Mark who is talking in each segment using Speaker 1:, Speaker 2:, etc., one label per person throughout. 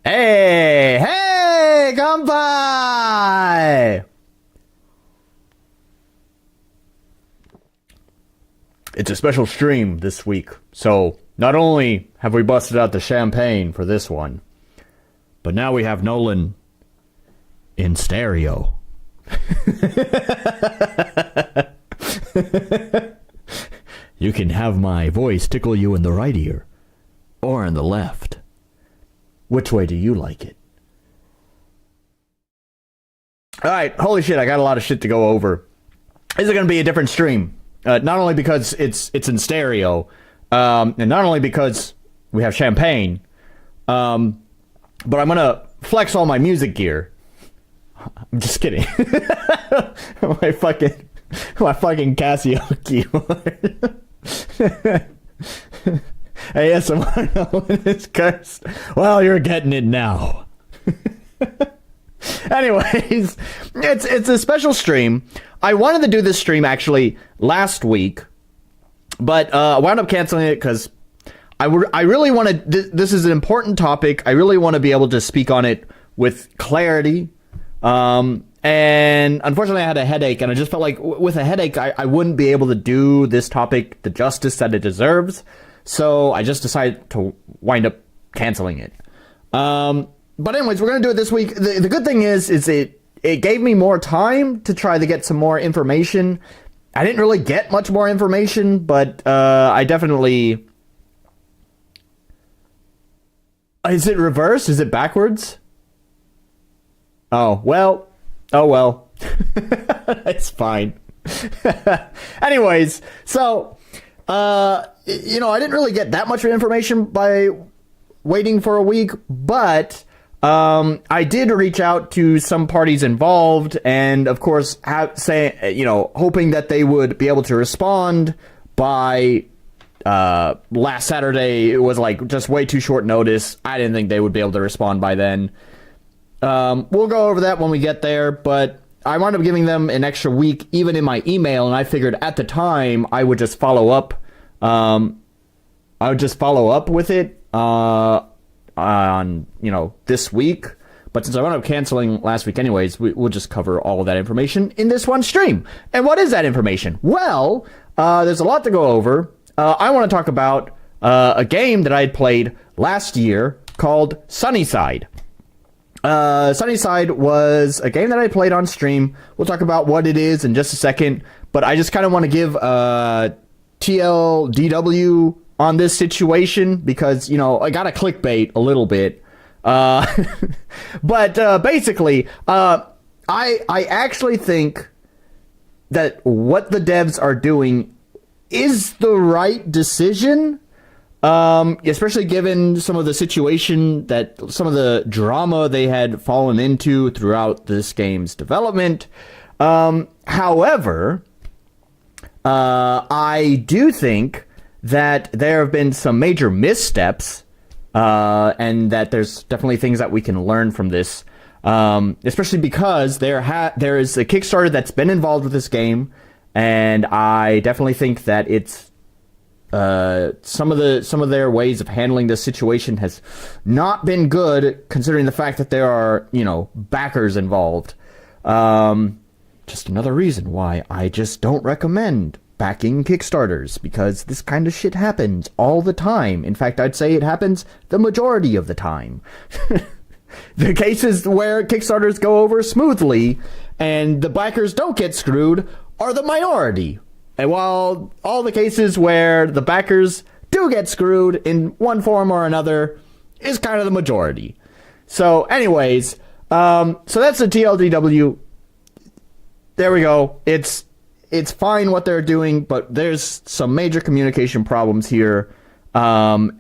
Speaker 1: Hey, hey, kanpai! It's a special stream this week, so not only have we busted out the champagne for this one, but now we have Nolan in stereo. You can have my voice tickle you in the right ear, or in the left. Which way do you like it? Alright, holy shit, I got a lot of shit to go over. This is going to be a different stream. Not only because it's in stereo, and not only because we have champagne, but I'm going to flex all my music gear. I'm just kidding. my fucking Casio keyboard. ASMR is cursed. Well, you're getting it now. Anyways, it's a special stream. I wanted to do this stream actually last week, but I wound up canceling it because I really want to. This is an important topic. I really want to be able to speak on it with clarity. And unfortunately, I had a headache, and I just felt like with a headache, I wouldn't be able to do this topic the justice that it deserves. So I just decided to wind up canceling it. But anyways, we're going to do it this week. The good thing is it gave me more time to try to get some more information. I didn't really get much more information, but I definitely... Is it reversed? Is it backwards? Oh, well. Oh, well. It's fine. Anyways, so... you know, I didn't really get that much information by waiting for a week, but I did reach out to some parties involved, and of course, hoping that they would be able to respond by last Saturday. It was like just way too short notice. I didn't think they would be able to respond by then. We'll go over that when we get there, but I wound up giving them an extra week, even in my email, and I figured at the time I would just follow up. I would just follow up with it on, this week. But since I wound up canceling last week anyways, we'll just cover all of that information in this one stream. And what is that information? Well, there's a lot to go over. I want to talk about a game that I had played last year called Sunnyside. Sunnyside was a game that I played on stream. We'll talk about what it is in just a second. But I just kind of want to give TLDW on this situation because, I got to clickbait a little bit. But basically, I actually think that what the devs are doing is the right decision. Especially given some of the situation that some of the drama they had fallen into throughout this game's development. However, I do think that there have been some major missteps, and that there's definitely things that we can learn from this, especially because there is a Kickstarter that's been involved with this game, and I definitely think that it's some of their ways of handling this situation has not been good, considering the fact that there are backers involved. Just another reason why I just don't recommend backing Kickstarters, because this kind of shit happens all the time. In fact, I'd say it happens the majority of the time. The cases where Kickstarters go over smoothly and the backers don't get screwed are the minority. And while all the cases where the backers do get screwed in one form or another is kind of the majority. So anyways, so that's the TLDW. There we go. It's fine what they're doing, but there's some major communication problems here. Well,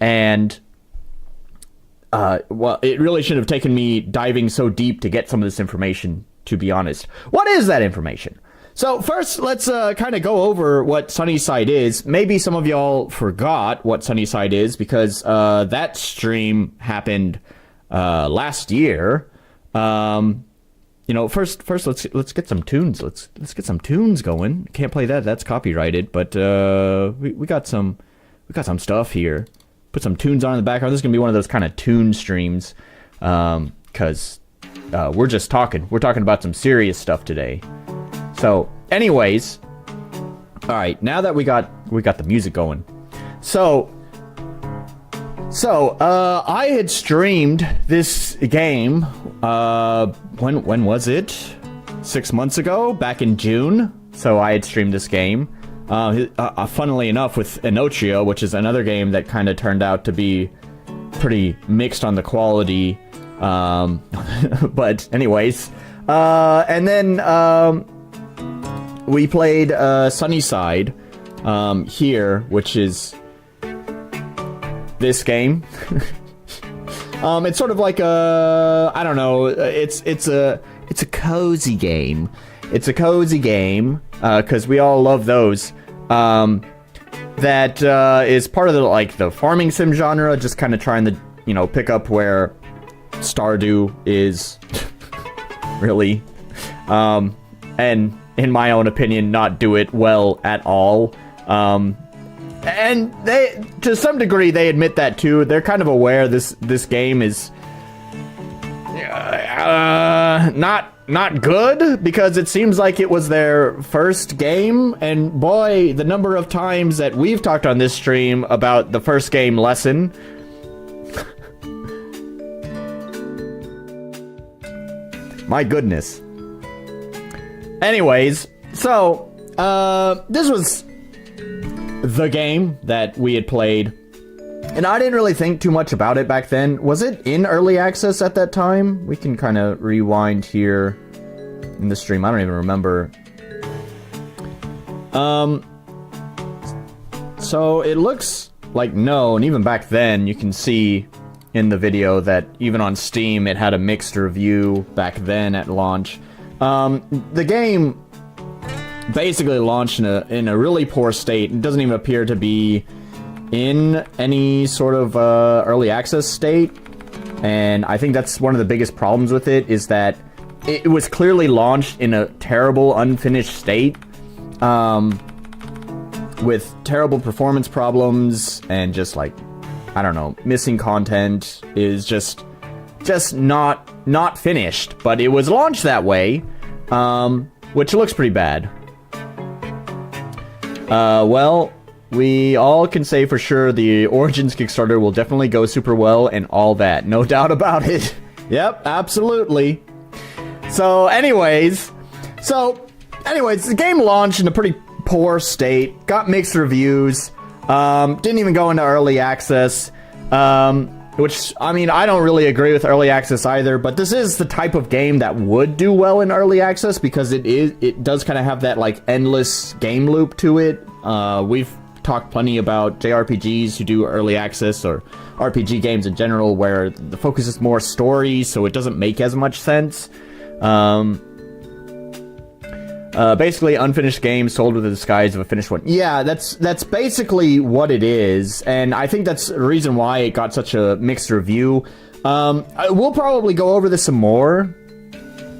Speaker 1: it really shouldn't have taken me diving so deep to get some of this information, to be honest. What is that information? So first, let's kind of go over what Sunnyside is. Maybe some of y'all forgot what Sunnyside is because that stream happened last year. First let's get some tunes. Let's get some tunes going. Can't play that. That's copyrighted. But we got some stuff here. Put some tunes on in the background. This is gonna be one of those kind of tune streams because we're just talking. We're talking about some serious stuff today. So, anyways, all right. Now that we got the music going, so I had streamed this game. When was it? 6 months ago, back in June. So I had streamed this game. Funnily enough, with Inotrio, which is another game that kind of turned out to be pretty mixed on the quality. But anyways, and then we played Sunnyside here, which is this game. It's sort of like I don't know. It's a cozy game. It's a cozy game because we all love those. That is part of the farming sim genre, just kind of trying to pick up where Stardew is really, and in my own opinion, not do it well at all. And they, to some degree, they admit that too. They're kind of aware this game is not good, because it seems like it was their first game, and boy, the number of times that we've talked on this stream about the first game lesson. My goodness. Anyways, so this was the game that we had played, and I didn't really think too much about it back then. Was it in early access at that time? We can kind of rewind here in the stream. I don't even remember. So it looks like no, and even back then you can see in the video that even on Steam it had a mixed review back then at launch. The game basically launched in a really poor state. It doesn't even appear to be in any sort of early access state, and I think that's one of the biggest problems with it, is that it was clearly launched in a terrible, unfinished state, with terrible performance problems and just like, I don't know, missing content, is just not finished. But it was launched that way, which looks pretty bad. Well, we all can say for sure the Origins Kickstarter will definitely go super well and all that. No doubt about it. Yep, absolutely. So anyways, the game launched in a pretty poor state, got mixed reviews, didn't even go into early access, which, I mean, I don't really agree with early access either, but this is the type of game that would do well in early access, because it does kind of have that, like, endless game loop to it. We've talked plenty about JRPGs who do early access, or RPG games in general, where the focus is more story, so it doesn't make as much sense. Basically, unfinished game sold with the disguise of a finished one. Yeah, that's basically what it is, and I think that's the reason why it got such a mixed review. We'll probably go over this some more.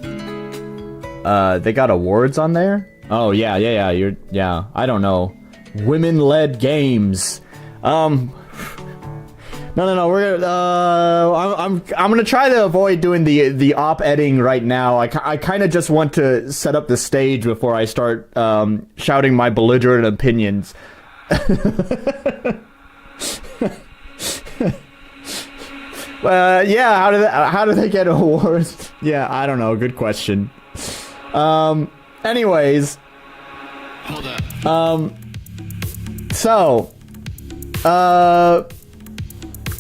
Speaker 1: They got awards on there? Oh, yeah, I don't know. Women-led games. No, we're I'm gonna try to avoid doing the op-edding right now. I kind of just want to set up the stage before I start shouting my belligerent opinions. Yeah, how do they get awards? Yeah, I don't know. Good question. Anyways,
Speaker 2: hold up.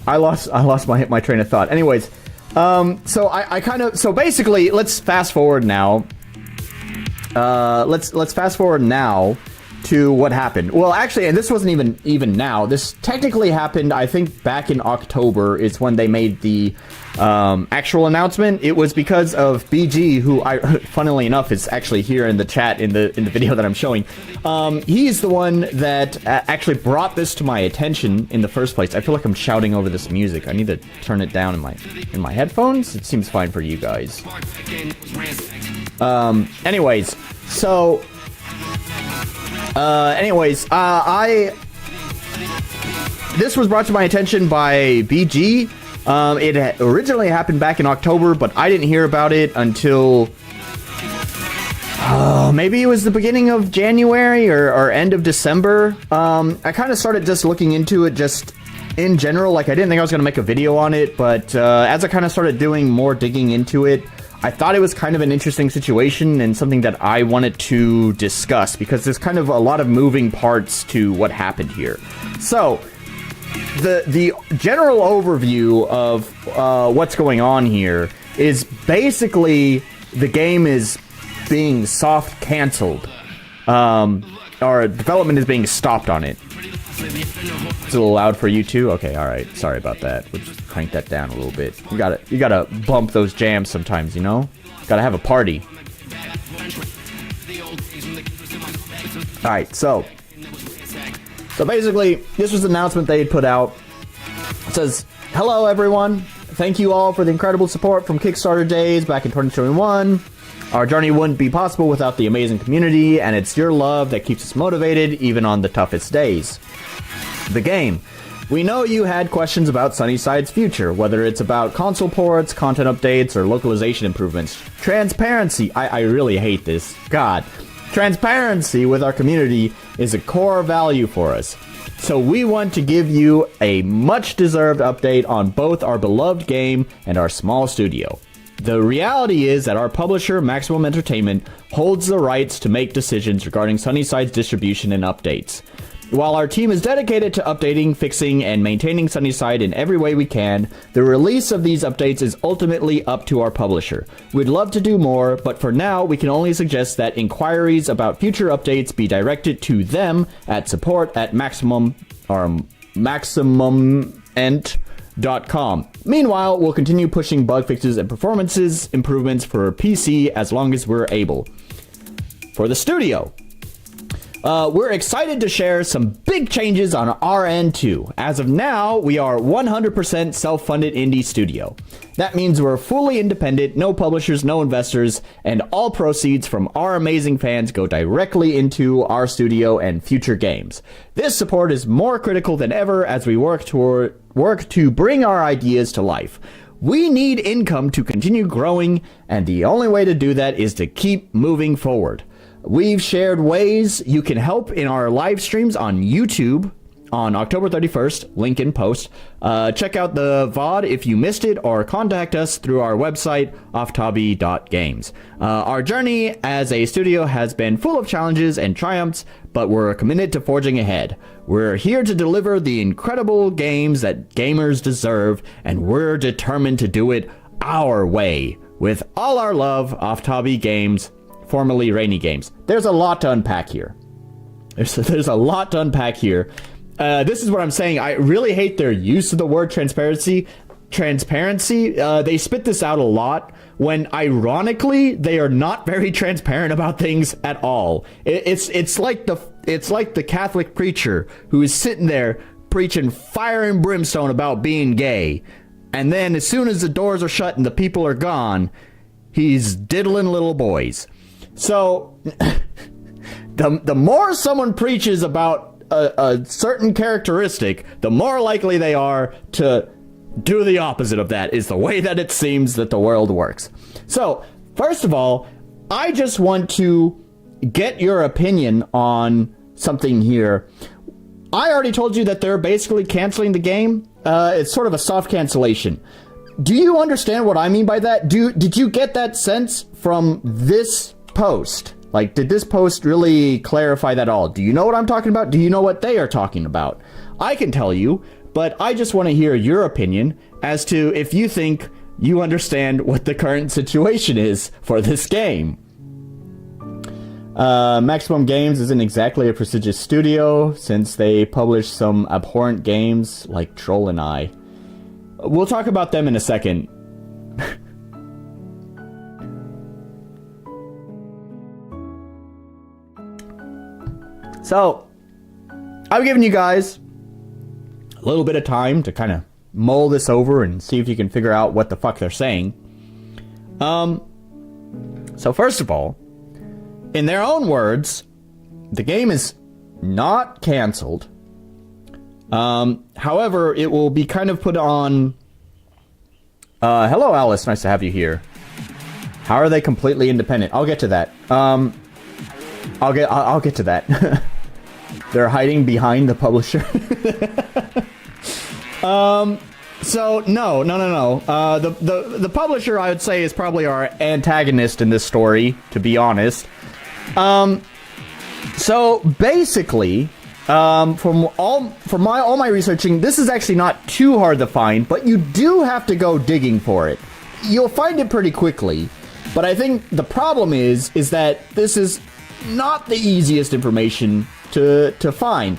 Speaker 1: I lost my train of thought. Anyways, so basically, let's fast forward now. Let's fast forward now to what happened. Well, actually, and this wasn't even now. This technically happened, I think, back in October is when they made the actual announcement. It was because of BG, who, funnily enough, is actually here in the chat in the video that I'm showing. He's the one that actually brought this to my attention in the first place. I feel like I'm shouting over this music. I need to turn it down in my headphones. It seems fine for you guys. Anyways, so this was brought to my attention by BG, It originally happened back in October, but I didn't hear about it until maybe it was the beginning of January or end of December. I kind of started just looking into it just in general. Like, I didn't think I was going to make a video on it, but as I kind of started doing more digging into it, I thought it was kind of an interesting situation and something that I wanted to discuss because there's kind of a lot of moving parts to what happened here. So, the general overview of what's going on here is basically the game is being soft canceled, or development is being stopped on it. It's a little loud for you too? Okay, alright. Sorry about that. We'll just crank that down a little bit. You gotta bump those jams sometimes, you know? Gotta have a party. Alright, so basically, this was the announcement they had put out. It says, "Hello everyone. Thank you all for the incredible support from Kickstarter days back in 2021. Our journey wouldn't be possible without the amazing community, and it's your love that keeps us motivated even on the toughest days. The game. We know you had questions about Sunnyside's future, whether it's about console ports, content updates, or localization improvements. Transparency. I really hate this. God. Transparency with our community is a core value for us. So we want to give you a much-deserved update on both our beloved game and our small studio. The reality is that our publisher, Maximum Entertainment, holds the rights to make decisions regarding Sunnyside's distribution and updates. While our team is dedicated to updating, fixing, and maintaining Sunnyside in every way we can, the release of these updates is ultimately up to our publisher. We'd love to do more, but for now, we can only suggest that inquiries about future updates be directed to them at maximument.com. Meanwhile, we'll continue pushing bug fixes and performances improvements for PC as long as we're able. For the studio, we're excited to share some big changes on our end too. As of now, we are 100% self-funded indie studio. That means we're fully independent, no publishers, no investors, and all proceeds from our amazing fans go directly into our studio and future games. This support is more critical than ever as we work to bring our ideas to life. We need income to continue growing, and the only way to do that is to keep moving forward. We've shared ways you can help in our live streams on YouTube on October 31st, link in post. Check out the VOD if you missed it, or contact us through our website, offtabi.games. Our journey as a studio has been full of challenges and triumphs, but we're committed to forging ahead. We're here to deliver the incredible games that gamers deserve, and we're determined to do it our way. With all our love, Offtabi Games, formerly Rainy Games. There's a lot to unpack here. There's a lot to unpack here. This is what I'm saying. I really hate their use of the word transparency. They spit this out a lot when, ironically, they are not very transparent about things at all. It's like the Catholic preacher who is sitting there preaching fire and brimstone about being gay, and then as soon as the doors are shut and the people are gone, he's diddling little boys. So, the more someone preaches about a certain characteristic, the more likely they are to do the opposite of that, is the way that it seems that the world works. So, first of all, I just want to get your opinion on something here. I already told you that they're basically canceling the game. It's sort of a soft cancellation. Do you understand what I mean by that? Did you get that sense from this post? Like, did this post really clarify that all? Do you know what I'm talking about? Do you know what they are talking about? I can tell you, but I just want to hear your opinion as to if you think you understand what the current situation is for this game. Maximum Games isn't exactly a prestigious studio since they publish some abhorrent games like Troll and I. We'll talk about them in a second. So, I've given you guys a little bit of time to kind of mull this over and see if you can figure out what the fuck they're saying. So first of all, in their own words, the game is not canceled. However, it will be kind of put on Hello, Alice. Nice to have you here. How are they completely independent? I'll get to that. I'll get to that. They're hiding behind the publisher. So no. The publisher, I would say, is probably our antagonist in this story, to be honest. So basically, from all my researching, this is actually not too hard to find, but you do have to go digging for it. You'll find it pretty quickly, but I think the problem is that this is not the easiest information to find.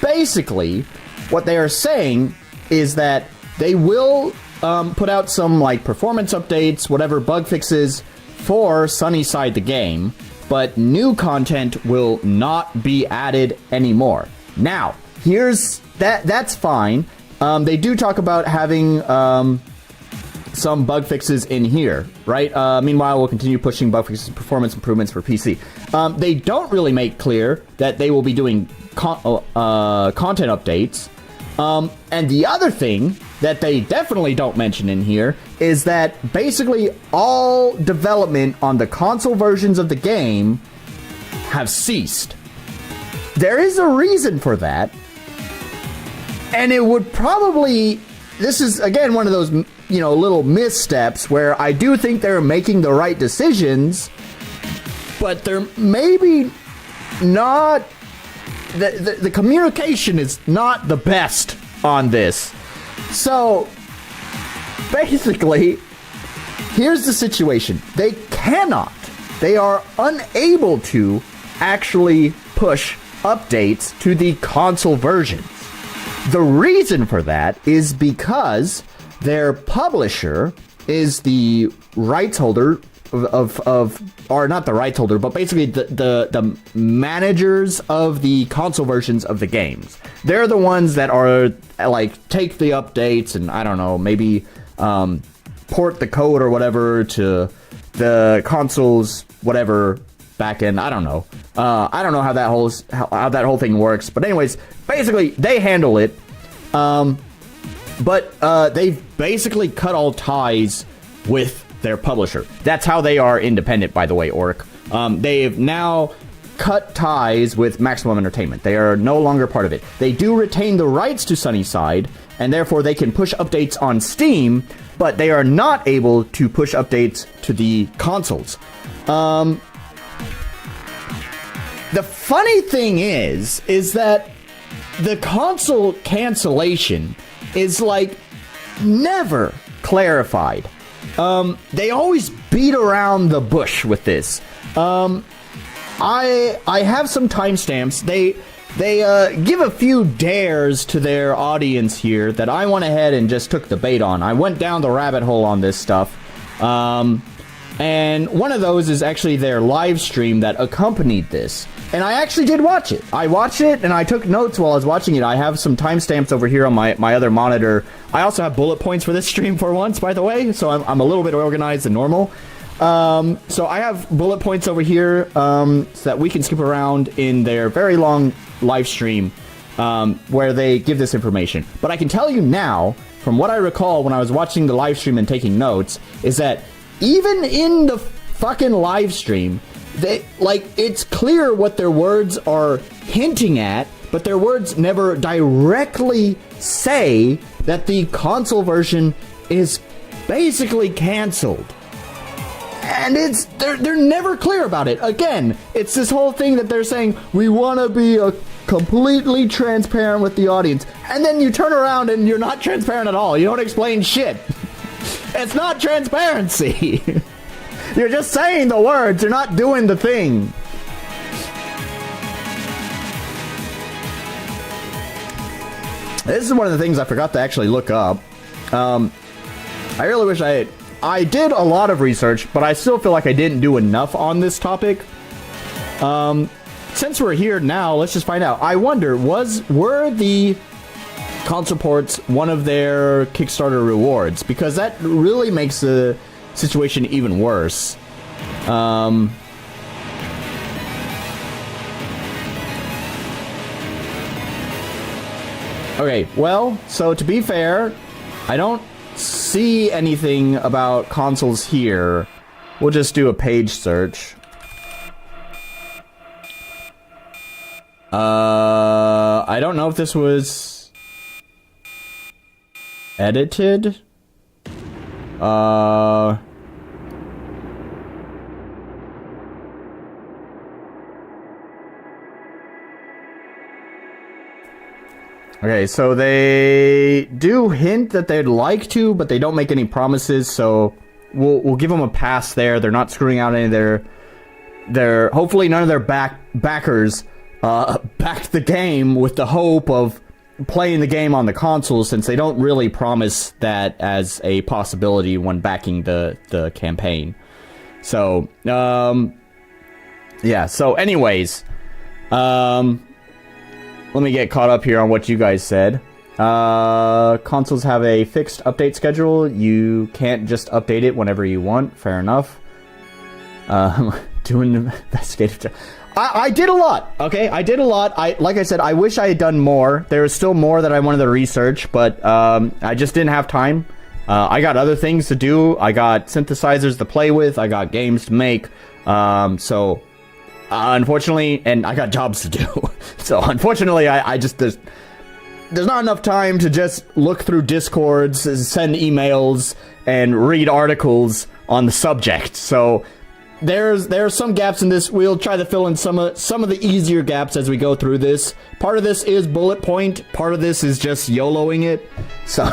Speaker 1: Basically, what they are saying is that they will put out some like performance updates, whatever bug fixes for Sunnyside the game, but new content will not be added anymore. Now, here's that's fine. They do talk about having some bug fixes in here, right? Meanwhile, we'll continue pushing bug fixes and performance improvements for PC. They don't really make clear that they will be doing content updates. And the other thing that they definitely don't mention in here is that basically all development on the console versions of the game have ceased. There is a reason for that, and it would probably... This is, again, one of those, little missteps where I do think they're making the right decisions, but they're maybe not... The communication is not the best on this. So, basically, here's the situation. They are unable to actually push updates to the console versions. The reason for that is because their publisher is the rights holder or not the rights holder, but basically the managers of the console versions of the games. They're the ones that are like take the updates and I don't know, maybe port the code or whatever to the consoles whatever backend. I don't know. I don't know how that whole thing works. But anyways, basically they handle it. But they've basically cut all ties with their publisher. That's how they are independent, by the way, Orc. They've now cut ties with Maximum Entertainment. They are no longer part of it. They do retain the rights to Sunnyside, and therefore they can push updates on Steam, but they are not able to push updates to the consoles. The funny thing is that the console cancellation is like never clarified. They always beat around the bush with this. I have some timestamps. They give a few dares to their audience here that I went ahead and just took the bait on. I went down the rabbit hole on this stuff. And one of those is actually their live stream that accompanied this. And I actually did watch it. I watched it and I took notes while I was watching it. I have some timestamps over here on my other monitor. I also have bullet points for this stream for once, by the way. So I'm a little bit organized than normal. So I have bullet points over here so that we can skip around in their very long live stream where they give this information. But I can tell you now, from what I recall when I was watching the live stream and taking notes, is that even in the fucking live stream, it's clear what their words are hinting at, but their words never directly say that the console version is basically canceled. And they're never clear about it. Again, it's this whole thing that they're saying, we want to be completely transparent with the audience. And then you turn around and you're not transparent at all. You don't explain shit. It's not transparency. You're just saying the words. You're not doing the thing. This is one of the things I forgot to actually look up. I really wish I did a lot of research, but I still feel like I didn't do enough on this topic. Since we're here now, let's just find out. I wonder, were the console ports one of their Kickstarter rewards? Because that really makes the situation even worse. Okay, well, so to be fair, I don't see anything about consoles here. We'll just do a page search. I don't know if this was edited. Okay, so they do hint that they'd like to, but they don't make any promises, so we'll give them a pass there. They're not screwing out any of their hopefully none of their backers backed the game with the hope of playing the game on the console, since they don't really promise that as a possibility when backing the campaign. So, yeah, so anyways, let me get caught up here on what you guys said. Consoles have a fixed update schedule. You can't just update it whenever you want. Fair enough. Doing investigative job. I did a lot, okay? I did a lot. Like I said, I wish I had done more. There was still more that I wanted to research, but I just didn't have time. I got other things to do. I got synthesizers to play with. I got games to make. So... unfortunately, and I got jobs to do, so unfortunately, I just there's not enough time to just look through Discords, send emails, and read articles on the subject. So there's some gaps in this. We'll try to fill in some of the easier gaps as we go through this. Part of this is bullet point. Part of this is just YOLOing it. So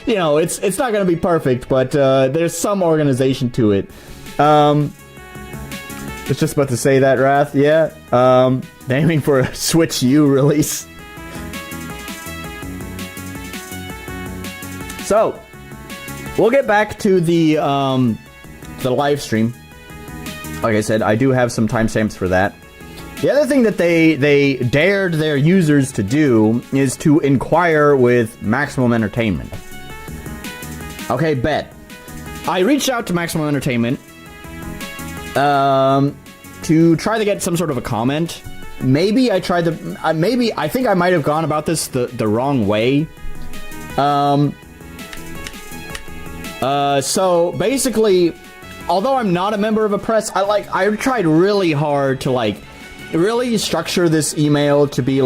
Speaker 1: you know, it's not gonna be perfect, but there's some organization to it. I was just about to say that, Wrath. Yeah. Aiming for a Switch U release. So, we'll get back to the live stream. Like I said, I do have some timestamps for that. The other thing that they dared their users to do is to inquire with Maximum Entertainment. Okay, bet. I reached out to Maximum Entertainment to try to get some sort of a comment. Maybe I tried to... maybe... I think I might have gone about this the wrong way. So, basically, although I'm not a member of a press, I tried really hard to, really structure this email to be,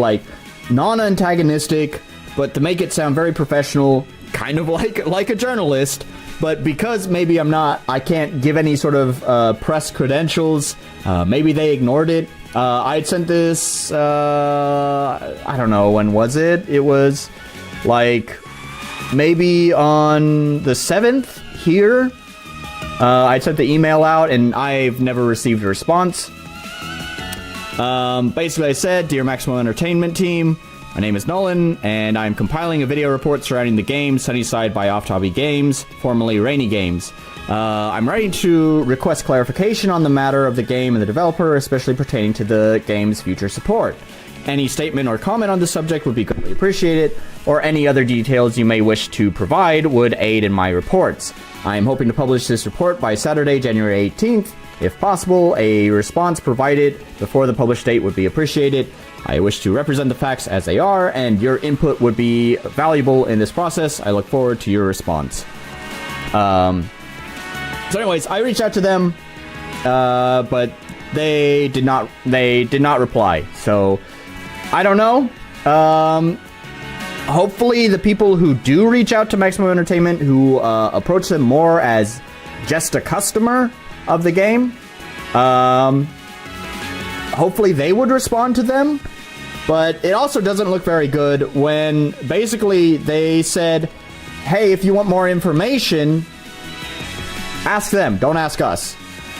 Speaker 1: non-antagonistic, but to make it sound very professional, kind of like a journalist. But because maybe I can't give any sort of press credentials, maybe they ignored it. I had sent this, I don't know, when was it? It was, maybe on the 7th here. I sent the email out, and I've never received a response. Basically, I said, Dear Maximum Entertainment team, my name is Nolan, and I'm compiling a video report surrounding the game Sunnyside by Off Topic Games, formerly Rainy Games. I'm writing to request clarification on the matter of the game and the developer, especially pertaining to the game's future support. Any statement or comment on the subject would be greatly appreciated, or any other details you may wish to provide would aid in my reports. I am hoping to publish this report by Saturday, January 18th. If possible, a response provided before the published date would be appreciated. I wish to represent the facts as they are, and your input would be valuable in this process. I look forward to your response. So anyways, I reached out to them, but they did not reply. So I don't know. Hopefully the people who do reach out to Maximum Entertainment, who approach them more as just a customer of the game, hopefully they would respond to them. But it also doesn't look very good when basically they said, hey, if you want more information, ask them, don't ask us.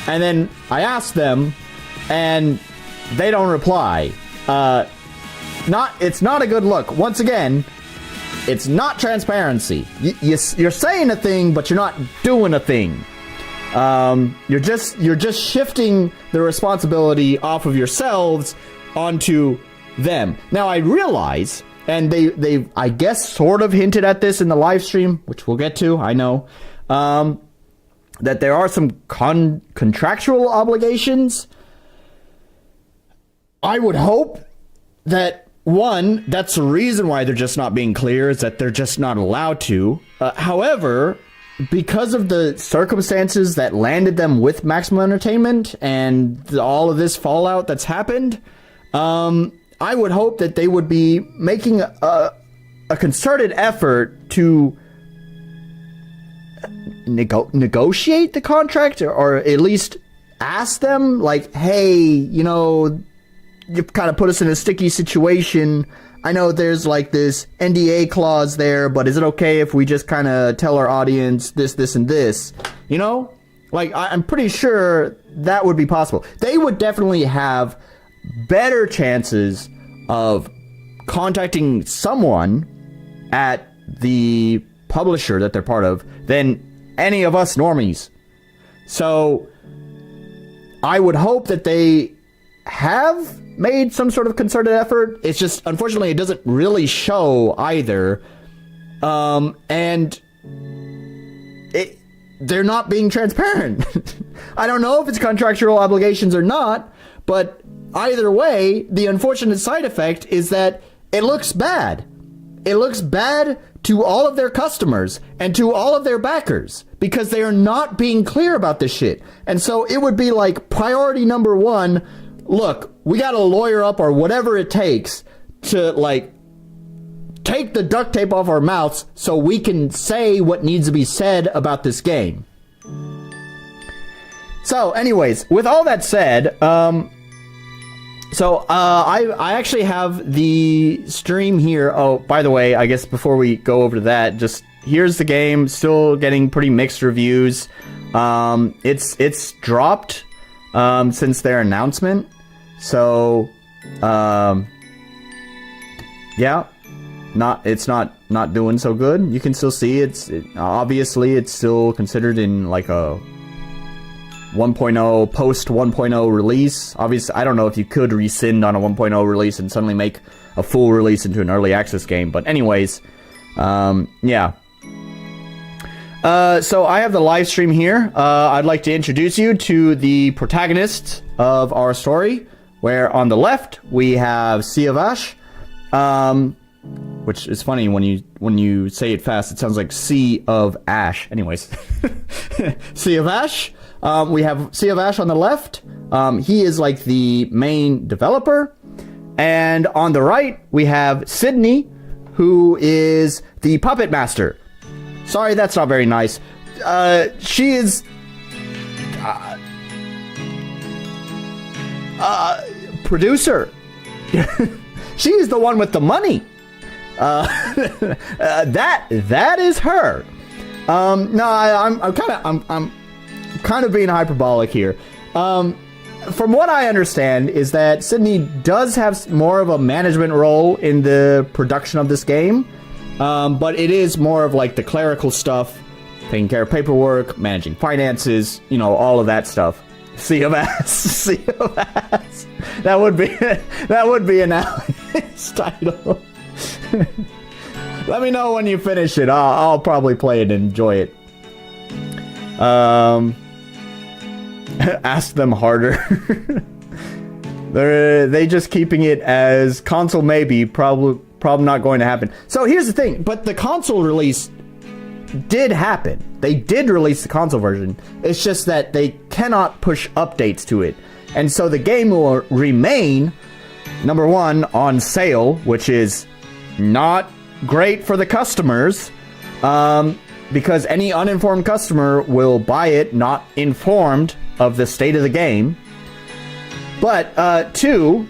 Speaker 1: And then I asked them, and they don't reply. It's not a good look. Once again, it's not transparency. You're saying a thing, but you're not doing a thing. You're just shifting the responsibility off of yourselves onto them. Now, I realize, and they I guess sort of hinted at this in the live stream, which we'll get to, I know, that there are some contractual obligations. I would hope that one, that's the reason why they're just not being clear, is that they're just not allowed to. However, because of the circumstances that landed them with Maximum Entertainment and all of this fallout that's happened, I would hope that they would be making a concerted effort to negotiate the contract, or at least ask them, like, hey, you know, you've kind of put us in a sticky situation. I know there's like this NDA clause there, but is it okay if we just kind of tell our audience this, this, and this? You know? Like, I'm pretty sure that would be possible. They would definitely have better chances of contacting someone at the publisher that they're part of than any of us normies. So I would hope that they have made some sort of concerted effort. It's just, unfortunately, it doesn't really show either. And they're not being transparent. I don't know if it's contractual obligations or not, but either way, the unfortunate side effect is that it looks bad. It looks bad to all of their customers and to all of their backers because they are not being clear about this shit. And so it would be like priority number one, look, we got to lawyer up or whatever it takes to, like, take the duct tape off our mouths so we can say what needs to be said about this game. So, anyways, with all that said, I actually have the stream here. Oh, by the way, I guess before we go over to that, just here's the game. Still getting pretty mixed reviews. It's dropped since their announcement. So, yeah, it's not doing so good. You can still see obviously it's still considered in like a 1.0 post 1.0 release. Obviously, I don't know if you could rescind on a 1.0 release and suddenly make a full release into an early access game. But anyways, yeah. So I have the live stream here. I'd like to introduce you to the protagonists of our story, where on the left we have Sea of Ash, which is funny when you say it fast, it sounds like Sea of Ash. Anyways, Sea of Ash. We have Sea of Ash on the left. He is like the main developer. And on the right, we have Sydney, who is the puppet master. Sorry, that's not very nice. She is... producer. She is the one with the money. That is her. No, I'm kind of being hyperbolic here. From what I understand is that Sydney does have more of a management role in the production of this game, but it is more of like the clerical stuff, taking care of paperwork, managing finances, you know, all of that stuff. Sea of Ass, Sea of Ass. That would be an Alex title. Let me know when you finish it. I'll probably play it and enjoy it. Ask them harder. They just keeping it as console maybe, probably not going to happen. So here's the thing, but the console release did happen. They did release the console version. It's just that they cannot push updates to it. And so the game will remain, number one, on sale, which is not great for the customers, because any uninformed customer will buy it not informed of the state of the game. But two,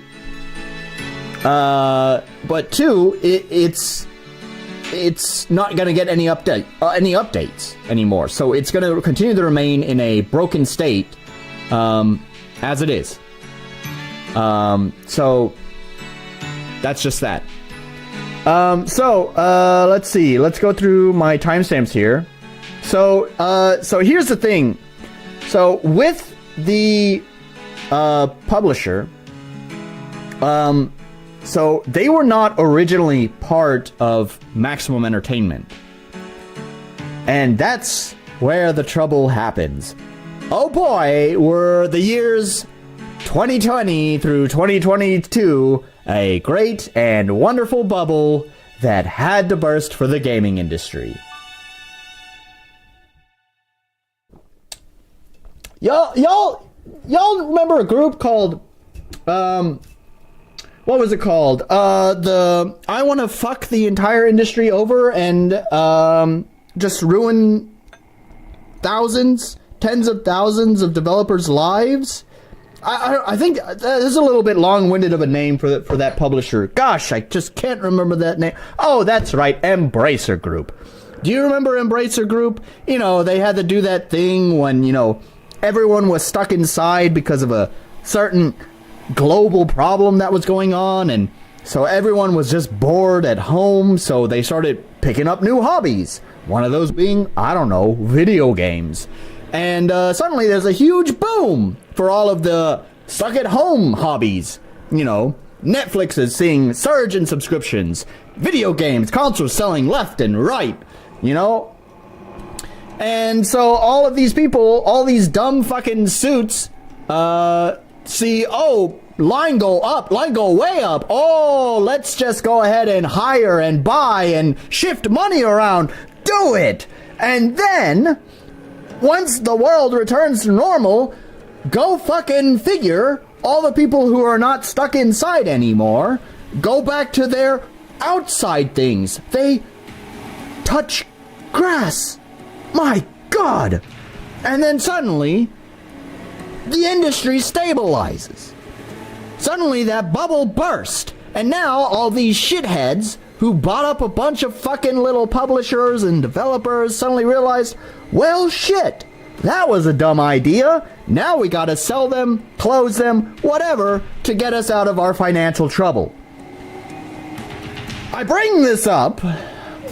Speaker 1: it's not going to get any updates anymore. So it's going to continue to remain in a broken state, as it is. So that's just that. Let's see. Let's go through my timestamps here. So here's the thing. So with the publisher, so they were not originally part of Maximum Entertainment. And that's where the trouble happens. Oh boy, were the years 2020 through 2022 A great and wonderful bubble that had to burst for the gaming industry. Y'all remember a group called, what was it called? I want to fuck the entire industry over and, just ruin tens of thousands of developers' lives? I think that is a little bit long-winded of a name for that publisher. Gosh, I just can't remember that name. Oh, that's right, Embracer Group. Do you remember Embracer Group? You know, they had to do that thing when, everyone was stuck inside because of a certain global problem that was going on, and so everyone was just bored at home, so they started picking up new hobbies. One of those being, I don't know, video games. And suddenly there's a huge boom for all of the stuck-at-home hobbies. Netflix is seeing surge in subscriptions. Video games, consoles selling left and right, And so all of these people, all these dumb fucking suits, see, line go up, line go way up. Oh, let's just go ahead and hire and buy and shift money around. Do it! And then, once the world returns to normal, go fucking figure, all the people who are not stuck inside anymore go back to their outside things. They touch grass. My God! And then suddenly, the industry stabilizes. Suddenly that bubble burst. And now all these shitheads who bought up a bunch of fucking little publishers and developers suddenly realized, well, shit, that was a dumb idea. Now we gotta sell them, close them, whatever, to get us out of our financial trouble. I bring this up,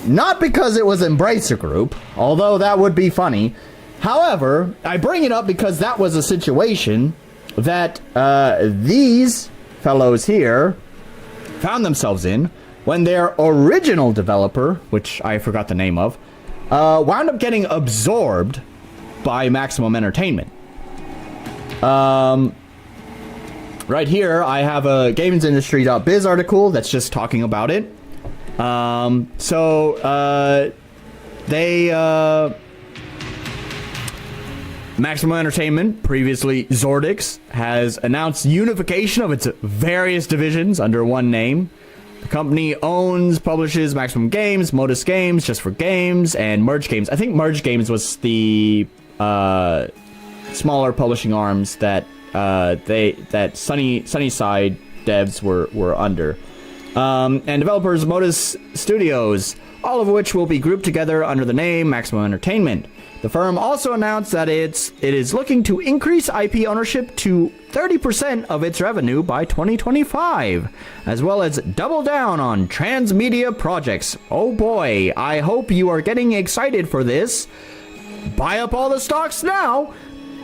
Speaker 1: not because it was Embracer Group, although that would be funny. However, I bring it up because that was a situation that these fellows here found themselves in when their original developer, which I forgot the name of, wound up getting absorbed by Maximum Entertainment. Right here, I have a GamesIndustry.biz article that's just talking about it. Maximum Entertainment, previously Zordix, has announced unification of its various divisions under one name. The company owns, publishes Maximum Games, Modus Games, Just for Games, and Merge Games. I think Merge Games was the smaller publishing arms that Sunnyside devs were under. And developers Modus Studios, all of which will be grouped together under the name Maximum Entertainment. The firm also announced that it is looking to increase IP ownership to 30% of its revenue by 2025, as well as double down on transmedia projects. Oh boy, I hope you are getting excited for this. Buy up all the stocks now.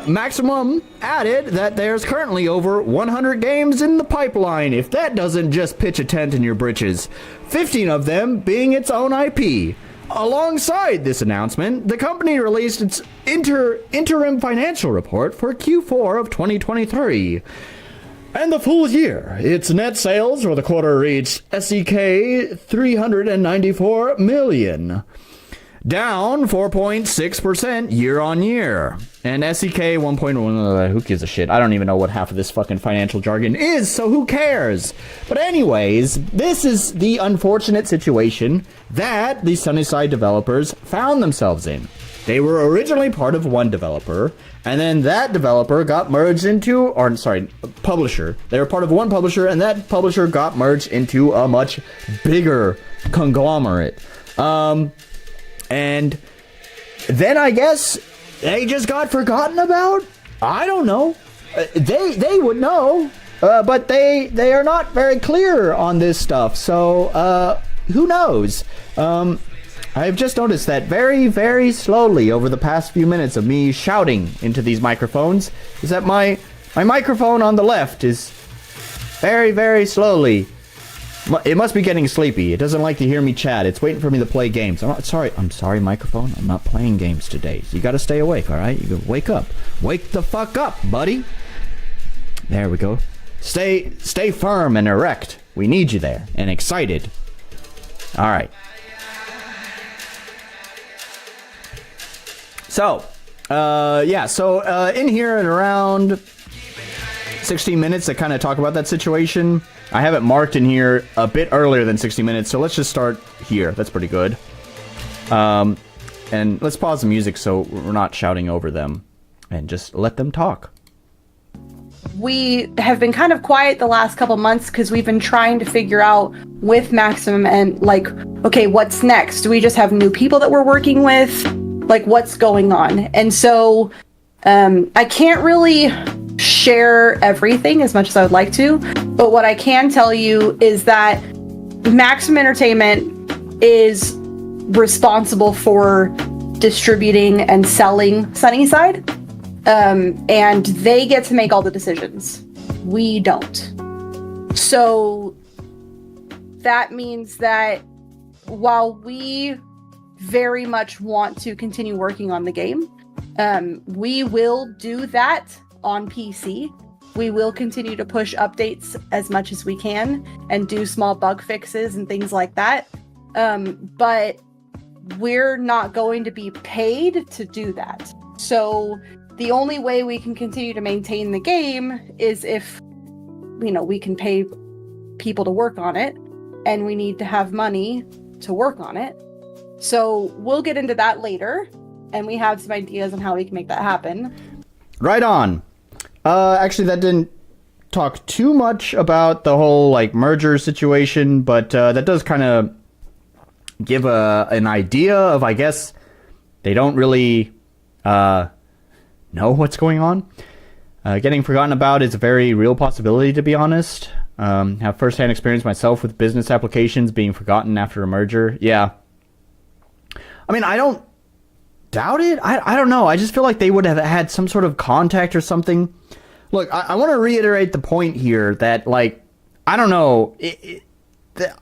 Speaker 1: Maximum added that there's currently over 100 games in the pipeline, if that doesn't just pitch a tent in your britches. 15 of them being its own IP. Alongside this announcement, the company released its interim financial report for Q4 of 2023. And the full year, its net sales for the quarter reached SEK 394 million. Down 4.6% year on year. And SEK 1.1, who gives a shit? I don't even know what half of this fucking financial jargon is, so who cares? But anyways, this is the unfortunate situation that the Sunnyside developers found themselves in. They were originally part of one developer, and then that developer got merged into, publisher. They were part of one publisher, and that publisher got merged into a much bigger conglomerate. And then I guess they just got forgotten about? I don't know. They would know, but they are not very clear on this stuff, so who knows? I've just noticed that very, very slowly over the past few minutes of me shouting into these microphones is that my microphone on the left is very, very slowly. It must be getting sleepy. It doesn't like to hear me chat. It's waiting for me to play games. I'm sorry, microphone. I'm not playing games today. You gotta stay awake, alright? You gotta wake up. Wake the fuck up, buddy. There we go. Stay firm and erect. We need you there and excited. All right. So, in here at around 16 minutes to kind of talk about that situation. I have it marked in here a bit earlier than 60 minutes, so let's just start here. That's pretty good. And let's pause the music so we're not shouting over them and just let them talk.
Speaker 3: We have been kind of quiet the last couple months because we've been trying to figure out with Maximum and like, okay, what's next? Do we just have new people that we're working with? Like, what's going on? And so I can't really share everything as much as I would like to, but what I can tell you is that Maximum Entertainment is responsible for distributing and selling Sunnyside, and they get to make all the decisions. We don't. So that means that while we very much want to continue working on the game, we will do that on PC. We will continue to push updates as much as we can and do small bug fixes and things like that. But we're not going to be paid to do that. So the only way we can continue to maintain the game is if, we can pay people to work on it, and we need to have money to work on it. So we'll get into that later, and we have some ideas on how we can make that happen.
Speaker 1: Right on. Actually, that didn't talk too much about the whole merger situation, but that does kind of give an idea of, I guess, they don't really know what's going on. Getting forgotten about is a very real possibility, to be honest. Have firsthand experience myself with business applications being forgotten after a merger. Yeah. I mean, I don't doubt it. I don't know. I just feel like they would have had some sort of contact or something. Look, I want to reiterate the point here that, I don't know.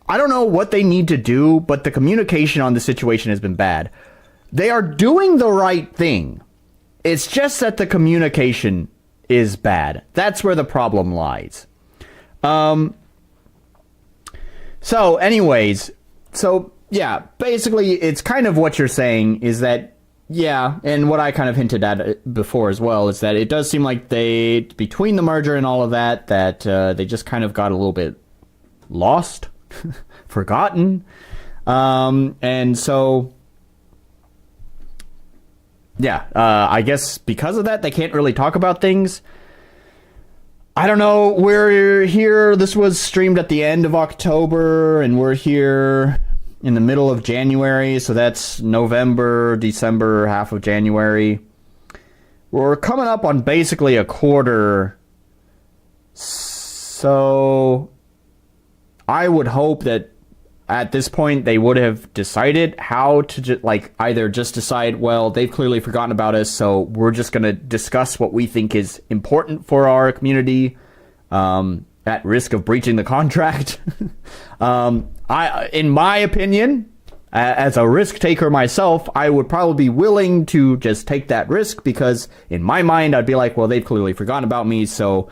Speaker 1: I don't know what they need to do, but the communication on the situation has been bad. They are doing the right thing. It's just that the communication is bad. That's where the problem lies. Yeah, basically, it's kind of what you're saying is that, yeah, and what I kind of hinted at before as well, is that it does seem like between the merger and all of that, they just kind of got a little bit lost, forgotten. And so, yeah, I guess because of that, they can't really talk about things. I don't know, we're here, this was streamed at the end of October, and we're here in the middle of January, so that's November, December, half of January. We're coming up on basically a quarter, so I would hope that at this point they would have decided how to either just decide, well, they've clearly forgotten about us, so we're just going to discuss what we think is important for our community, at risk of breaching the contract. In my opinion, as a risk taker myself, I would probably be willing to just take that risk, because in my mind, I'd be like, well, they've clearly forgotten about me, so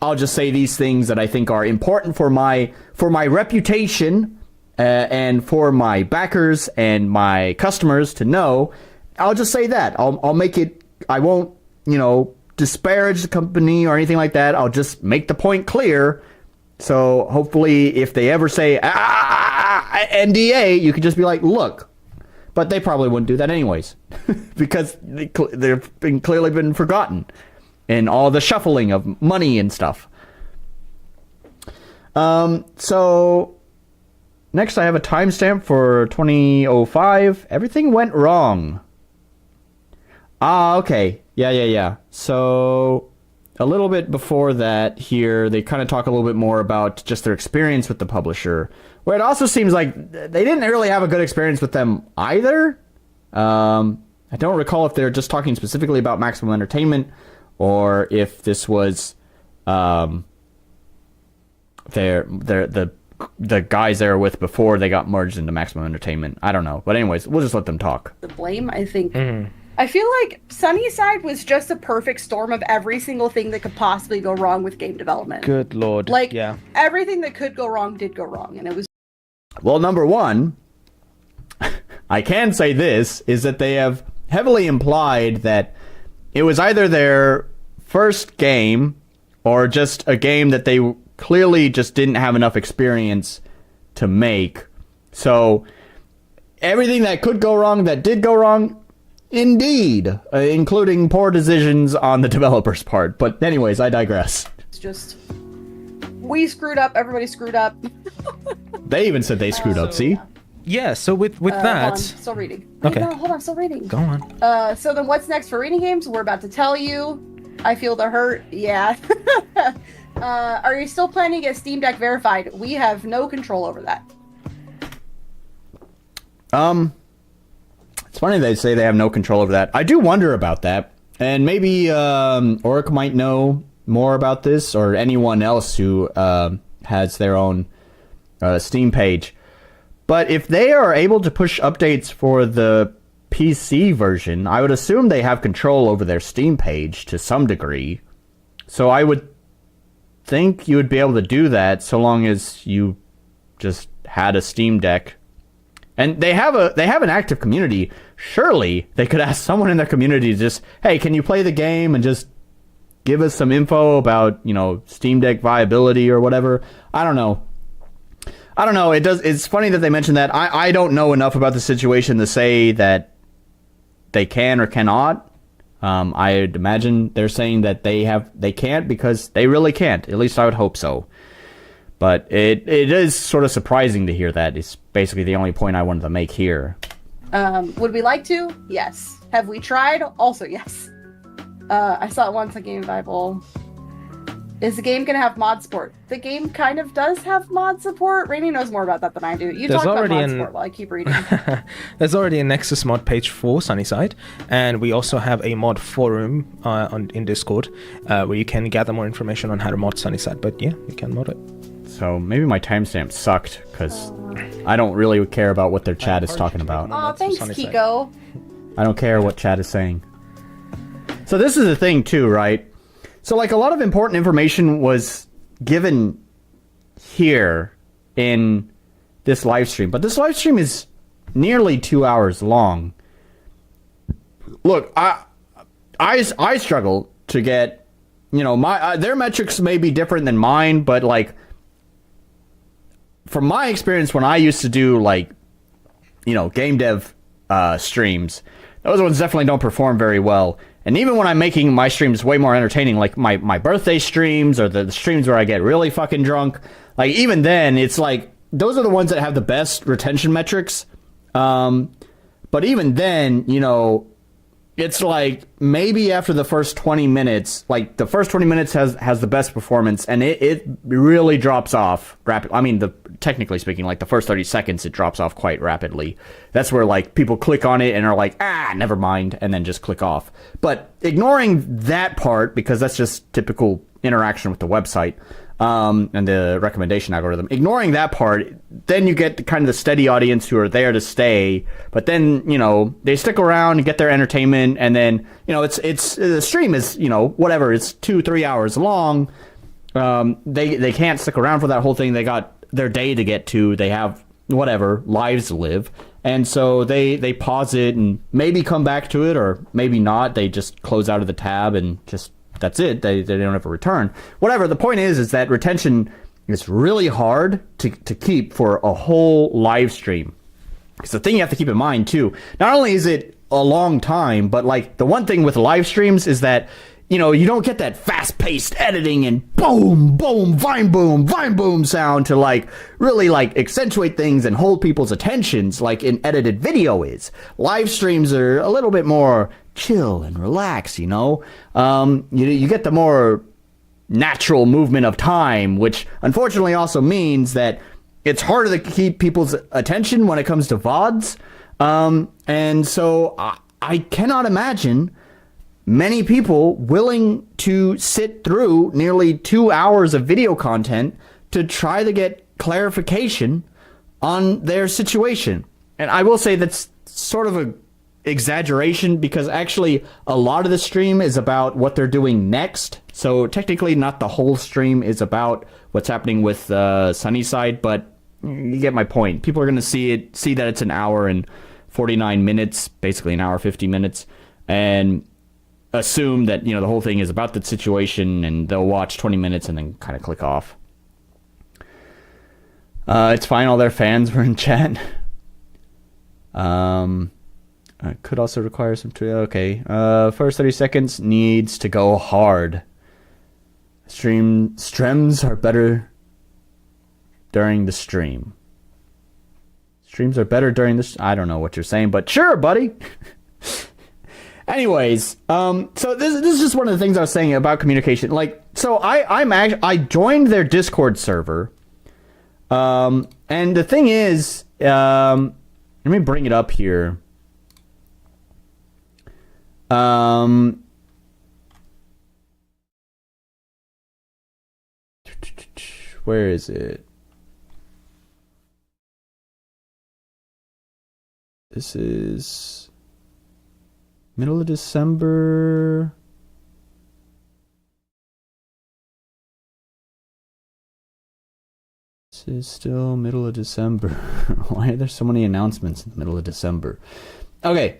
Speaker 1: I'll just say these things that I think are important for my reputation, and for my backers and my customers to know. I'll just say that. I'll make it, I won't, disparage the company or anything like that. I'll just make the point clear. So hopefully if they ever say, NDA, you could just be like, look. But they probably wouldn't do that anyways, because they've clearly been forgotten in all the shuffling of money and stuff. So next I have a timestamp for 2005. Everything went wrong. Okay. Yeah. So a little bit before that here, they kind of talk a little bit more about just their experience with the publisher, where it also seems like they didn't really have a good experience with them either. I don't recall if they're just talking specifically about Maximum Entertainment, or if this was the guys they were with before they got merged into Maximum Entertainment. I don't know. But anyways, we'll just let them talk.
Speaker 3: The blame, I think I feel like Sunnyside was just a perfect storm of every single thing that could possibly go wrong with game development.
Speaker 4: Good lord.
Speaker 3: Like,
Speaker 4: yeah.
Speaker 3: everything that could go wrong did go wrong, and it was...
Speaker 1: Well, number one, I can say this, is that they have heavily implied that it was either their first game or just a game that they clearly just didn't have enough experience to make. So everything that could go wrong, that did go wrong, indeed, including poor decisions on the developer's part. But anyways, I digress.
Speaker 3: It's just, we screwed up, everybody screwed up.
Speaker 1: They even said they screwed up, see?
Speaker 4: Yeah, so with
Speaker 3: Hold
Speaker 4: that...
Speaker 3: on, still reading.
Speaker 4: Okay.
Speaker 3: No, hold on, I'm still reading.
Speaker 4: Go on.
Speaker 3: So then what's next for reading games? We're about to tell you. I feel the hurt. Yeah. Are you still planning to get Steam Deck verified? We have no control over that.
Speaker 1: It's funny they say they have no control over that. I do wonder about that. And maybe Oric might know more about this, or anyone else who has their own Steam page. But if they are able to push updates for the PC version, I would assume they have control over their Steam page to some degree. So I would think you would be able to do that so long as you just had a Steam Deck. And they have an active community. Surely they could ask someone in their community to just, hey, can you play the game and just give us some info about, Steam Deck viability or whatever? I don't know. It's funny that they mentioned that. I don't know enough about the situation to say that they can or cannot. I'd imagine they're saying that they can't because they really can't. At least I would hope so. But it is sort of surprising to hear that. It's basically the only point I wanted to make here.
Speaker 3: Would we like to? Yes. Have we tried? Also, yes. I saw it once on Game Bible. Is the game going to have mod support? The game kind of does have mod support. Rainy knows more about that than I do. You talk about mod support while I keep reading.
Speaker 4: There's already a Nexus mod page for Sunnyside, and we also have a mod forum in Discord where you can gather more information on how to mod Sunnyside. But yeah, you can mod it.
Speaker 1: So maybe my timestamp sucked because I don't really care about what their chat is talking about.
Speaker 3: Oh, thanks, Kiko.
Speaker 1: I don't care what chat is saying. So this is the thing too, right? So like a lot of important information was given here in this live stream, but this live stream is nearly 2 hours long. Look, I struggle to get, my their metrics may be different than mine, but like from my experience when I used to do like, game dev streams, those ones definitely don't perform very well. And even when I'm making my streams way more entertaining, like my birthday streams or the streams where I get really fucking drunk, like even then, it's like, those are the ones that have the best retention metrics. But even then, it's like maybe after the first 20 minutes, like the first 20 minutes has the best performance, and it really drops off rapidly. I mean, technically speaking, like the first 30 seconds, it drops off quite rapidly. That's where like people click on it and are like, never mind, and then just click off. But ignoring that part, because that's just typical interaction with the website, and the recommendation algorithm. Ignoring that part, then you get kind of the steady audience who are there to stay, but then, they stick around and get their entertainment, and then, it's the stream is, whatever, it's 2-3 hours long. They can't stick around for that whole thing. They got their day to get to. They have, whatever, lives to live. And so they pause it and maybe come back to it, or maybe not. They just close out of the tab and just, that's it. They don't have a return. Whatever. The point is that retention is really hard to keep for a whole live stream. Because the thing you have to keep in mind too, not only is it a long time, but like the one thing with live streams is that, you don't get that fast-paced editing and boom, boom, vine boom sound to like really like accentuate things and hold people's attentions like an edited video is. Live streams are a little bit more chill and relax, you get the more natural movement of time, which unfortunately also means that it's harder to keep people's attention when it comes to VODs. And so I cannot imagine many people willing to sit through nearly 2 hours of video content to try to get clarification on their situation. And I will say that's sort of exaggeration because actually a lot of the stream is about what they're doing next. So technically not the whole stream is about what's happening with Sunnyside, but you get my point. People are going to see that it's an hour and 49 minutes, basically an hour 50 minutes, and assume that, the whole thing is about the situation, and they'll watch 20 minutes and then kind of click off. It's fine, all their fans were in chat. Could also require some... Okay. First 30 seconds needs to go hard. Streams are better during the stream. Streams are better during this. I don't know what you're saying, but sure, buddy. Anyways, so this is just one of the things I was saying about communication. Like, so I joined their Discord server, and the thing is, let me bring it up here. Where is it? This is middle of December. This is still middle of December. Why are there so many announcements in the middle of December? Okay.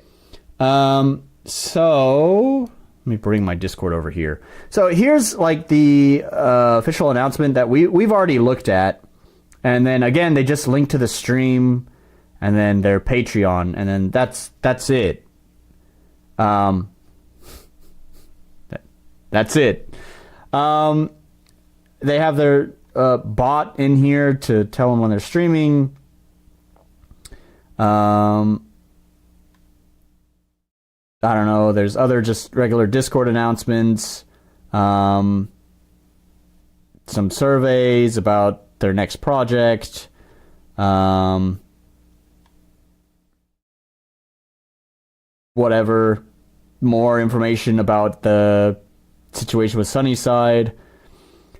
Speaker 1: So let me bring my Discord over here. So here's like the official announcement that we've already looked at. And then again, they just link to the stream and then their Patreon, and then that's it. That's it. They have their bot in here to tell them when they're streaming. I don't know. There's other just regular Discord announcements. Some surveys about their next project. Whatever. More information about the situation with Sunnyside.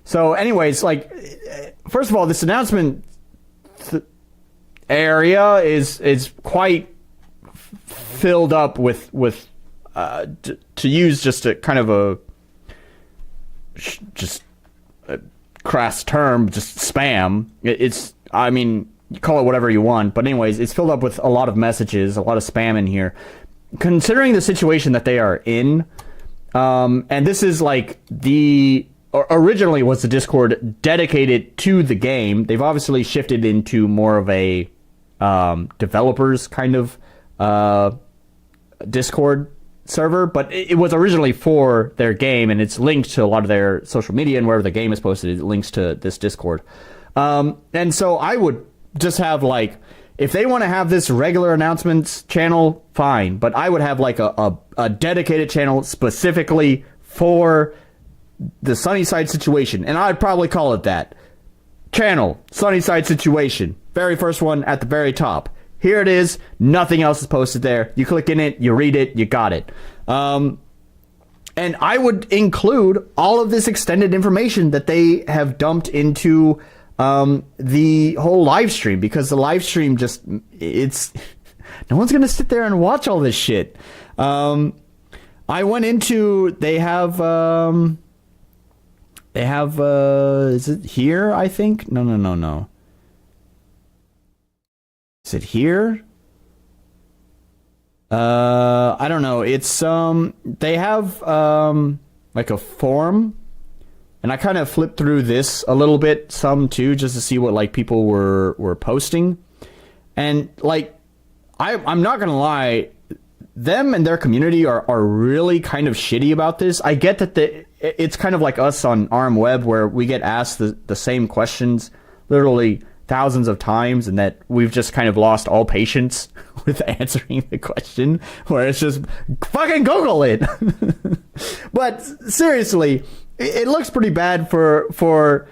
Speaker 1: So anyways, like, first of all, this announcement area is quite filled up with to use just a kind of a crass term, just spam. It's, I mean, you call it whatever you want, but anyways, it's filled up with a lot of messages, a lot of spam in here. Considering the situation that they are in, and this is like originally was the Discord dedicated to the game. They've obviously shifted into more of a developers kind of Discord server, but it was originally for their game, and it's linked to a lot of their social media, and wherever the game is posted, it links to this Discord. And so I would just have like, if they want to have this regular announcements channel, fine, but I would have like a dedicated channel specifically for the Sunnyside situation, and I'd probably call it that. Channel, Sunnyside situation. Very first one at the very top. Here it is. Nothing else is posted there. You click in it, you read it, you got it. And I would include all of this extended information that they have dumped into the whole live stream, because the live stream just, it's, no one's going to sit there and watch all this shit. I went into, they have, is it here, I think? No. Is it here? I don't know. It's, they have, like a form, and I kind of flipped through this a little bit, some too, just to see what, like, people were posting. And, like, I'm not gonna lie, them and their community are really kind of shitty about this. I get that it's kind of like us on ARM Web, where we get asked the same questions literally thousands of times, and that we've just kind of lost all patience with answering the question, where it's just fucking Google it. But seriously, it looks pretty bad for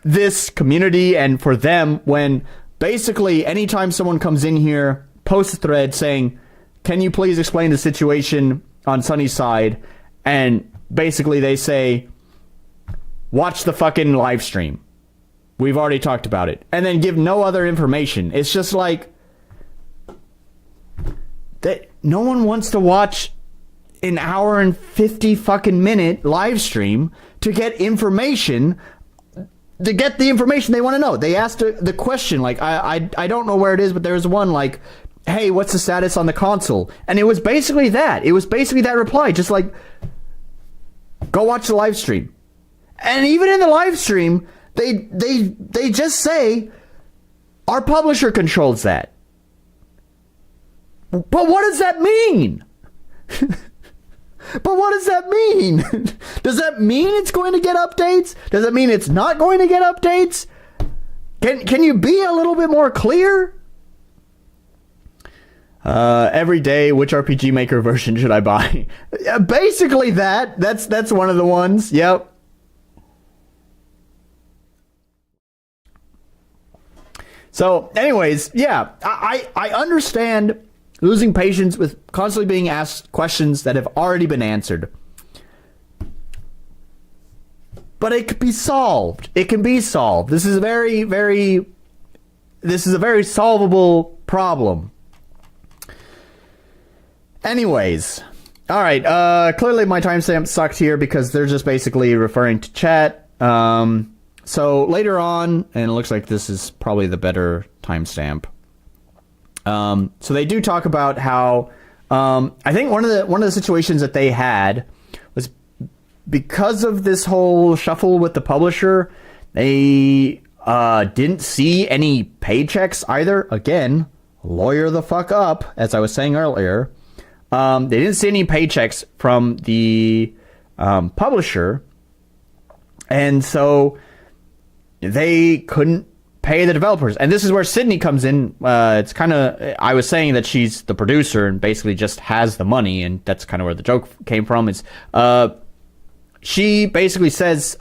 Speaker 1: this community and for them when basically anytime someone comes in here, posts a thread saying, can you please explain the situation on Sunnyside? And basically they say, watch the fucking live stream. We've already talked about it. And then give no other information. It's just like, no one wants to watch an hour and 50 fucking minute live stream to get information. To get the information they want to know. They asked the question, like, I don't know where it is, but there's one like, hey, what's the status on the console? And it was basically that. It was basically that reply, just like, go watch the live stream. And even in the live stream, they just say, our publisher controls that. But what does that mean? But what does that mean? Does that mean it's going to get updates? Does that mean it's not going to get updates? Can you be a little bit more clear? Every day, which RPG Maker version should I buy? Basically that's one of the ones. Yep. So anyways, yeah, I understand losing patience with constantly being asked questions that have already been answered. But it could be solved. It can be solved. This is a very solvable problem. Anyways. Alright, clearly my timestamp sucked here because they're just basically referring to chat. So later on, and it looks like this is probably the better timestamp. So they do talk about how I think one of the situations that they had was because of this whole shuffle with the publisher, they didn't see any paychecks either. Again, lawyer the fuck up, as I was saying earlier. They didn't see any paychecks from the publisher, and so they couldn't pay the developers. And this is where Sydney comes in. It's kind of, I was saying that she's the producer and basically just has the money, and that's kind of where the joke came from. Is she basically says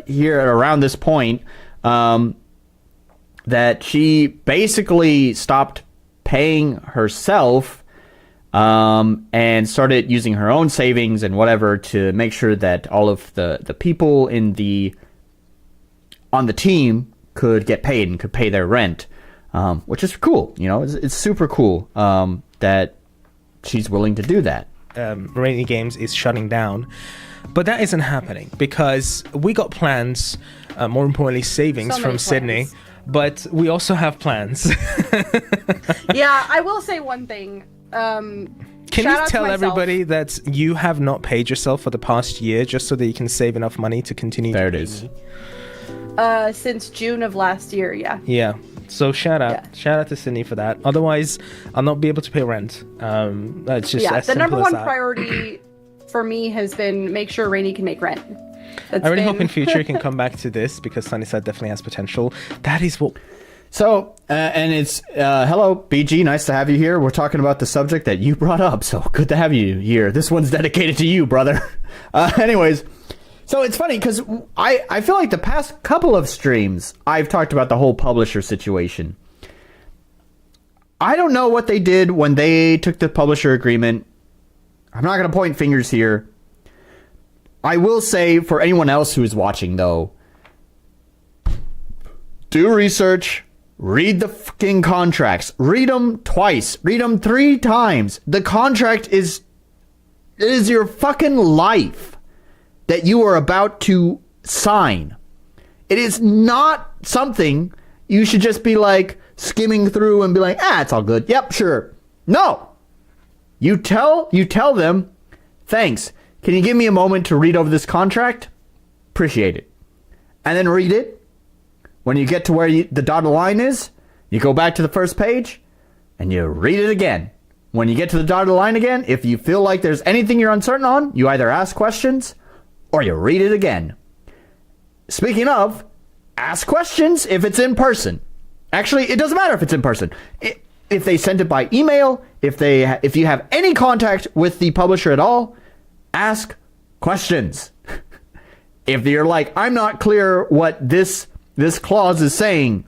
Speaker 1: here around this point that she basically stopped paying herself and started using her own savings and whatever to make sure that all of the people on the team could get paid and could pay their rent, which is cool. You know, it's super cool that she's willing to do that.
Speaker 4: Rainy Games is shutting down, but that isn't happening because we got plans, more importantly savings from Sydney, but we also have plans.
Speaker 3: Yeah, I will say one thing.
Speaker 4: Can you tell everybody that you have not paid yourself for the past year just so that you can save enough money to continue?
Speaker 1: There it is.
Speaker 3: Since June of last year, yeah.
Speaker 4: Yeah. So shout out to Sydney for that. Otherwise, I'll not be able to pay rent. That's just as
Speaker 3: the number
Speaker 4: simple as
Speaker 3: one
Speaker 4: that.
Speaker 3: priority for me has been make sure Rainy can make rent.
Speaker 4: I really hope in future you can come back to this because Sunnyside definitely has potential. That is what.
Speaker 1: So, and it's hello, BG. Nice to have you here. We're talking about the subject that you brought up. So good to have you here. This one's dedicated to you, brother. Anyways. So it's funny because I feel like the past couple of streams I've talked about the whole publisher situation. I don't know what they did when they took the publisher agreement. I'm not going to point fingers here. I will say for anyone else who is watching though, do research, read the fucking contracts, read them twice, read them 3 times. The contract is your fucking life that you are about to sign. It is not something you should just be like skimming through and be like, it's all good. Yep, sure. No. You tell them, thanks. Can you give me a moment to read over this contract? Appreciate it. And then read it. When you get to where the dotted line is, you go back to the first page and you read it again. When you get to the dotted line again, if you feel like there's anything you're uncertain on, you either ask questions or you read it again. Speaking of, ask questions if it's in person. Actually, it doesn't matter if it's in person. If they sent it by email, if you have any contact with the publisher at all, ask questions. If you're like, I'm not clear what this clause is saying,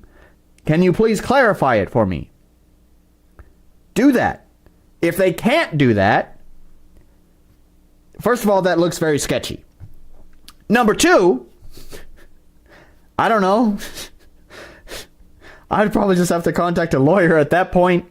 Speaker 1: can you please clarify it for me? Do that. If they can't do that, first of all, that looks very sketchy. Number 2, I don't know. I'd probably just have to contact a lawyer at that point.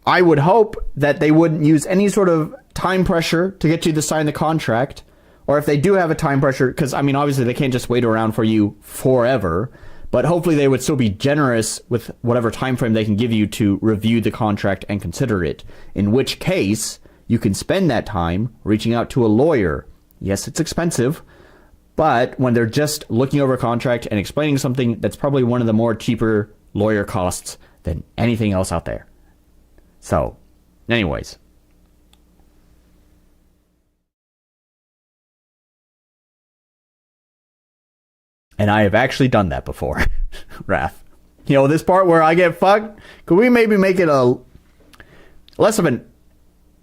Speaker 1: I would hope that they wouldn't use any sort of time pressure to get you to sign the contract. Or if they do have a time pressure, because, I mean, obviously they can't just wait around for you forever. But hopefully they would still be generous with whatever time frame they can give you to review the contract and consider it. In which case, you can spend that time reaching out to a lawyer. Yes, it's expensive. But when they're just looking over a contract and explaining something, that's probably one of the more cheaper lawyer costs than anything else out there. So, anyways. And I have actually done that before, Wrath. You know, this part where I get fucked, could we maybe make it a less of an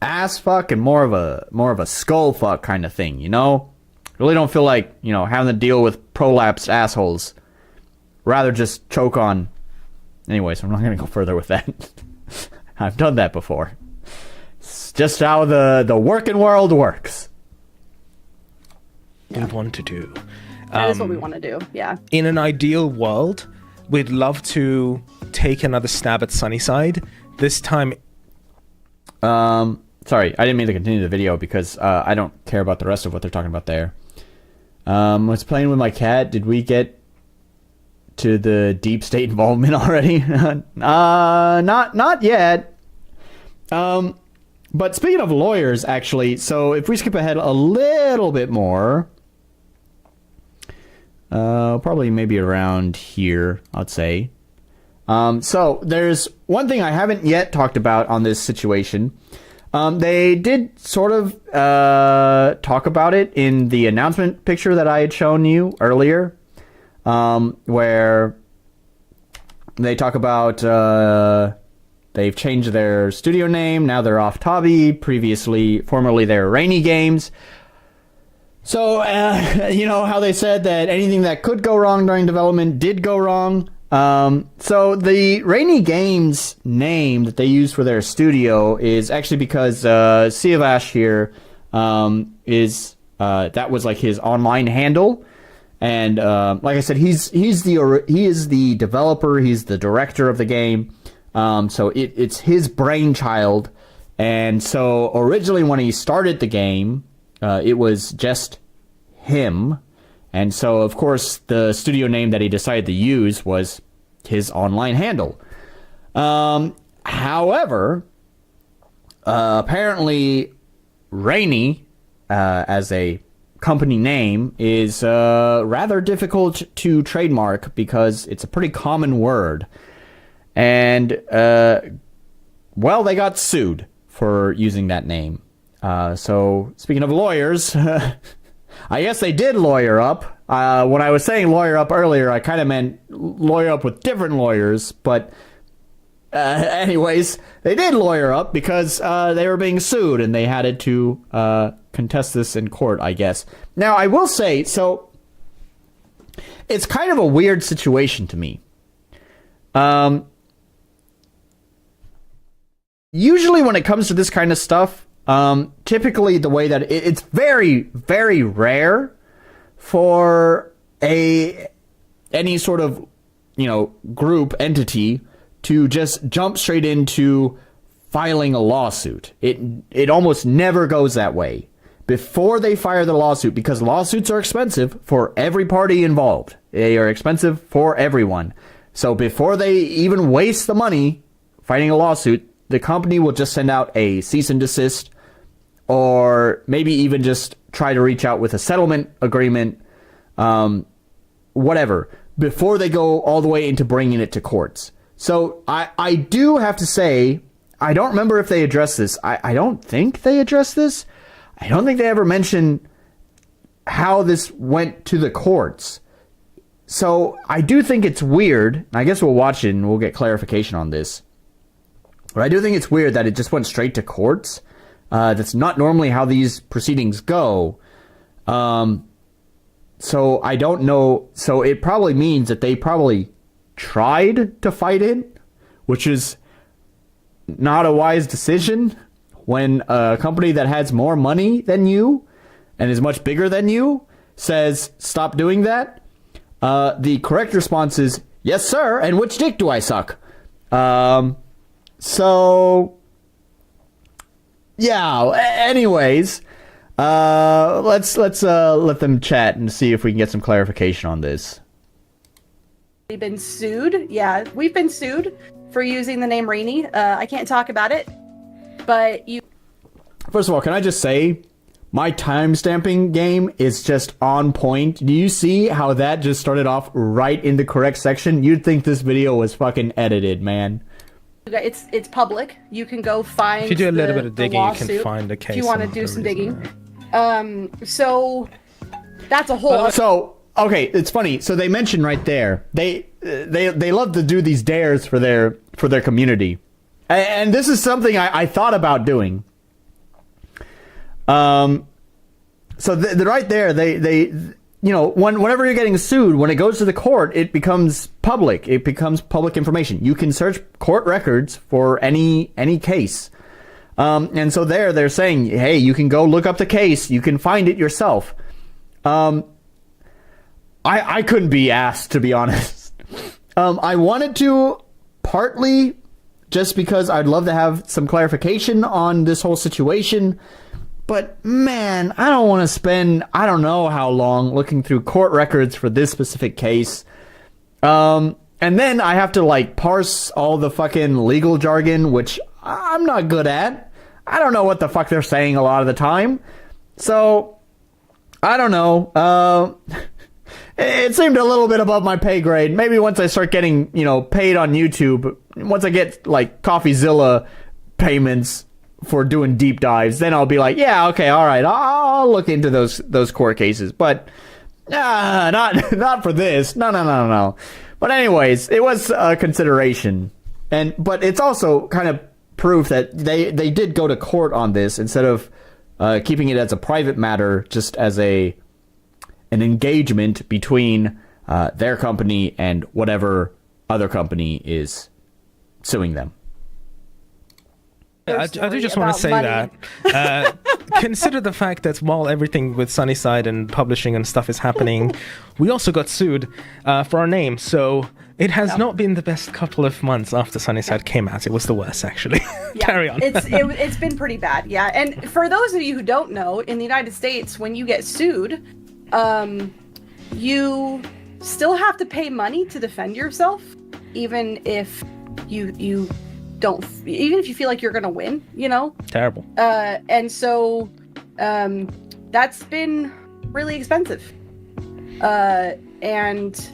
Speaker 1: ass fuck and more of a skull fuck kind of thing, you know? Really don't feel like, you know, having to deal with prolapsed assholes. Rather just choke on. Anyways, I'm not going to go further with that. I've done that before. It's just how the working world works.
Speaker 4: We want to do.
Speaker 3: That is what we want to do, yeah.
Speaker 4: In an ideal world, we'd love to take another stab at Sunnyside. This time...
Speaker 1: Sorry, I didn't mean to continue the video because I don't care about the rest of what they're talking about there. Was playing with my cat. Did we get to the deep state involvement already? Not yet. But speaking of lawyers, actually, so if we skip ahead a little bit more, probably maybe around here, I'd say. So there's one thing I haven't yet talked about on this situation. They did sort of talk about it in the announcement picture that I had shown you earlier, where they talk about they've changed their studio name. Now they're Off Tabi. Formerly they were Rainy Games. So, you know how they said that anything that could go wrong during development did go wrong. So the Rainy Games name that they use for their studio is actually because Sea of Ash here is that was like his online handle, and like I said, he is the developer, he's the director of the game. So it's his brainchild, and so originally when he started the game, it was just him. And so, of course, the studio name that he decided to use was his online handle. However, apparently, Rainy, as a company name, is rather difficult to trademark because it's a pretty common word. And, well, they got sued for using that name. So, speaking of lawyers... I guess they did lawyer up. When I was saying lawyer up earlier, I kind of meant lawyer up with different lawyers. But anyways, they did lawyer up because they were being sued and they had to contest this in court, I guess. Now, I will say, so it's kind of a weird situation to me. Usually when it comes to this kind of stuff, typically the way that it's very, very rare for any sort of, you know, group entity to just jump straight into filing a lawsuit. It almost never goes that way. Before they file the lawsuit, because lawsuits are expensive for every party involved. They are expensive for everyone. So before they even waste the money fighting a lawsuit, the company will just send out a cease and desist, or maybe even just try to reach out with a settlement agreement, whatever, before they go all the way into bringing it to courts. So I do have to say, I don't remember if they addressed this. I don't think they addressed this. I don't think they ever mentioned how this went to the courts. So I do think it's weird. I guess we'll watch it and we'll get clarification on this. But I do think it's weird that it just went straight to courts. That's not normally how these proceedings go. So I don't know. So it probably means that they probably tried to fight it, which is not a wise decision when a company that has more money than you and is much bigger than you says, stop doing that. The correct response is, yes, sir. And which dick do I suck? So yeah. Anyways, let's let them chat and see if we can get some clarification on this.
Speaker 3: We've been sued. Yeah, we've been sued for using the name Rainy. I can't talk about it, but you.
Speaker 1: First of all, can I just say, my timestamping game is just on point. Do you see how that just started off right in the correct section? You'd think this video was fucking edited, man.
Speaker 3: It's public. You can go find.
Speaker 4: If you do a little bit of digging, you can find the case.
Speaker 3: If you want to do some digging. So that's a whole.
Speaker 1: So okay, it's funny. So they mentioned right there, they love to do these dares for their community, and this is something I thought about doing. So right there, they you know, whenever you're getting sued, when it goes to the court, it becomes public. It becomes public information. You can search court records for any case. And so they're saying, hey, you can go look up the case. You can find it yourself. I couldn't be asked, to be honest. I wanted to, partly just because I'd love to have some clarification on this whole situation. But, man, I don't want to spend, I don't know how long looking through court records for this specific case. And then I have to, like, parse all the fucking legal jargon, which I'm not good at. I don't know what the fuck they're saying a lot of the time. So, I don't know. It seemed a little bit above my pay grade. Maybe once I start getting, you know, paid on YouTube, once I get, like, CoffeeZilla payments for doing deep dives, then I'll be like, yeah, okay, all right, I'll look into those court cases, but not for this. No. But anyways, it was a consideration, but it's also kind of proof that they did go to court on this instead of keeping it as a private matter, just as an engagement between their company and whatever other company is suing them.
Speaker 4: I do just want to say money. That consider the fact that while everything with Sunnyside and publishing and stuff is happening, we also got sued for our name. So it has not been the best couple of months after Sunnyside came out. It was the worst, actually. Carry on.
Speaker 3: It's been pretty bad, yeah. And for those of you who don't know, in the United States, when you get sued, you still have to pay money to defend yourself, even if you don't, even if you feel like you're gonna win, you know.
Speaker 4: Terrible.
Speaker 3: And so that's been really expensive. And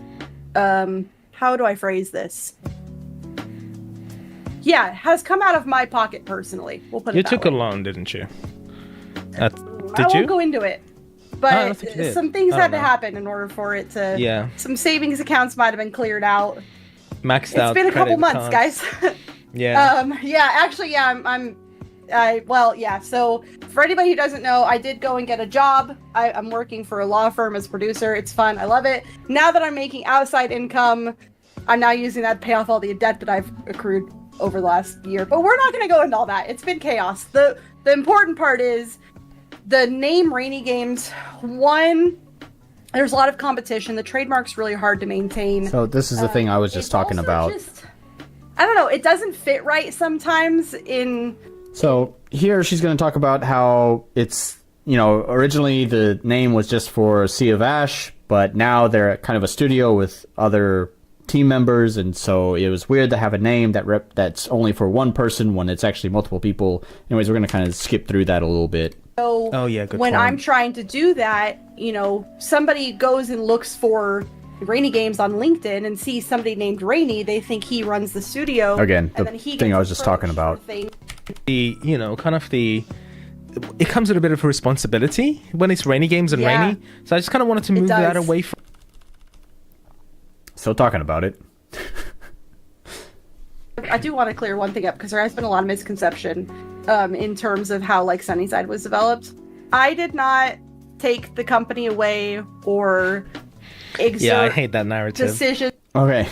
Speaker 3: how do I phrase this? Yeah, has come out of my pocket personally. We'll put it that way.
Speaker 4: You took a loan, didn't you?
Speaker 3: I won't go into it. But some things had to happen in order for it to. Yeah. Some savings accounts might have been cleared out.
Speaker 4: Maxed out.
Speaker 3: It's been a couple months, guys.
Speaker 4: Yeah.
Speaker 3: So for anybody who doesn't know, I did go and get a job. I'm working for a law firm as a producer. It's fun. I love it. Now that I'm making outside income, I'm now using that to pay off all the debt that I've accrued over the last year. But we're not going to go into all that. It's been chaos. The important part is the name Rainy Games. One, there's a lot of competition. The trademark's really hard to maintain.
Speaker 1: So this is the thing I was just talking about.
Speaker 3: I don't know, it doesn't fit right sometimes in...
Speaker 1: So here she's going to talk about how it's, you know, originally the name was just for Sea of Ash, but now they're kind of a studio with other team members, and so it was weird to have a name that's only for one person when it's actually multiple people. Anyways, we're going to kind of skip through that a little bit.
Speaker 3: So when I'm trying to do that, you know, somebody goes and looks for Rainy Games on LinkedIn and sees somebody named Rainy, they think he runs the studio.
Speaker 1: Again, the thing I was just talking about.
Speaker 4: It comes with a bit of a responsibility when it's Rainy Games and Rainy. So I just kind of wanted to move that away from...
Speaker 1: Still talking about it.
Speaker 3: I do want to clear one thing up because there has been a lot of misconception in terms of how like Sunnyside was developed. I did not take the company away or exert
Speaker 4: I hate that narrative.
Speaker 3: Decision.
Speaker 1: Okay.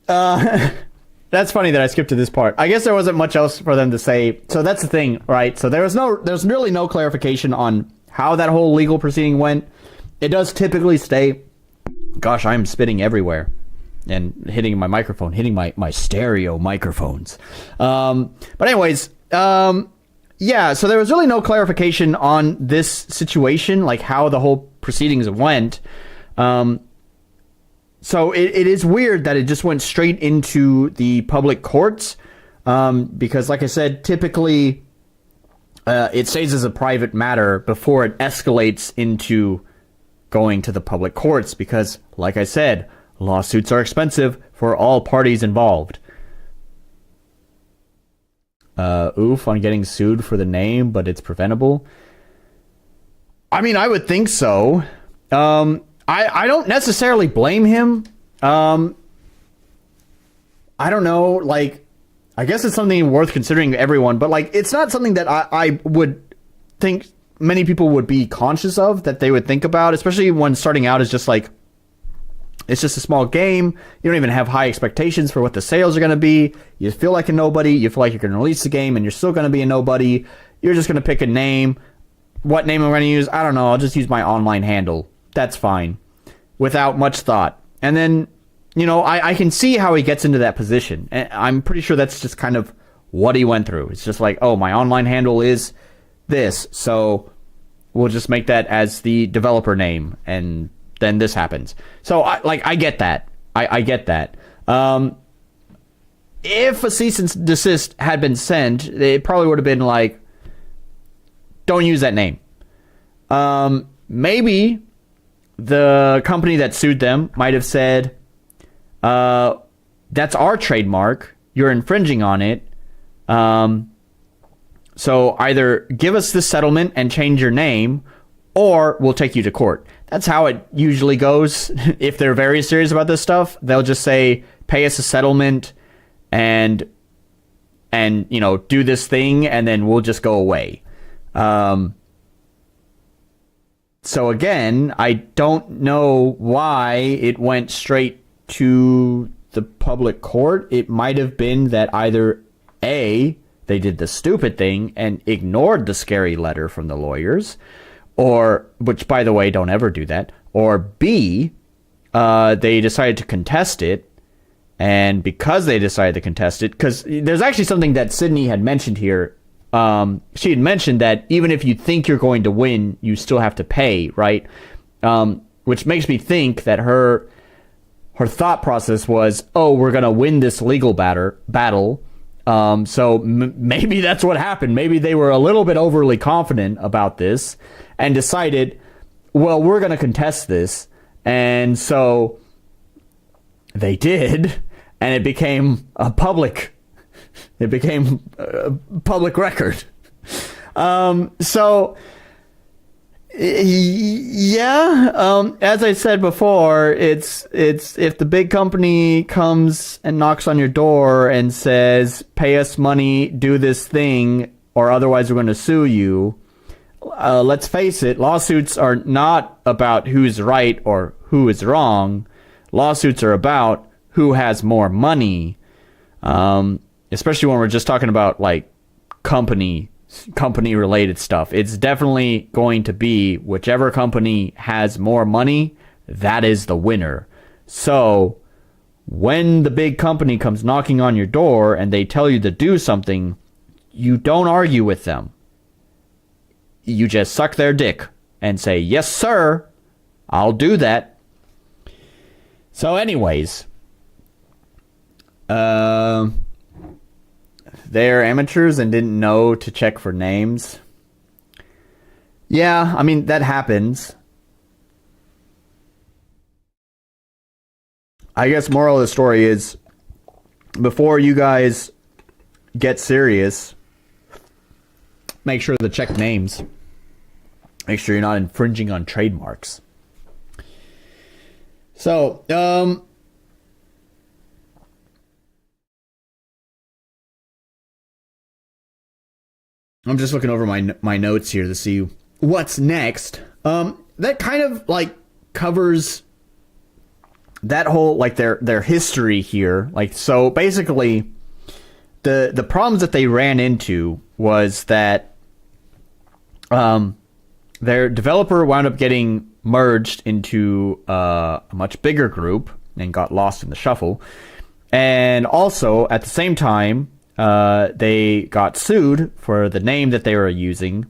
Speaker 1: That's funny that I skipped to this part. I guess there wasn't much else for them to say. So that's the thing, right? So there's really no clarification on how that whole legal proceeding went. It does typically stay... Gosh, I'm spitting everywhere. and hitting my microphone, hitting my stereo microphones. But anyways, yeah, so there was really no clarification on this situation, like how the whole proceedings went. So it is weird that it just went straight into the public courts, because like I said, typically it stays as a private matter before it escalates into going to the public courts, because like I said, lawsuits are expensive for all parties involved. Oof on getting sued for the name, but it's preventable. I mean, I would think so. I don't necessarily blame him. I don't know, like, I guess it's something worth considering to everyone, but like, it's not something that I would think many people would be conscious of, that they would think about, especially when starting out is just like, it's just a small game. You don't even have high expectations for what the sales are going to be. You feel like a nobody. You feel like you're going to release the game and you're still going to be a nobody. You're just going to pick a name. What name am I going to use? I don't know. I'll just use my online handle. That's fine. Without much thought. And then, you know, I can see how he gets into that position. And I'm pretty sure that's just kind of what he went through. It's just like, oh, my online handle is this. So we'll just make that as the developer name. And then this happens. So I get that. I get that. If a cease and desist had been sent, it probably would have been like, don't use that name. Maybe the company that sued them might have said, that's our trademark. You're infringing on it. So either give us this settlement and change your name, or we'll take you to court. That's how it usually goes. If they're very serious about this stuff, they'll just say, pay us a settlement and you know, do this thing, and then we'll just go away. So again, I don't know why it went straight to the public court. It might have been that either A, they did the stupid thing and ignored the scary letter from the lawyers, or, which by the way, don't ever do that, or B, they decided to contest it, and because they decided to contest it, because there's actually something that Sydney had mentioned here. She had mentioned that even if you think you're going to win, you still have to pay, right? Which makes me think that her thought process was, oh, we're going to win this legal battle. So maybe that's what happened. Maybe they were a little bit overly confident about this and decided, well, we're going to contest this. And so they did, and it became a public record. So yeah, as I said before, it's if the big company comes and knocks on your door and says, pay us money, do this thing, or otherwise we're going to sue you. Let's face it, lawsuits are not about who's right or who is wrong. Lawsuits are about who has more money. Especially when we're just talking about like company related stuff. It's definitely going to be whichever company has more money, that is the winner. So when the big company comes knocking on your door and they tell you to do something, you don't argue with them. You just suck their dick and say, yes, sir, I'll do that. So anyways, they're amateurs and didn't know to check for names. Yeah, I mean, that happens. I guess moral of the story is, before you guys get serious, make sure to check names. Make sure you're not infringing on trademarks. So, I'm just looking over my notes here to see what's next. That kind of like covers that whole like their history here. Like, so basically the problems that they ran into was that their developer wound up getting merged into a much bigger group, and got lost in the shuffle. And also, at the same time, they got sued for the name that they were using.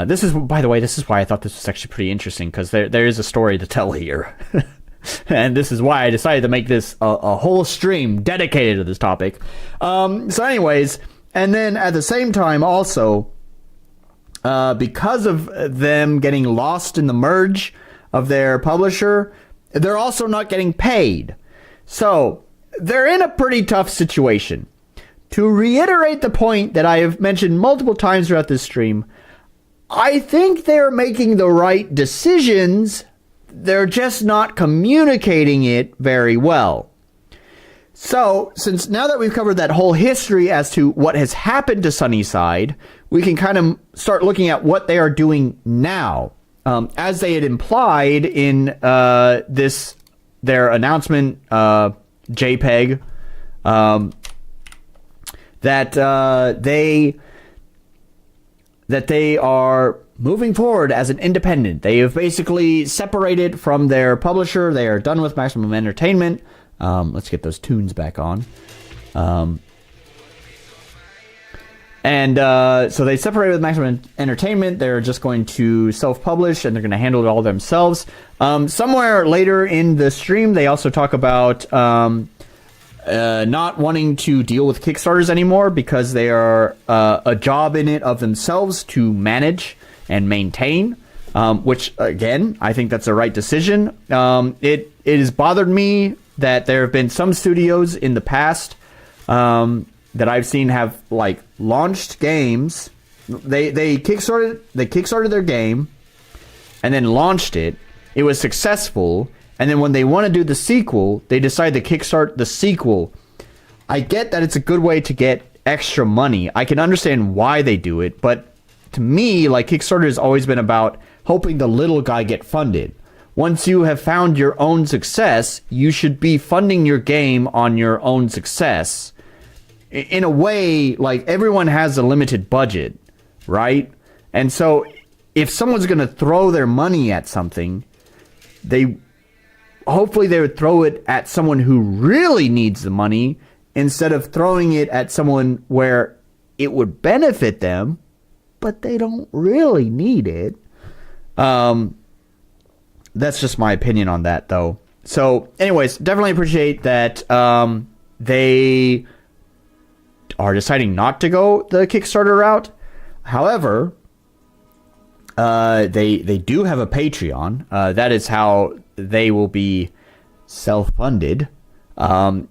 Speaker 1: This is, by the way, this is why I thought this was actually pretty interesting, because there is a story to tell here. And this is why I decided to make this a whole stream dedicated to this topic. So anyways, and then at the same time also, because of them getting lost in the merge of their publisher, they're also not getting paid. So they're in a pretty tough situation. To reiterate the point that I have mentioned multiple times throughout this stream, I think they're making the right decisions. They're just not communicating it very well. So, since now that we've covered that whole history as to what has happened to Sunnyside, we can kind of start looking at what they are doing now. As they had implied in their announcement, JPEG, that they are moving forward as an independent. They have basically separated from their publisher. They are done with Maximum Entertainment. Let's get those tunes back on. So they separated with Maximum Entertainment. They're just going to self-publish, and they're going to handle it all themselves. Somewhere later in the stream, they also talk about not wanting to deal with Kickstarters anymore because they are a job in it of themselves to manage and maintain, which, again, I think that's the right decision. It has bothered me that there have been some studios in the past that I've seen have, like, launched games. They kickstarted their game and then launched it. It was successful. And then when they want to do the sequel, they decide to kickstart the sequel. I get that it's a good way to get extra money. I can understand why they do it. But to me, like, Kickstarter has always been about helping the little guy get funded. Once you have found your own success, you should be funding your game on your own success. In a way, like, everyone has a limited budget, right? And so if someone's going to throw their money at something, hopefully they would throw it at someone who really needs the money instead of throwing it at someone where it would benefit them, but they don't really need it. That's just my opinion on that, though. So, anyways, definitely appreciate that they are deciding not to go the Kickstarter route. However, they do have a Patreon. That is how they will be self-funded.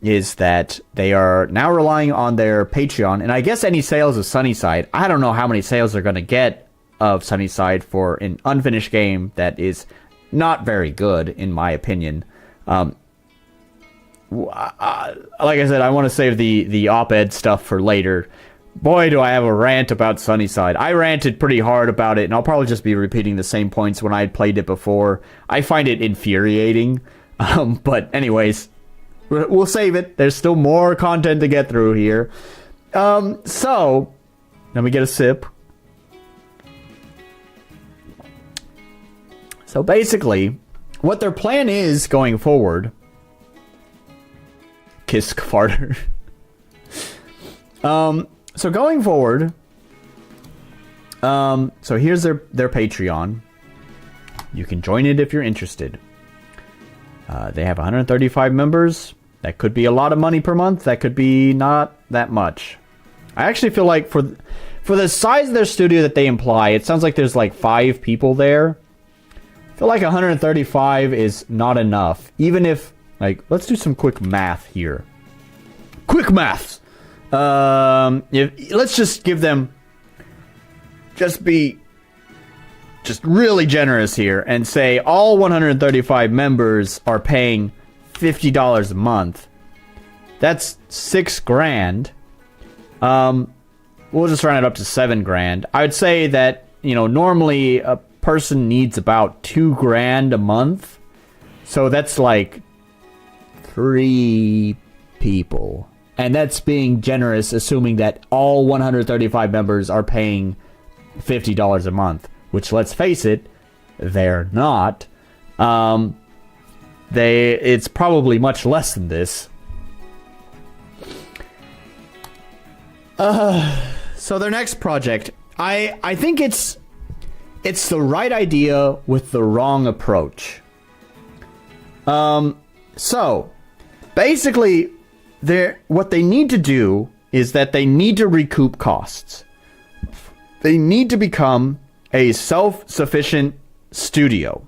Speaker 1: Is that they are now relying on their Patreon, and I guess any sales of Sunnyside. I don't know how many sales they're going to get of Sunnyside for an unfinished game that is not very good, in my opinion. Like I said, I want to save the OpEd stuff for later. Boy, do I have a rant about Sunnyside. I ranted pretty hard about it, and I'll probably just be repeating the same points when I had played it before. I find it infuriating. But anyways, we'll save it. There's still more content to get through here. So, let me get a sip. So basically, what their plan is going forward... Kisk farter. So going forward... so here's their Patreon. You can join it if you're interested. They have 135 members. That could be a lot of money per month. That could be not that much. I actually feel like for the size of their studio that they imply, it sounds like there's like 5 people there. I feel like 135 is not enough. Even if, like, let's do some quick math here. Quick maths! Let's just give them... Just really generous here and say all 135 members are paying $50 a month. That's $6,000. We'll just round it up to $7,000. I would say that, normally a person needs about $2,000 a month. So that's like 3 people. And that's being generous, assuming that all 135 members are paying $50 a month. Which, let's face it, they're not. it's probably much less than this. So their next project, I think it's the right idea with the wrong approach. So basically, what they need to do is that they need to recoup costs. They need to become a self-sufficient studio,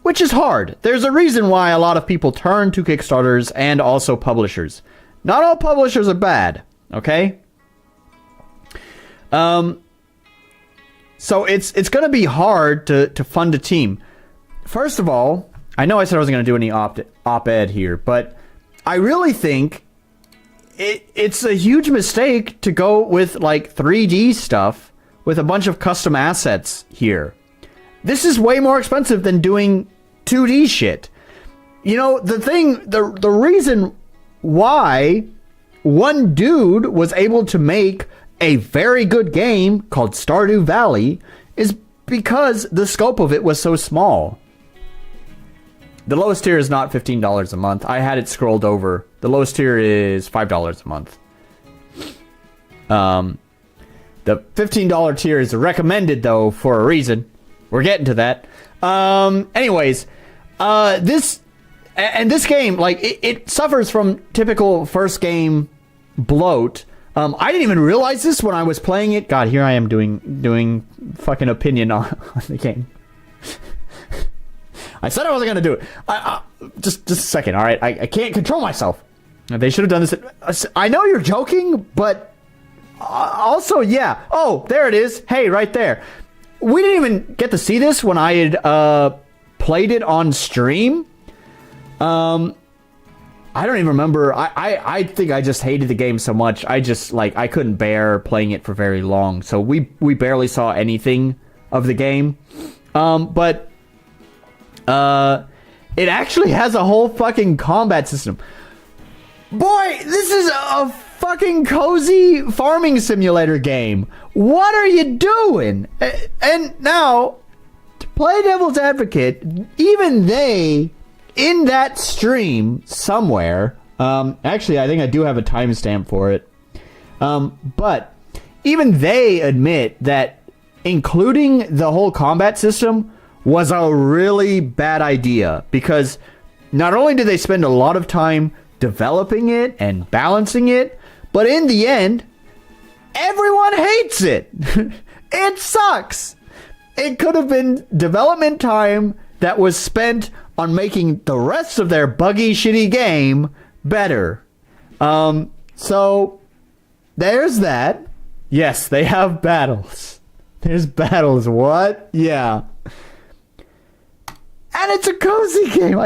Speaker 1: which is hard. There's a reason why a lot of people turn to Kickstarters and also publishers. Not all publishers are bad, okay? So it's going to be hard to fund a team. First of all, I know I said I wasn't going to do any op-ed here, but I really think it's a huge mistake to go with like 3D stuff with a bunch of custom assets here. This is way more expensive than doing 2D shit. You know, the reason why one dude was able to make a very good game called Stardew Valley is because the scope of it was so small. The lowest tier is not $15 a month. I had it scrolled over. The lowest tier is $5 a month. The $15 tier is recommended, though, for a reason. We're getting to that. Anyways, this game, like, it suffers from typical first game bloat. I didn't even realize this when I was playing it. God, here I am doing fucking opinion on the game. I said I wasn't gonna do it. Just a second, all right? I can't control myself. They should have done this. I know you're joking, but also, yeah. Oh, there it is. Hey, right there. We didn't even get to see this when I had played it on stream. I don't even remember. I think I just hated the game so much. I couldn't bear playing it for very long. So we barely saw anything of the game. But it actually has a whole fucking combat system. Boy, this is a fucking cozy farming simulator game. What are you doing? And now, to play devil's advocate, even they, in that stream somewhere, actually, I think I do have a timestamp for it. But even they admit that including the whole combat system was a really bad idea, because not only did they spend a lot of time developing it and balancing it, but in the end, everyone hates it. It sucks. It could have been development time that was spent on making the rest of their buggy, shitty game better. So there's that. Yes, they have battles. There's battles. What? Yeah. And it's a cozy game.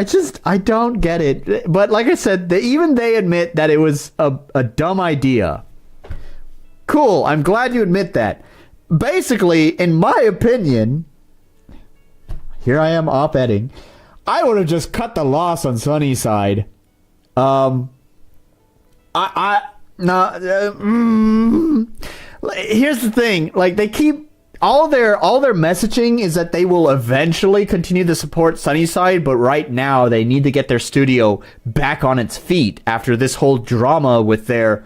Speaker 1: I don't get it. But like I said, even they admit that it was a dumb idea. Cool. I'm glad you admit that. Basically, in my opinion, here I am op-edding, I would have just cut the loss on Sunnyside. Here's the thing. Like, they keep all their messaging is that they will eventually continue to support Sunnyside, but right now they need to get their studio back on its feet after this whole drama with their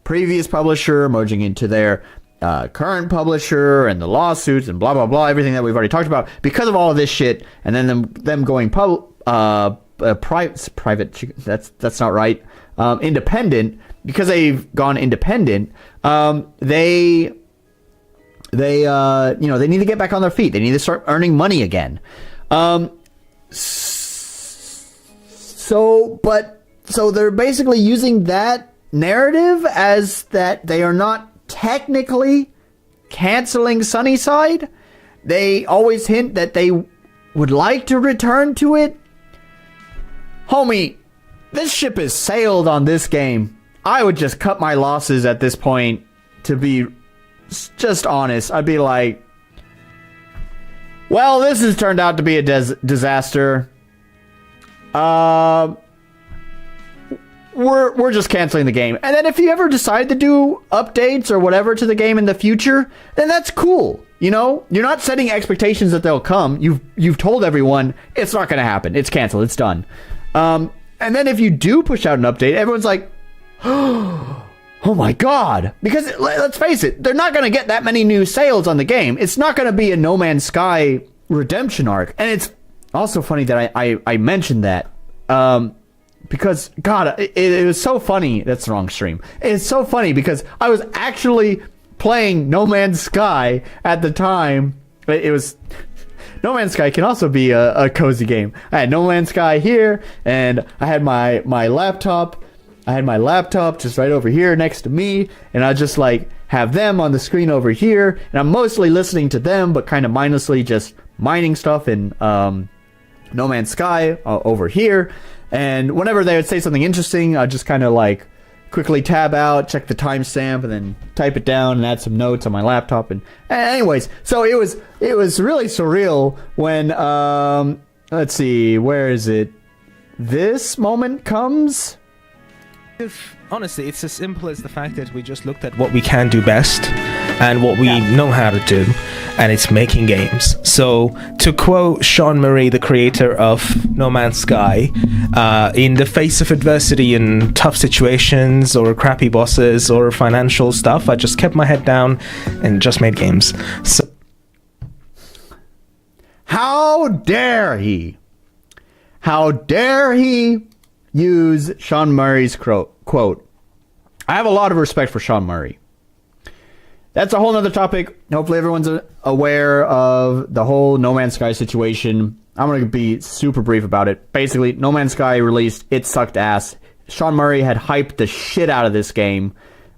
Speaker 1: previous publisher merging into their current publisher and the lawsuits and blah blah blah, everything that we've already talked about. Because of all of this shit, and then them going private. That's not right. Independent, because they've gone independent. They need to get back on their feet. They need to start earning money again. So they're basically using that narrative as that they are not technically canceling Sunnyside. They always hint that they would like to return to it. Homie, this ship has sailed on this game. I would just cut my losses at this point, to be just honest. I'd be like, well, this has turned out to be a disaster. We're just canceling the game. And then if you ever decide to do updates or whatever to the game in the future, then that's cool. You know, you're not setting expectations that they'll come. You've told everyone it's not going to happen. It's canceled. It's done. And then if you do push out an update, everyone's like, oh my God. Because let's face it, they're not going to get that many new sales on the game. It's not going to be a No Man's Sky redemption arc. And it's also funny that I mentioned that. Because, God, it was so funny. That's the wrong stream. It's so funny because I was actually playing No Man's Sky at the time. It was... No Man's Sky can also be a cozy game. I had No Man's Sky here, and I had my laptop. I had my laptop just right over here next to me, and I just, like, have them on the screen over here, and I'm mostly listening to them, but kind of mindlessly just mining stuff in No Man's Sky over here. And whenever they would say something interesting, I'd just kind of, like, quickly tab out, check the timestamp, and then type it down and add some notes on my laptop. And anyways, so it was really surreal when let's see, where is it? This moment comes.
Speaker 4: Honestly, it's as simple as the fact that we just looked at what we can do best and what we know how to do, and it's making games. So, to quote Sean Murray, the creator of No Man's Sky, in the face of adversity and tough situations or crappy bosses or financial stuff, I just kept my head down and just made games. So,
Speaker 1: how dare he? How dare he use Sean Murray's quote? I have a lot of respect for Sean Murray. That's a whole nother topic. Hopefully everyone's aware of the whole No Man's Sky situation. I'm going to be super brief about it. Basically, No Man's Sky released. It sucked ass. Sean Murray had hyped the shit out of this game.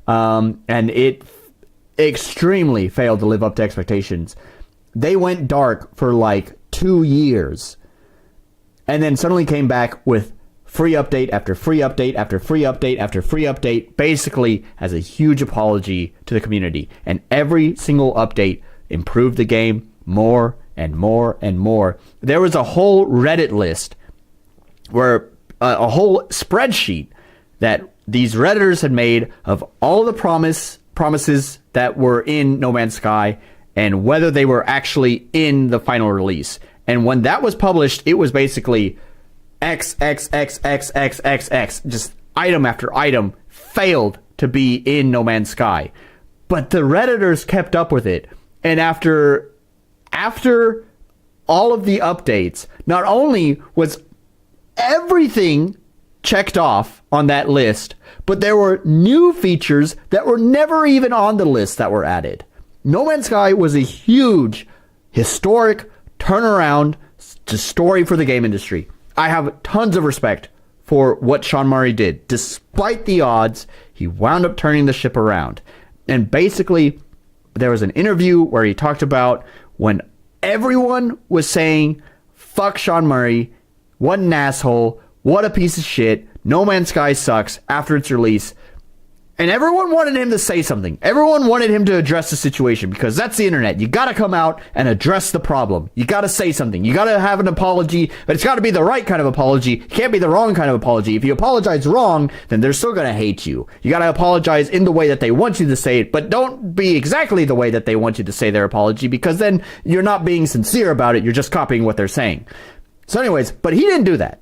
Speaker 1: And it extremely failed to live up to expectations. They went dark for like 2 years. And then suddenly came back with free update after free update after free update after free update, basically as a huge apology to the community. And every single update improved the game more and more and more. There was a whole Reddit list where a whole spreadsheet that these Redditors had made of all the promises that were in No Man's Sky and whether they were actually in the final release. And when that was published, it was basically X, just item after item failed to be in No Man's Sky. But the Redditors kept up with it. And after all of the updates, not only was everything checked off on that list, but there were new features that were never even on the list that were added. No Man's Sky was a huge, historic turnaround story for the game industry. I have tons of respect for what Sean Murray did. Despite the odds, he wound up turning the ship around. And basically, there was an interview where he talked about when everyone was saying, fuck Sean Murray, what an asshole, what a piece of shit, No Man's Sky sucks after its release. And everyone wanted him to say something. Everyone wanted him to address the situation because that's the internet. You gotta come out and address the problem. You gotta say something. You gotta have an apology, but it's gotta be the right kind of apology. It can't be the wrong kind of apology. If you apologize wrong, then they're still gonna hate you. You gotta apologize in the way that they want you to say it, but don't be exactly the way that they want you to say their apology because then you're not being sincere about it. You're just copying what they're saying. So anyways, but he didn't do that.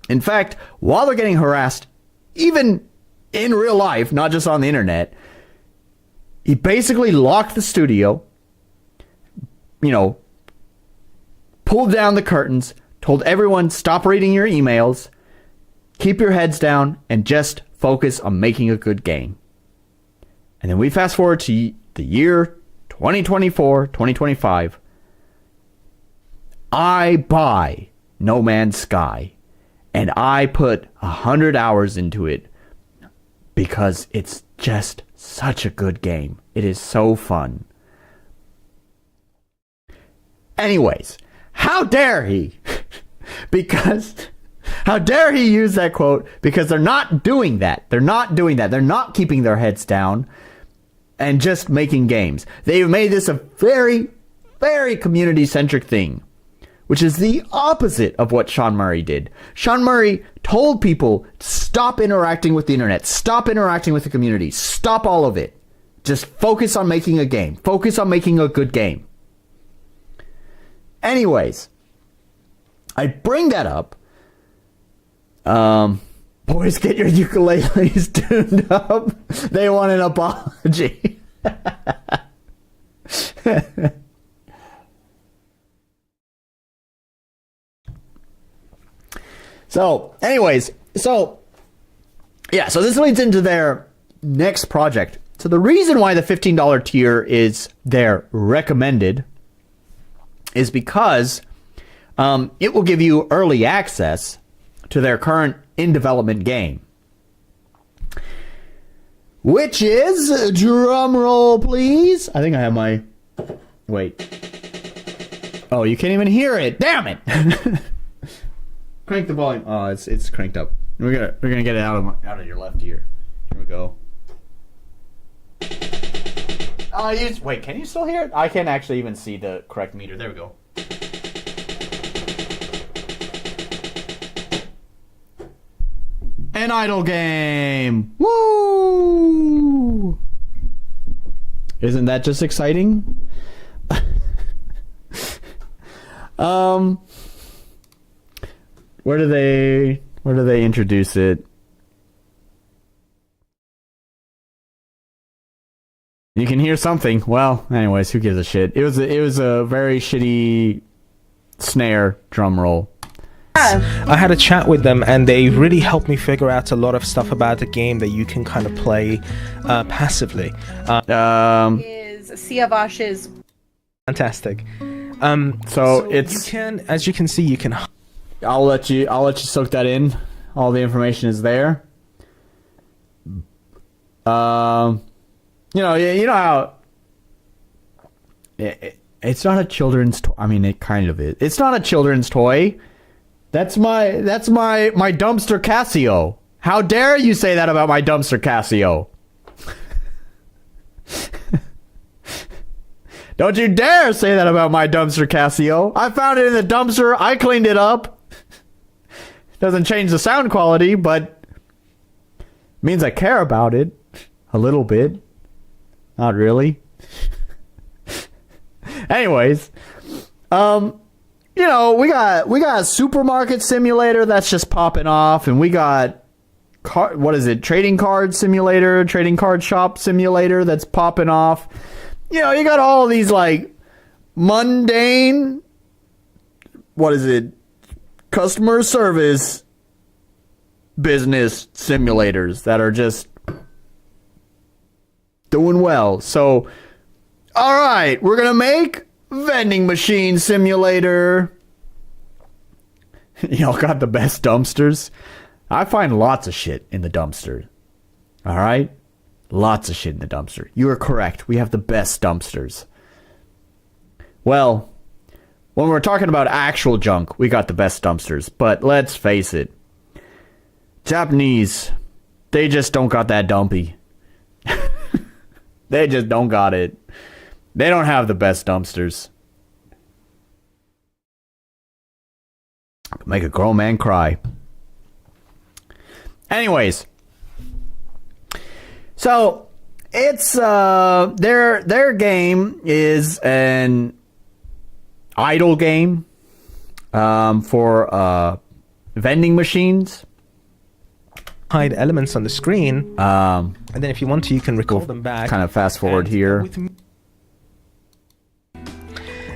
Speaker 1: In fact, while they're getting harassed, even in real life, not just on the internet, he basically locked the studio, pulled down the curtains, told everyone, stop reading your emails, keep your heads down, and just focus on making a good game. And then we fast forward to the year 2024, 2025. I buy No Man's Sky, and I put 100 hours into it, because it's just such a good game. It is so fun. Anyways, how dare he? How dare he use that quote? Because they're not doing that. They're not doing that. They're not keeping their heads down and just making games. They've made this a very, very community-centric thing, which is the opposite of what Sean Murray did. Sean Murray told people, stop interacting with the internet, stop interacting with the community, stop all of it. Just focus on making a game. Focus on making a good game. Anyways, I bring that up. Boys, get your ukuleles tuned up. They want an apology. So, anyways, so this leads into their next project. So the reason why the $15 tier is their recommended is because it will give you early access to their current in-development game. Which is, drum roll please. I think I have my, wait. Oh, you can't even hear it. Damn it. Crank the volume. Oh, it's cranked up. We're gonna get it out of your left ear. Here we go. Wait, can you still hear it? I can't actually even see the correct meter. There we go. An idle game. Woo! Isn't that just exciting? Where do they introduce it? You can hear something. Well, anyways, who gives a shit? It was a very shitty snare drum roll.
Speaker 4: I had a chat with them, and they really helped me figure out a lot of stuff about the game that you can kind of play passively.
Speaker 3: Is Siavash's
Speaker 4: Fantastic.
Speaker 1: So it's,
Speaker 4: you can, as you can see, you can.
Speaker 1: I'll let you soak that in. All the information is there. You know how it's not a children's toy. I mean, it kind of is. It's not a children's toy. That's my dumpster Casio. How dare you say that about my dumpster Casio? Don't you dare say that about my dumpster Casio. I found it in the dumpster. I cleaned it up. Doesn't change the sound quality, but means I care about it a little bit. Not really. Anyways, you know, we got a supermarket simulator that's just popping off, and we got trading card simulator, trading card shop simulator that's popping off. You know, you got all these like mundane, customer service business simulators that are just doing well. So, all right, we're gonna make vending machine simulator. Y'all got the best dumpsters. I find lots of shit in the dumpster. All right, lots of shit in the dumpster. You are correct. We have the best dumpsters. Well, when we're talking about actual junk, we got the best dumpsters. But let's face it, Japanese, they just don't got that dumpy. They just don't got it. They don't have the best dumpsters. Make a grown man cry. Anyways, so it's their game is an idle game for vending machines.
Speaker 4: Hide elements on the screen, and then if you want to, you can recall them back.
Speaker 1: Kind of fast forward here.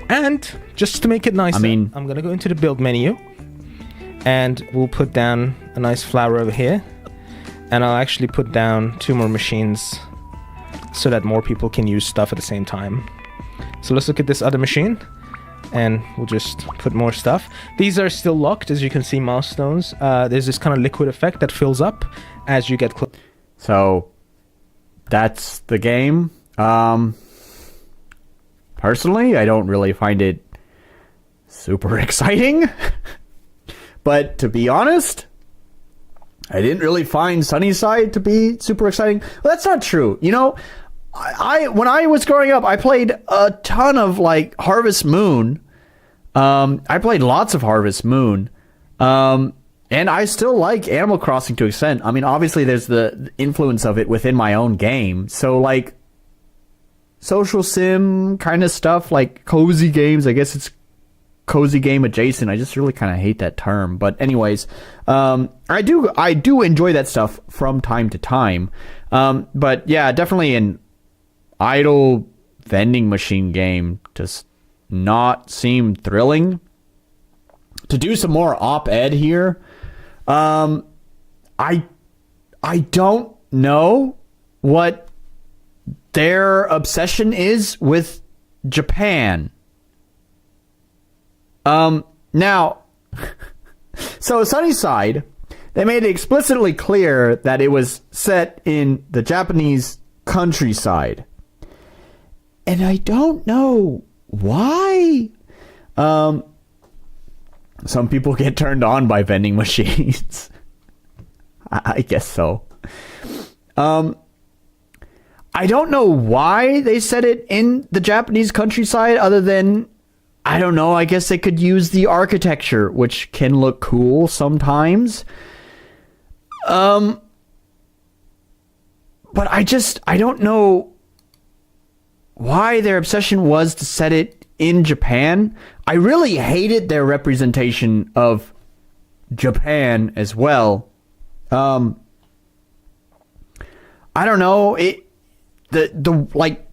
Speaker 4: And just to make it nicer, I'm going to go into the build menu, and we'll put down a nice flower over here, and I'll actually put down 2 more machines so that more people can use stuff at the same time. So let's look at this other machine, and we'll just put more stuff. These are still locked, as you can see, milestones. There's this kind of liquid effect that fills up as you get close.
Speaker 1: So that's the game. Personally, I don't really find it super exciting. But to be honest, I didn't really find Sunnyside to be super exciting. Well, that's not true. You know, when I was growing up, I played a ton of like Harvest Moon. I played lots of Harvest Moon. And I still like Animal Crossing to an extent. I mean, obviously there's the influence of it within my own game. So like, social sim kind of stuff, like cozy games. I guess it's cozy game adjacent. I just really kind of hate that term. But anyways, I do enjoy that stuff from time to time. But yeah, definitely an idle vending machine game does not seem thrilling. To do some more op-ed here, I don't know what their obsession is with Japan. Now, so Sunnyside, they made it explicitly clear that it was set in the Japanese countryside. And I don't know why. Some people get turned on by vending machines. I guess so. I don't know why they set it in the Japanese countryside other than, I don't know, I guess they could use the architecture, which can look cool sometimes. But I don't know why their obsession was to set it in Japan. I really hated their representation of Japan as well. I don't know, like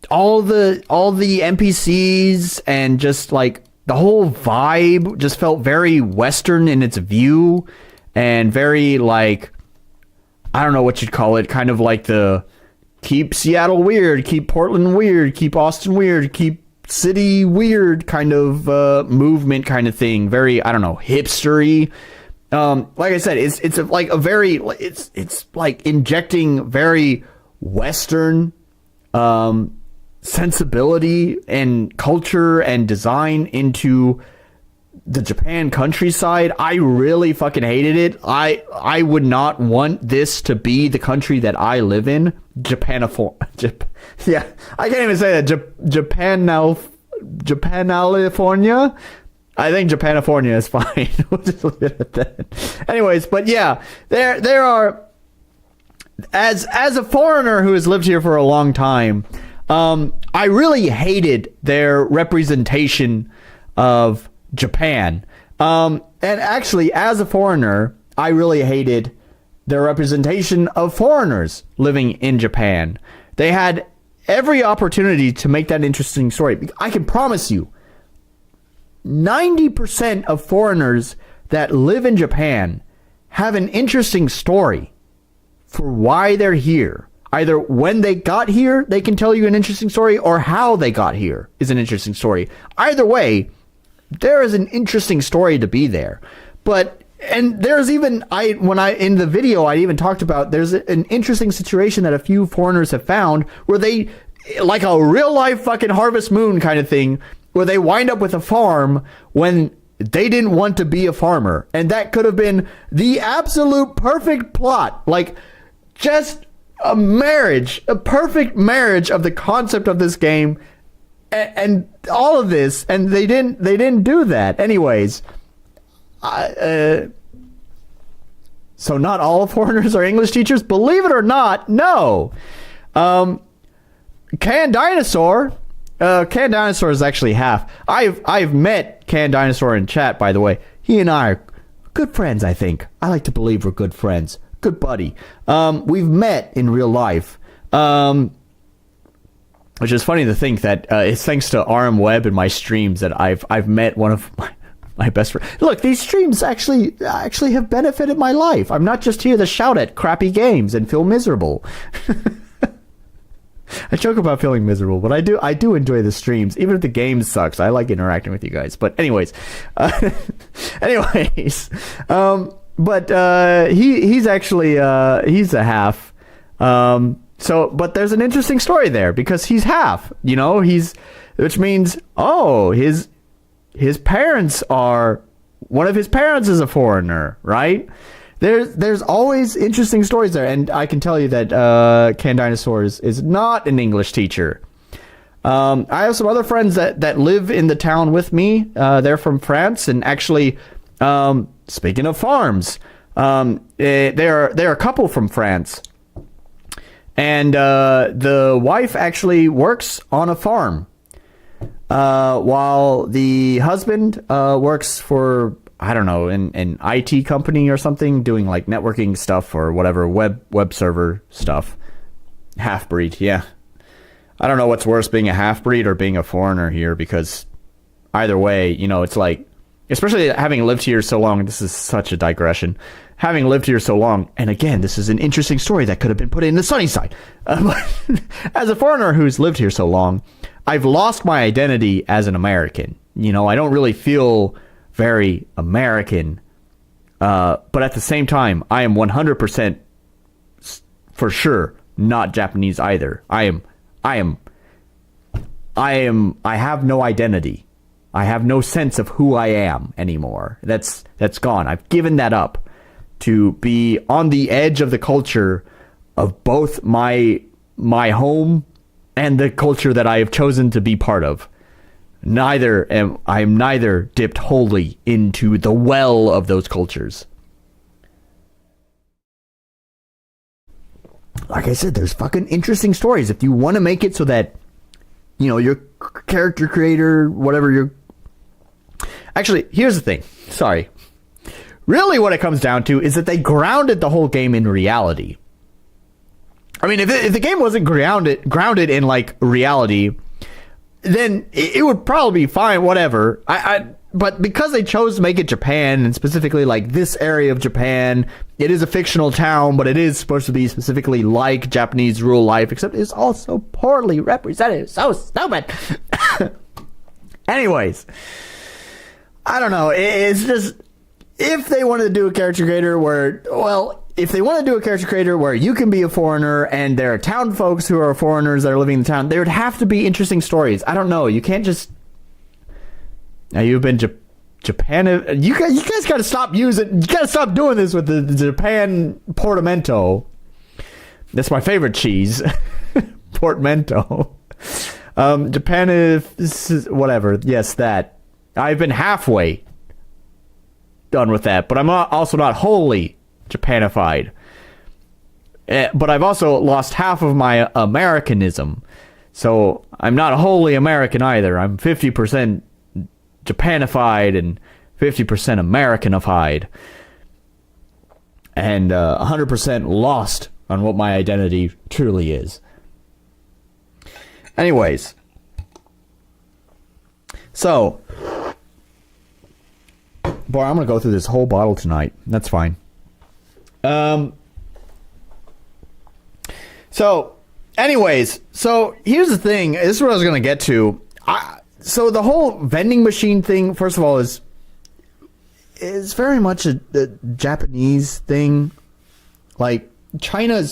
Speaker 1: all the NPCs and just like the whole vibe just felt very Western in its view and very like, I don't know what you'd call it, kind of like the keep Seattle weird, keep Portland weird, keep Austin weird, keep city weird kind of movement kind of thing. Very, I don't know, hipstery. Like I said, it's like a very, it's like injecting very Western sensibility and culture and design into the Japan countryside. I really fucking hated it. I would not want this to be the country that I live in. Yeah, I can't even say that. Japanifornia. I think Japanifornia is fine. We'll just leave it at that. Anyways, but yeah, there are, as a foreigner who has lived here for a long time, I really hated their representation of Japan. And actually, as a foreigner, I really hated their representation of foreigners living in Japan. They had every opportunity to make that interesting story. I can promise you, 90% of foreigners that live in Japan have an interesting story for why they're here. Either when they got here, they can tell you an interesting story, or how they got here is an interesting story. Either way, there is an interesting story to be there. And there's even, in the video, I even talked about, there's an interesting situation that a few foreigners have found where they, like a real life fucking Harvest Moon kind of thing, where they wind up with a farm when they didn't want to be a farmer. And that could have been the absolute perfect plot. Like, just a perfect marriage of the concept of this game and all of this. And they didn't do that. Anyways, so not all foreigners are English teachers? Believe it or not, no. Canned Dinosaur is actually half. I've met Canned Dinosaur in chat, by the way. He and I are good friends, I think. I like to believe we're good friends. Good buddy. We've met in real life. Which is funny to think that it's thanks to RM Webb and my streams that I've met one of my best friends. Look, these streams actually have benefited my life. I'm not just here to shout at crappy games and feel miserable. I joke about feeling miserable, but I do enjoy the streams, even if the game sucks. I like interacting with you guys. But anyways, he's actually he's a half. But there's an interesting story there because he's half. Which means his parents are, one of his parents is a foreigner, right? There's always interesting stories there, and I can tell you that Canned Dinosaur is not an English teacher. I have some other friends that live in the town with me. They're from France, and actually, speaking of farms, they're a couple from France, And the wife actually works on a farm, while the husband works for, I don't know, an IT company or something, doing like networking stuff or whatever, web server stuff. Half-breed, yeah. I don't know what's worse, being a half-breed or being a foreigner here, because either way, you know, it's like, especially having lived here so long, this is such a digression, having lived here so long, and again, this is an interesting story that could have been put in the Sunnyside. As a foreigner who's lived here so long, I've lost my identity as an American. You know, I don't really feel very American, but at the same time, I am 100% for sure not Japanese either. I have no identity. I have no sense of who I am anymore. That's gone. I've given that up to be on the edge of the culture of both my home and the culture that I have chosen to be part of. I am neither dipped wholly into the well of those cultures. Like I said, there's fucking interesting stories. If you want to make it so that, you know, your character creator, whatever your... Actually, here's the thing. Sorry. Really what it comes down to is that they grounded the whole game in reality. I mean, if the game wasn't grounded in, like, reality, then it would probably be fine, whatever. But because they chose to make it Japan, and specifically, like, this area of Japan, it is a fictional town, but it is supposed to be specifically like Japanese rural life, except it's also poorly represented. So stupid. Anyways, I don't know. It's just, if they wanted to do a character creator where, well, if they want to do a character creator where you can be a foreigner and there are town folks who are foreigners that are living in the town, there would have to be interesting stories. I don't know. You can't just... Now, you've been Japan. You guys got to stop using... You got to stop doing this with the Japan portamento. That's my favorite cheese. Portmanteau. Japan is... Whatever. Yes, that. I've been halfway done with that. But I'm also not wholly Japanified. But I've also lost half of my Americanism. So I'm not wholly American either. I'm 50% Japanified and 50% Americanified, and 100% lost on what my identity truly is. Anyways, so, boy, I'm gonna go through this whole bottle tonight. That's fine. So, anyways, so here's the thing. This is what I was gonna get to. So the whole vending machine thing, first of all, is very much a Japanese thing. Like, China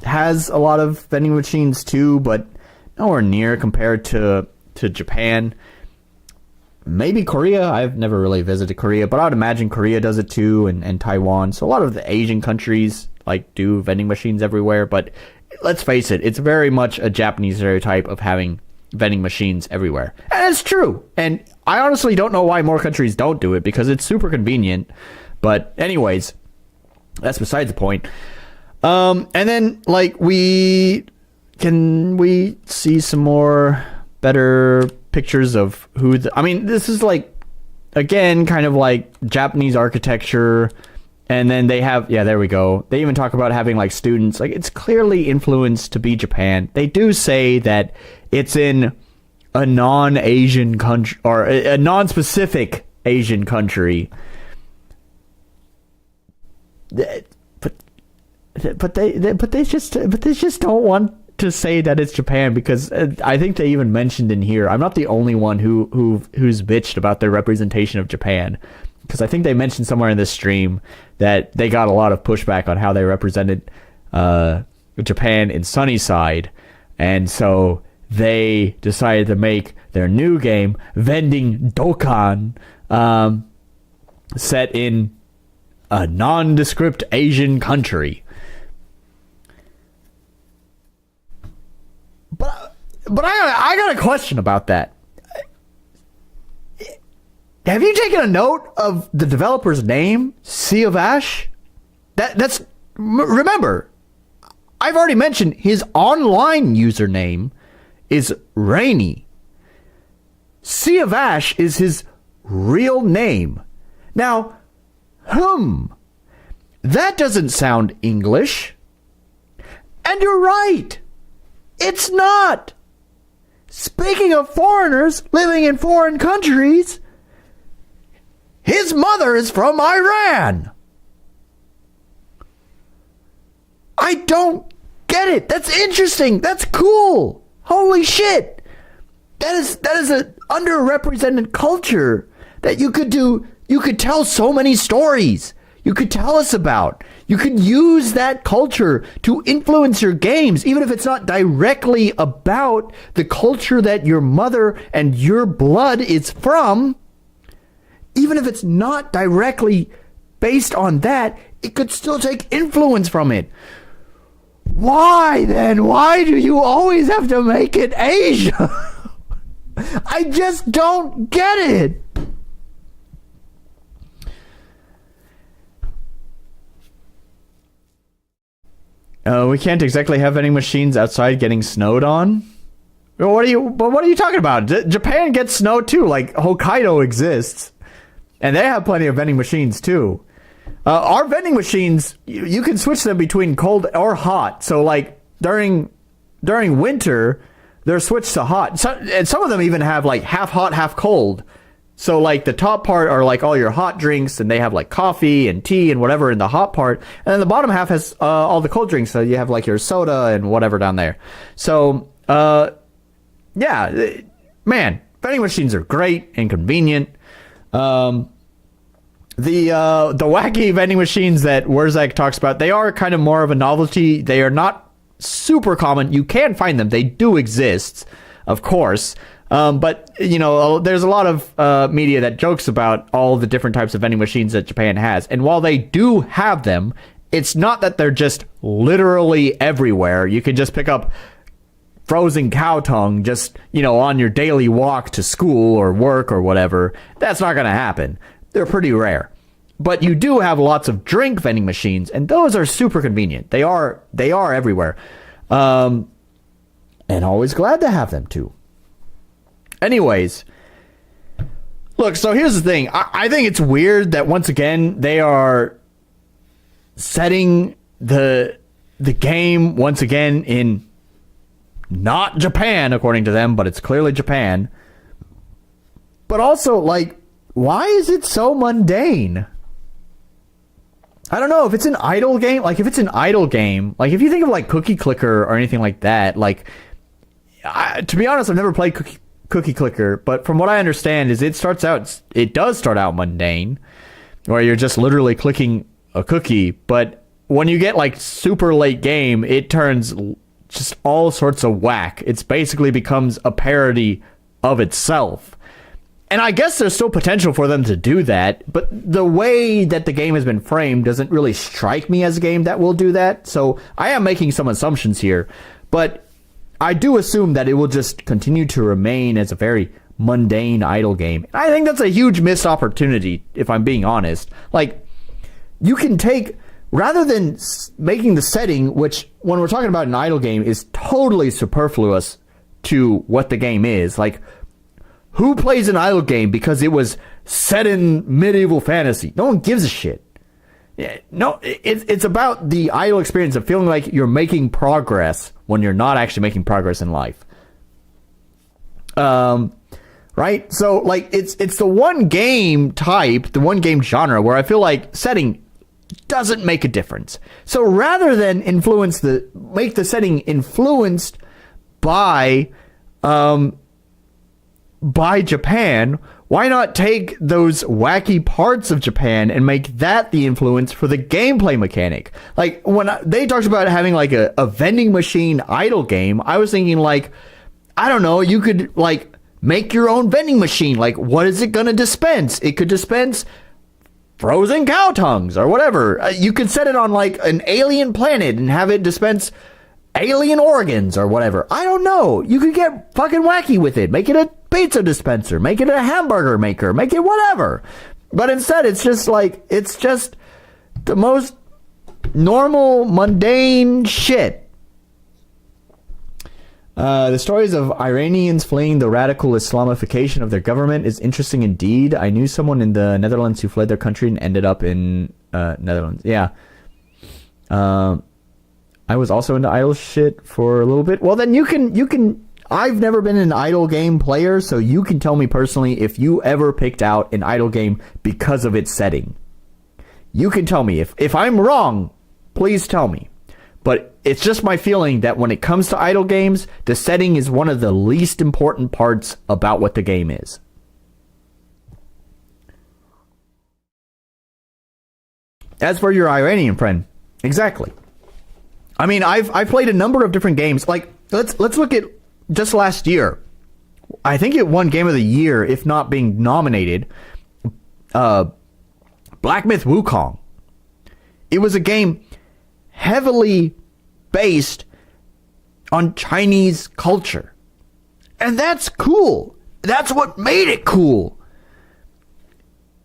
Speaker 1: has a lot of vending machines too, but nowhere near compared to Japan. Maybe Korea. I've never really visited Korea, but I would imagine Korea does it too, and Taiwan. So a lot of the Asian countries like do vending machines everywhere. But let's face it, it's very much a Japanese stereotype of having vending machines everywhere. And it's true. And I honestly don't know why more countries don't do it, because it's super convenient. But anyways, that's besides the point. And then, like, can we see some more better pictures of who I mean, this is like, again, kind of like Japanese architecture. And then they have, yeah, there we go. They even talk about having, like, students. Like, it's clearly influenced to be Japan. They do say that it's in a non-Asian country, or a non-specific Asian country. But they just don't want to say that it's Japan, because I think they even mentioned in here, I'm not the only one who's bitched about their representation of Japan. Because I think they mentioned somewhere in this stream that they got a lot of pushback on how they represented Japan in Sunnyside. And so they decided to make their new game, Vending Dokkan, set in a nondescript Asian country. But I got a question about that. Have you taken a note of the developer's name, Sea of Ash? That's remember, I've already mentioned his online username is Rainy. Sea of Ash is his real name. Now, that doesn't sound English. And you're right. It's not. Speaking of foreigners living in foreign countries, his mother is from Iran. I don't get it. That's interesting. That's cool. Holy shit. That is an underrepresented culture that you could tell so many stories. You could tell us about. You could use that culture to influence your games, even if it's not directly about the culture that your mother and your blood is from. Even if it's not directly based on that, it could still take influence from it. Why then? Why do you always have to make it Asia? I just don't get it. We can't exactly have any machines outside getting snowed on. What are you talking about? Japan gets snow too. Like Hokkaido exists, and they have plenty of vending machines too. Our vending machines, you can switch them between cold or hot. So like during winter, they're switched to hot. And some of them even have like half hot, half cold. So like the top part are like all your hot drinks, and they have like coffee and tea and whatever in the hot part, and then the bottom half has all the cold drinks. So you have like your soda and whatever down there. So yeah, man, vending machines are great and convenient. The wacky vending machines that Wurzak talks about, they are kind of more of a novelty. They are not super common. You can find them. They do exist, of course. But, you know, there's a lot of media that jokes about all the different types of vending machines that Japan has. And while they do have them, it's not that they're just literally everywhere. You can just pick up frozen cow tongue just, you know, on your daily walk to school or work or whatever. That's not going to happen. They're pretty rare. But you do have lots of drink vending machines, and those are super convenient. They are everywhere. And always glad to have them too. Anyways, look, so here's the thing. I think it's weird that once again they are setting the game once again in not Japan, according to them, but it's clearly Japan. But also, like, why is it so mundane? I don't know if it's an idle game. Like, if it's an idle game, like if you think of like Cookie Clicker or anything like that, like, to be honest, I've never played Cookie Clicker, but from what I understand is it does start out mundane, where you're just literally clicking a cookie, but when you get like super late game, it turns just all sorts of whack. It's basically becomes a parody of itself. And I guess there's still potential for them to do that, but the way that the game has been framed doesn't really strike me as a game that will do that. So I am making some assumptions here, but I do assume that it will just continue to remain as a very mundane idle game. And I think that's a huge missed opportunity, if I'm being honest. Like, you can take, rather than making the setting, which when we're talking about an idle game is totally superfluous to what the game is. Like, who plays an idle game because it was set in medieval fantasy? No one gives a shit. No, it's about the idle experience of feeling like you're making progress when you're not actually making progress in life. Right? So, like, it's the one game type, the one game genre where I feel like setting doesn't make a difference. So rather than make the setting influenced by Japan, why not take those wacky parts of Japan and make that the influence for the gameplay mechanic? Like, when they talked about having like a vending machine idle game, I was thinking like, I don't know, you could like make your own vending machine. Like, what is it going to dispense? It could dispense frozen cow tongues or whatever. You could set it on like an alien planet and have it dispense alien organs or whatever. I don't know. You could get fucking wacky with it. Make it a pizza dispenser. Make it a hamburger maker. Make it whatever. But instead, it's just the most normal, mundane shit. The stories of Iranians fleeing the radical Islamification of their government is interesting indeed. I knew someone in the Netherlands who fled their country and ended up in Netherlands. Yeah. I was also into idle shit for a little bit. Well, then you can. I've never been an idle game player, so you can tell me personally if you ever picked out an idle game because of its setting. You can tell me. If I'm wrong, please tell me. But it's just my feeling that when it comes to idle games, the setting is one of the least important parts about what the game is. As for your Iranian friend, exactly. I mean, I've played a number of different games. Like, let's look at just last year. I think it won Game of the Year, if not being nominated. Black Myth Wukong. It was a game heavily based on Chinese culture. And that's cool. That's what made it cool.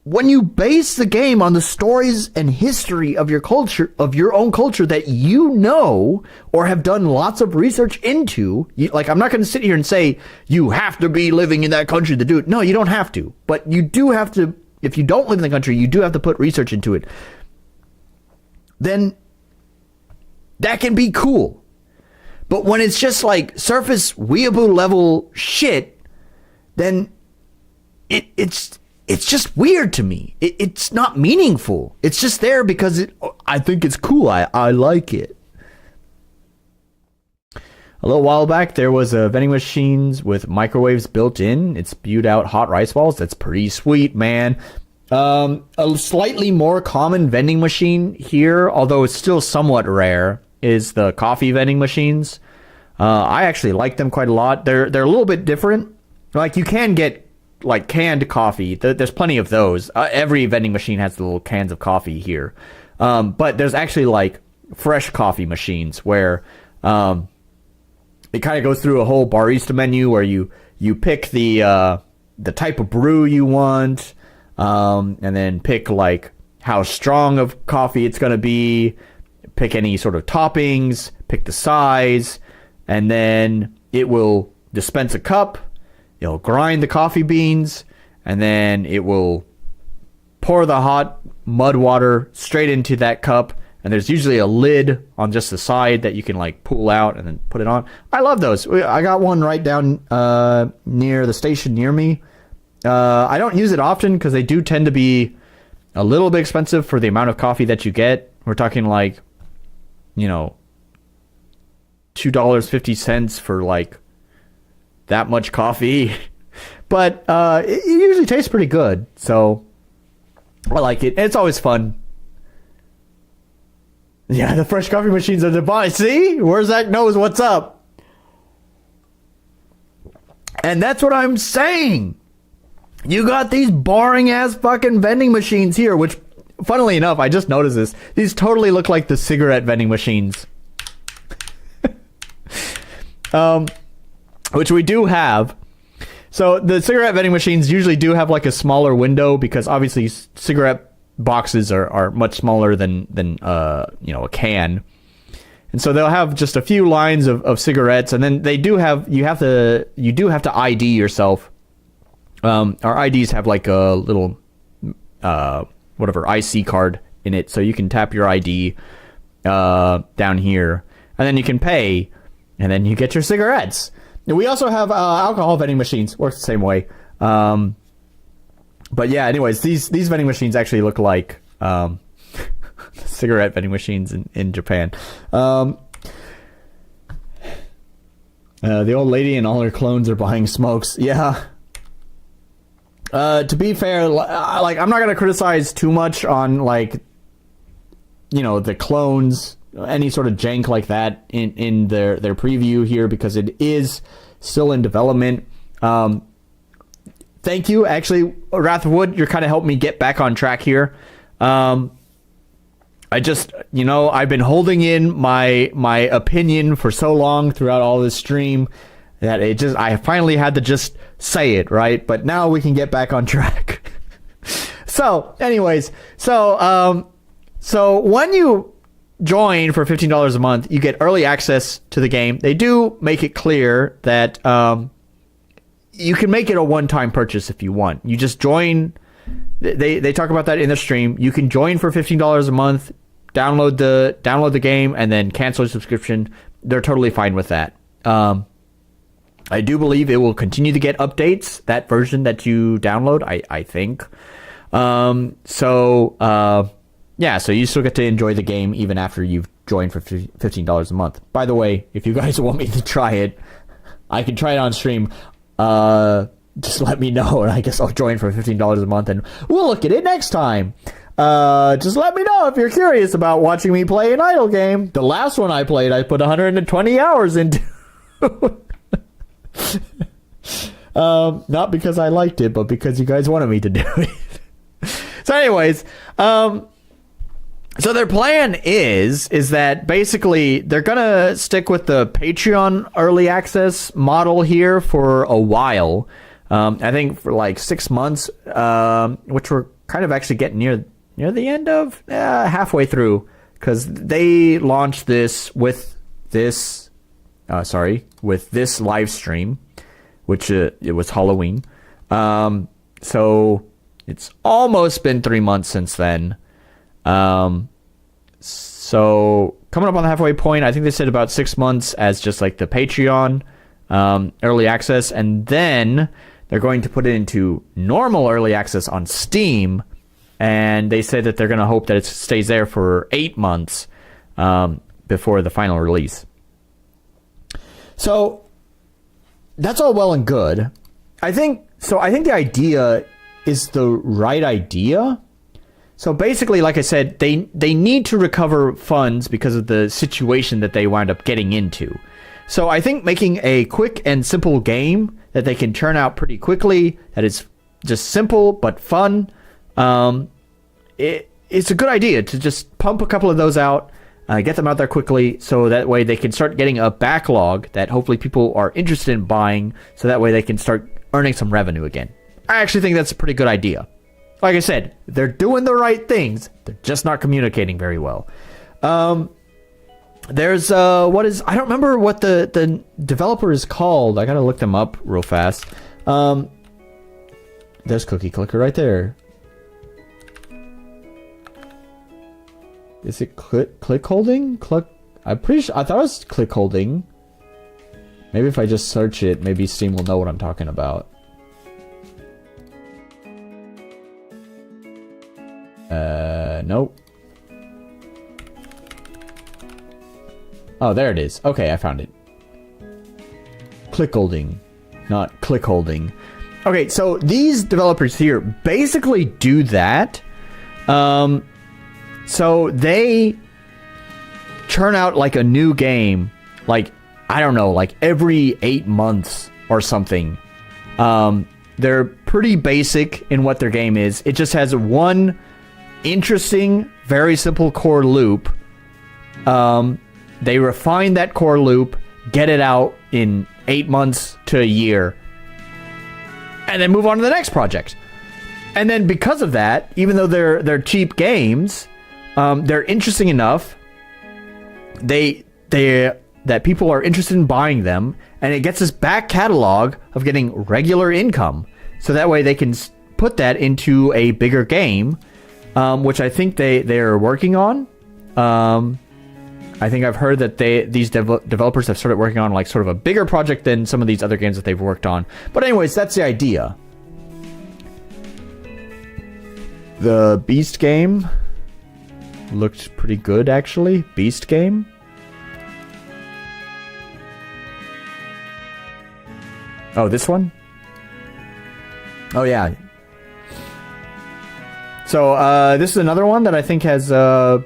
Speaker 1: When you base the game on the stories and history of your culture, of your own culture that you know or have done lots of research into, like, I'm not going to sit here and say you have to be living in that country to do it. No, you don't have to. But you do have to, if you don't live in the country, you do have to put research into it. Then that can be cool. But when it's just like surface weeaboo level shit, then it's just weird to me. It's not meaningful. It's just there because I think it's cool. I like it. A little while back, there was a vending machines with microwaves built in. It spewed out hot rice balls. That's pretty sweet, man. A slightly more common vending machine here, although it's still somewhat rare, is the coffee vending machines. I actually like them quite a lot. They're a little bit different. Like, you can get like canned coffee. There's plenty of those. Every vending machine has the little cans of coffee here. But there's actually like fresh coffee machines where it kind of goes through a whole barista menu where you pick the type of brew you want, and then pick like how strong of coffee it's going to be, pick any sort of toppings, pick the size, and then it will dispense a cup. It'll grind the coffee beans, and then it will pour the hot mud water straight into that cup. And there's usually a lid on just the side that you can like pull out and then put it on. I love those. I got one right down near the station near me. I don't use it often because they do tend to be a little bit expensive for the amount of coffee that you get. We're talking like, $2.50 for like that much coffee. But it usually tastes pretty good. So I like it. It's always fun. Yeah, the fresh coffee machines are the buy. See? Where's Zach knows what's up. And that's what I'm saying. You got these boring ass fucking vending machines here, which, funnily enough, I just noticed this. These totally look like the cigarette vending machines. Which we do have. So the cigarette vending machines usually do have like a smaller window because obviously cigarette boxes are much smaller than a can. And so they'll have just a few lines of cigarettes, and then they do have you do have to ID yourself. Our IDs have like a little IC card in it, so you can tap your ID down here, and then you can pay, and then you get your cigarettes. We also have alcohol vending machines. Works the same way. But yeah, anyways, these vending machines actually look like cigarette vending machines in Japan. The old lady and all her clones are buying smokes. Yeah. To be fair, like, I'm not going to criticize too much on, like, the clones, any sort of jank like that in their preview here, because it is still in development. Thank you. Actually, Wrath of Wood, you're kind of helping me get back on track here. I just, I've been holding in my opinion for so long throughout all this stream that I finally had to just say it, right? But now we can get back on track. So, anyways, so when you join for $15 a month, you get early access to the game. They do make it clear that you can make it a one-time purchase if you want. You just join. They talk about that in the stream. You can join for $15 a month, download the game, and then cancel your subscription. They're totally fine with that. I do believe it will continue to get updates, that version that you download, I think. So you still get to enjoy the game even after you've joined for $15 a month. By the way, if you guys want me to try it, I can try it on stream. Just let me know, and I guess I'll join for $15 a month, and we'll look at it next time. Just let me know if you're curious about watching me play an idle game. The last one I played, I put 120 hours into. Not because I liked it, but because you guys wanted me to do it. So anyways, so their plan is that basically they're gonna stick with the Patreon early access model here for a while. I think for like 6 months, which we're kind of actually getting near the end of, halfway through, because they launched this with this live stream, which it was Halloween. So it's almost been 3 months since then. So coming up on the halfway point, I think they said about 6 months as just like the Patreon early access, and then they're going to put it into normal early access on Steam, and they said that they're going to hope that it stays there for 8 months before the final release. So that's all well and good. I think the idea is the right idea. So basically, like I said, they need to recover funds because of the situation that they wound up getting into. So I think making a quick and simple game that they can turn out pretty quickly, that is just simple but fun, it's a good idea to just pump a couple of those out, get them out there quickly, so that way they can start getting a backlog that hopefully people are interested in buying, so that way they can start earning some revenue again. I actually think that's a pretty good idea. Like I said, they're doing the right things. They're just not communicating very well. There's I don't remember what the developer is called. I gotta look them up real fast. There's Cookie Clicker right there. Is it click holding? I'm pretty sure. I thought it was click holding. Maybe if I just search it, maybe Steam will know what I'm talking about. Nope. Oh, there it is. Okay, I found it. Click holding, not click holding. Okay, so these developers here basically do that. So they churn out like a new game, like, I don't know, like every 8 months or something. They're pretty basic in what their game is. It just has one interesting, very simple core loop. They refine that core loop, get it out in 8 months to a year, and then move on to the next project. And then because of that, even though they're cheap games, they're interesting enough. That people are interested in buying them, and it gets this back catalog of getting regular income. So that way they can put that into a bigger game, which I think they're working on. I think I've heard that these developers have started working on like sort of a bigger project than some of these other games that they've worked on. But anyways, that's the idea. The Beast game looked pretty good, actually. Beast game. Oh, this one? Oh, yeah. So, this is another one that I think has a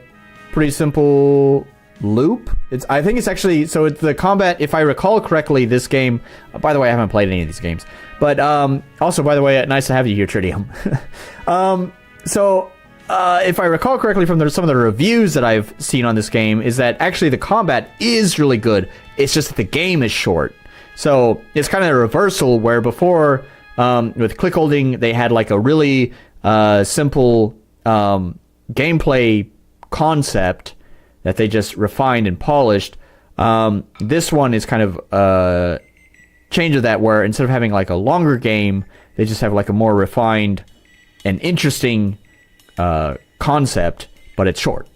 Speaker 1: pretty simple loop. I think it's actually, so it's the combat, if I recall correctly, this game, by the way, I haven't played any of these games, but also, by the way, nice to have you here, Tritium. If I recall correctly from some of the reviews that I've seen on this game, is that actually the combat is really good. It's just that the game is short. So it's kind of a reversal where before, with click holding, they had like a really simple gameplay concept that they just refined and polished. This one is kind of a change of that, where instead of having like a longer game, they just have like a more refined and interesting concept, but it's short.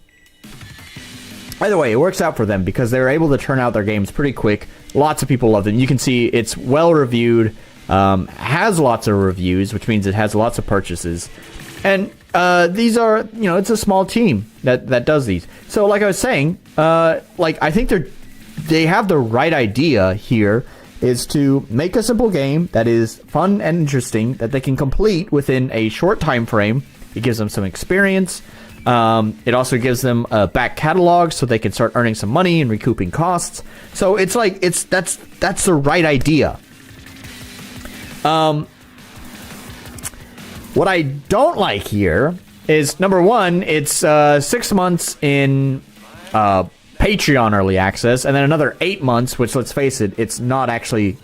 Speaker 1: Either way, it works out for them because they're able to turn out their games pretty quick. Lots of people love them. You can see it's well reviewed, has lots of reviews, which means it has lots of purchases. And these are, it's a small team that does these. So like I was saying, I think they have the right idea here, is to make a simple game that is fun and interesting that they can complete within a short time frame. It gives them some experience. It also gives them a back catalog so they can start earning some money and recouping costs. So it's like that's the right idea. What I don't like here is, number one, it's 6 months in Patreon early access, and then another 8 months, which, let's face it, it's not actually...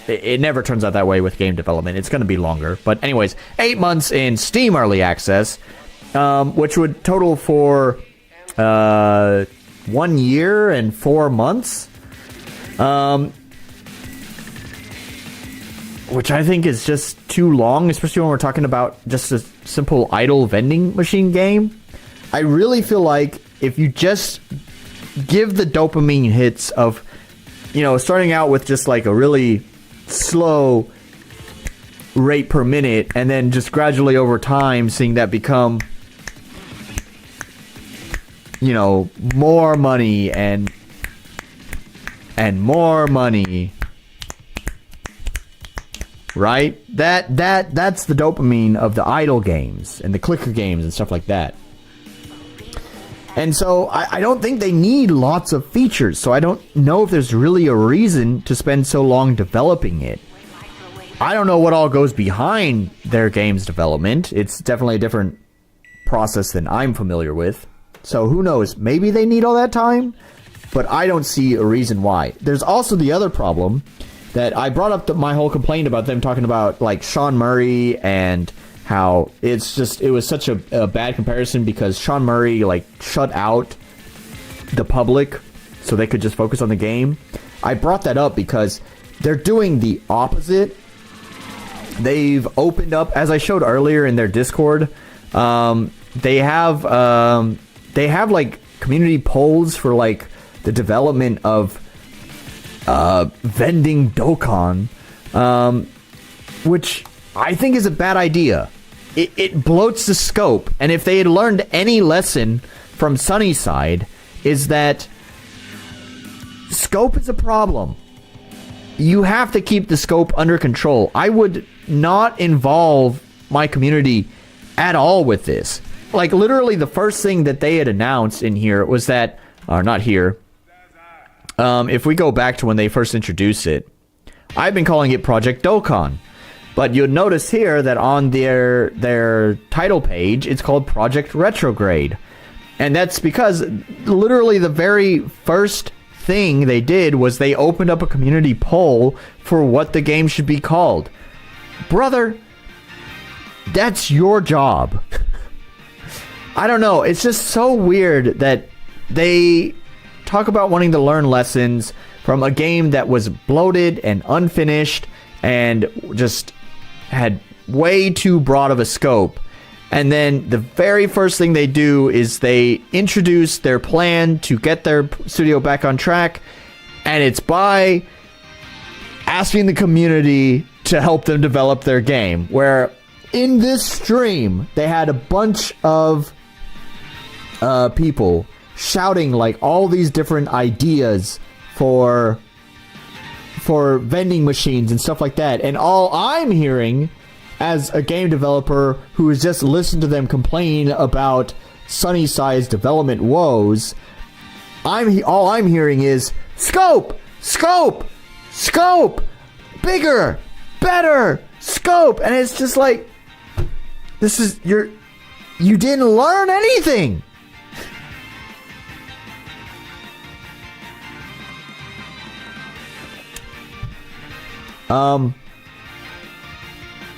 Speaker 1: It never turns out that way with game development. It's going to be longer. But anyways, 8 months in Steam early access, which would total for 1 year and 4 months. Which I think is just too long, especially when we're talking about just a simple idle vending machine game. I really feel like if you just give the dopamine hits of, starting out with just like a really slow rate per minute, and then just gradually over time seeing that become, more money and more money. Right? That's the dopamine of the idle games and the clicker games and stuff like that. And so I don't think they need lots of features. So I don't know if there's really a reason to spend so long developing it. I don't know what all goes behind their games development. It's definitely a different process than I'm familiar with. So who knows? Maybe they need all that time, but I don't see a reason why. There's also the other problem that I brought up, my whole complaint about them talking about like Sean Murray and how it was such a bad comparison because Sean Murray like shut out the public so they could just focus on the game. I brought that up because they're doing the opposite. They've opened up, as I showed earlier in their Discord, they have like community polls for like the development of vending Dokkan, which I think is a bad idea. It bloats the scope, and if they had learned any lesson from Sunnyside, is that scope is a problem. You have to keep the scope under control. I would not involve my community at all with this. Like, literally the first thing that they had announced in here was that, or not here, if we go back to when they first introduced it, I've been calling it Project Dokkan. But you'll notice here that on their title page, it's called Project Retrograde. And that's because literally the very first thing they did was they opened up a community poll for what the game should be called. Brother, that's your job. I don't know. It's just so weird that they talk about wanting to learn lessons from a game that was bloated and unfinished and just had way too broad of a scope. And then the very first thing they do is they introduce their plan to get their studio back on track, and it's by asking the community to help them develop their game. Where in this stream, they had a bunch of people shouting like all these different ideas for vending machines and stuff like that. And all I'm hearing as a game developer who has just listened to them complain about Sunnyside's development woes, all I'm hearing is scope, bigger, better, scope. And it's just like, you didn't learn anything.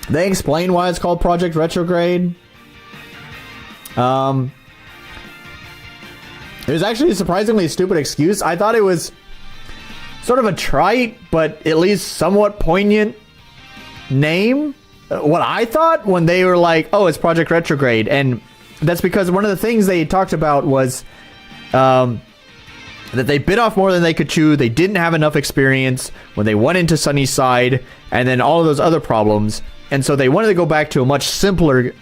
Speaker 1: They explain why it's called Project Retrograde. It was actually a surprisingly stupid excuse. I thought it was sort of a trite, but at least somewhat poignant name. What I thought when they were like, oh, it's Project Retrograde. And that's because one of the things they talked about was that they bit off more than they could chew. They didn't have enough experience when they went into Sunnyside, and then all of those other problems. And so they wanted to go back to a much simpler...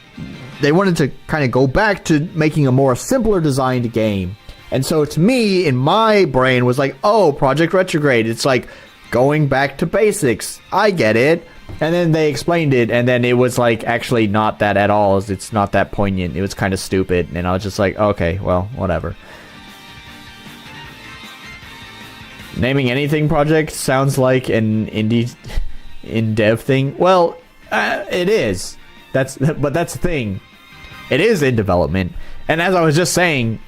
Speaker 1: They wanted to kind of go back to making a more simpler designed game. And so to me, in my brain, was like, oh, Project Retrograde. It's like going back to basics. I get it. And then they explained it, and then it was like actually not that at all. It's not that poignant. It was kind of stupid. And I was just like, okay, well, whatever. Naming anything project sounds like an indie in-dev thing. Well, it is. But that's the thing. It is in development. And as I was just saying,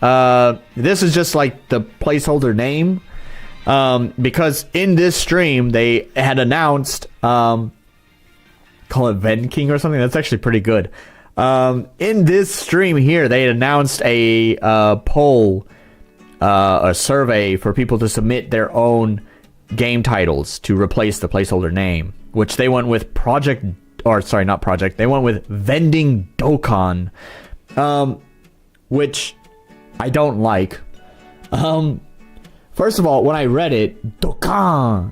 Speaker 1: this is just like the placeholder name. Because in this stream, they had announced, call it Ven King or something. That's actually pretty good. In this stream here, they had announced a poll, a survey for people to submit their own game titles to replace the placeholder name, which they went with they went with Vending Dokkan, which I don't like. First of all, when I read it, Dokkan,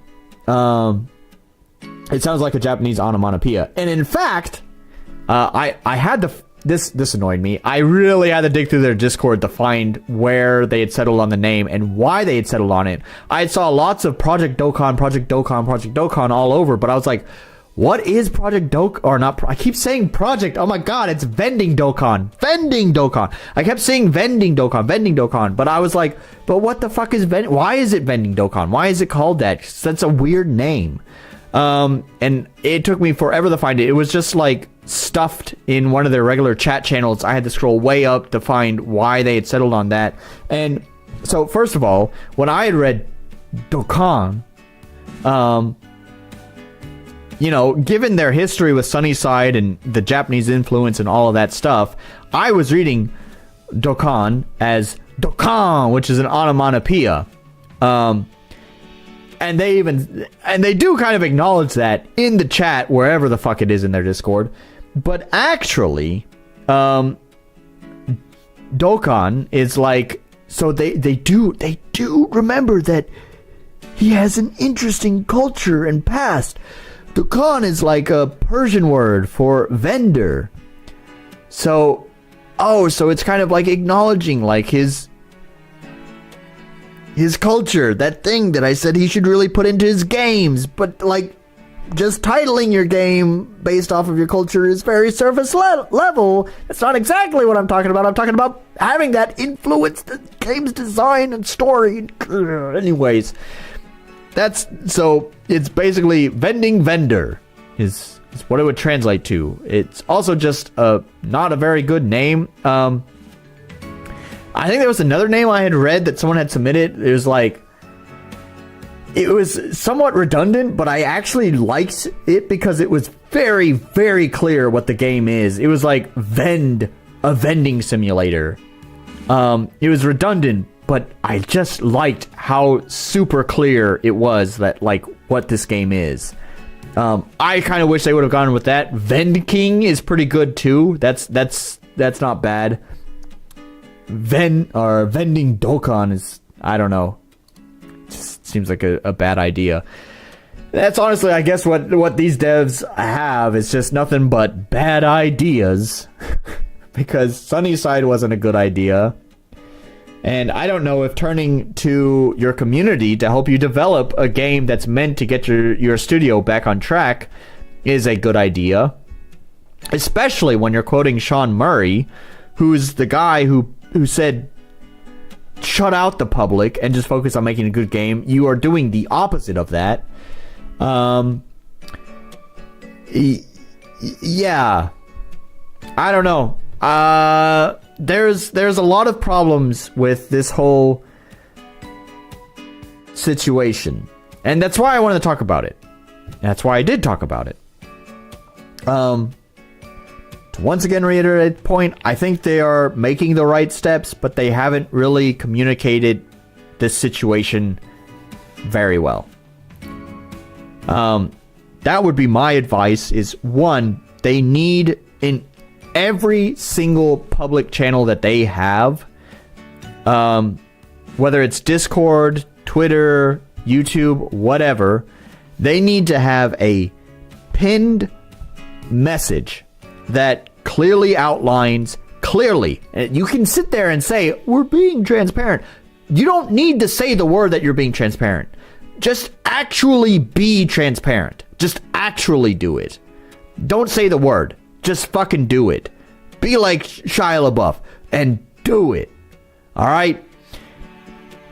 Speaker 1: it sounds like a Japanese onomatopoeia. And in fact, I had this annoyed me. I really had to dig through their Discord to find where they had settled on the name and why they had settled on it. I saw lots of Project Dokkan all over, but I was like, what is Project Dokkan? Or not, I keep saying Project. Oh my god, it's Vending Dokkan. I kept saying Vending Dokkan. But I was like, but what the fuck is why is it Vending Dokkan? Why is it called that? 'Cause that's a weird name. And it took me forever to find it. It was just like stuffed in one of their regular chat channels. I had to scroll way up to find why they had settled on that. And so first of all, when I had read Dokkan, you know, given their history with Sunnyside and the Japanese influence and all of that stuff, I was reading Dokkan as Dokkan, which is an onomatopoeia. And they do kind of acknowledge that in the chat, wherever the fuck it is in their Discord. But actually, Dokkan is like, so they do remember that he has an interesting culture and past. Dokkan is like a Persian word for vendor. So it's kind of like acknowledging like his culture, that thing that I said he should really put into his games. But like, just titling your game based off of your culture is very surface level. That's not exactly what I'm talking about. I'm talking about having that influence the game's design and story. Anyways, so it's basically vending vendor is what it would translate to. It's also just not a very good name. I think there was another name I had read that someone had submitted. It was somewhat redundant, but I actually liked it because it was very, very clear what the game is. It was like a vending simulator. It was redundant, but I just liked how super clear it was that like what this game is. I kind of wish they would have gone with that. Vend King is pretty good too. That's not bad. Vending Dokkan is, I don't know. Just seems like a bad idea. That's honestly, I guess, what these devs have is just nothing but bad ideas. Because Sunnyside wasn't a good idea. And I don't know if turning to your community to help you develop a game that's meant to get your studio back on track is a good idea. Especially when you're quoting Sean Murray, who's the guy who said, shut out the public and just focus on making a good game. You are doing the opposite of that. Yeah. I don't know. There's a lot of problems with this whole situation. And that's why I wanted to talk about it. That's why I did talk about it. To once again reiterate the point, I think they are making the right steps, but they haven't really communicated this situation very well. That would be my advice is, one, they need in every single public channel that they have, whether it's Discord, Twitter, YouTube, whatever, they need to have a pinned message that clearly outlines, and you can sit there and say, we're being transparent. You don't need to say the word that you're being transparent. Just actually be transparent. Just actually do it. Don't say the word. Just fucking do it. Be like Shia LaBeouf and do it. All right?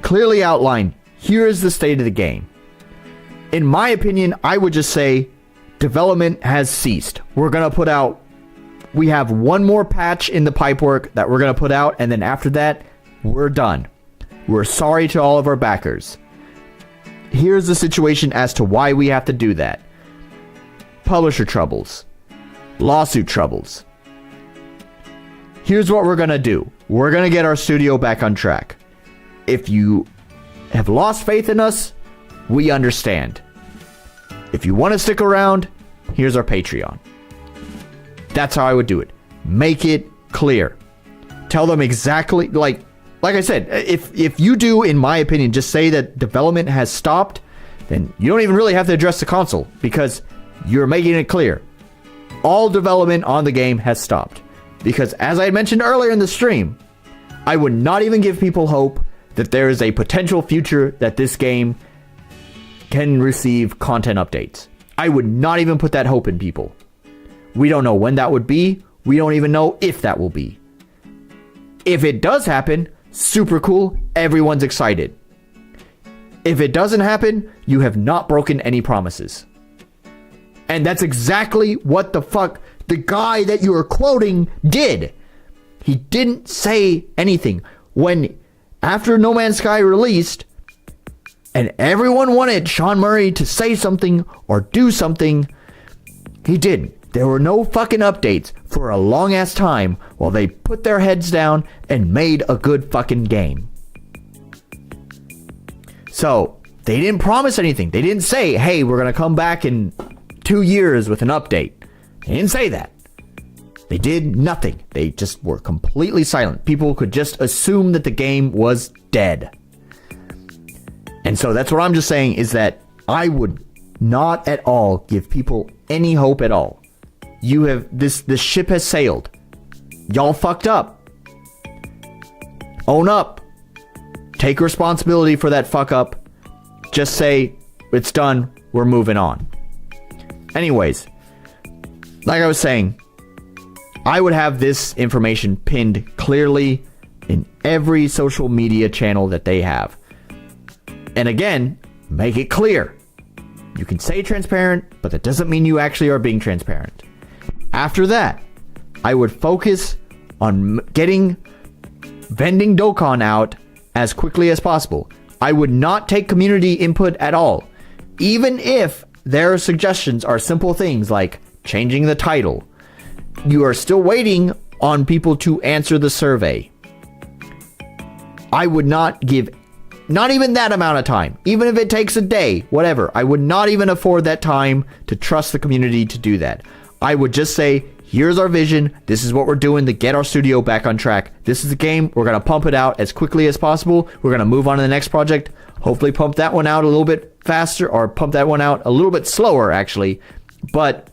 Speaker 1: Clearly outline, here is the state of the game. In my opinion, I would just say development has ceased. We have one more patch in the pipework that we're going to put out, and then after that, we're done. We're sorry to all of our backers. Here's the situation as to why we have to do that. Publisher troubles. Lawsuit troubles. Here's what we're going to do. We're going to get our studio back on track. If you have lost faith in us, we understand. If you want to stick around, here's our Patreon. That's how I would do it. Make it clear. Tell them exactly, like I said, if you do, in my opinion, just say that development has stopped, then you don't even really have to address the console, because you're making it clear. All development on the game has stopped. Because as I mentioned earlier in the stream, I would not even give people hope that there is a potential future that this game can receive content updates. I would not even put that hope in people. We don't know when that would be. We don't even know if that will be. If it does happen, super cool. Everyone's excited. If it doesn't happen, you have not broken any promises. And that's exactly what the fuck the guy that you are quoting did. He didn't say anything. When, after No Man's Sky released, and everyone wanted Sean Murray to say something or do something, he didn't. There were no fucking updates for a long ass time while they put their heads down and made a good fucking game. So, they didn't promise anything. They didn't say, hey, we're going to come back in 2 years with an update. They didn't say that. They did nothing. They just were completely silent. People could just assume that the game was dead. And so that's what I'm just saying, is that I would not at all give people any hope at all. You have this ship has sailed. Y'all fucked up. Own up. Take responsibility for that fuck up. Just say it's done. We're moving on. Anyways, like I was saying, I would have this information pinned clearly in every social media channel that they have. And again, make it clear. You can say transparent, but that doesn't mean you actually are being transparent. After that, I would focus on getting vending Dokkan out as quickly as possible. I would not take community input at all. Even if their suggestions are simple things like changing the title. You are still waiting on people to answer the survey. I would not give not even that amount of time. Even if it takes a day, whatever. I would not even afford that time to trust the community to do that. I would just say, here's our vision. This is what we're doing to get our studio back on track. This is the game. We're going to pump it out as quickly as possible. We're going to move on to the next project. Hopefully pump that one out a little bit faster, or pump that one out a little bit slower, actually. But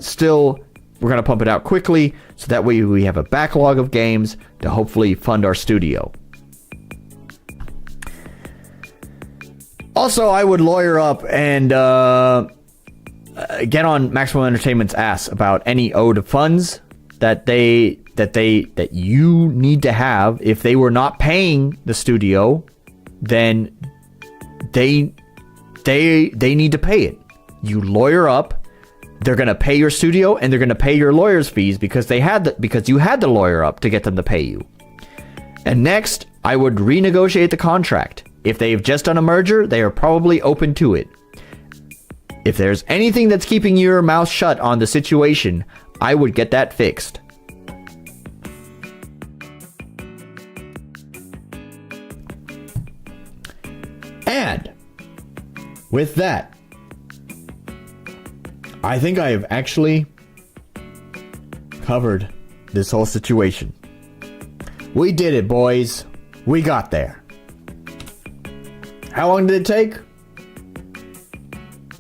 Speaker 1: still, we're going to pump it out quickly so that way we have a backlog of games to hopefully fund our studio. Also, I would lawyer up and get on Maximum Entertainment's ass about any owed funds that you need to have. If they were not paying the studio, then they need to pay it. You lawyer up. They're going to pay your studio and they're going to pay your lawyer's fees because you had to lawyer up to get them to pay you. And next, I would renegotiate the contract. If they've just done a merger, they are probably open to it. If there's anything that's keeping your mouth shut on the situation, I would get that fixed. And with that, I think I have actually covered this whole situation. We did it, boys. We got there. How long did it take?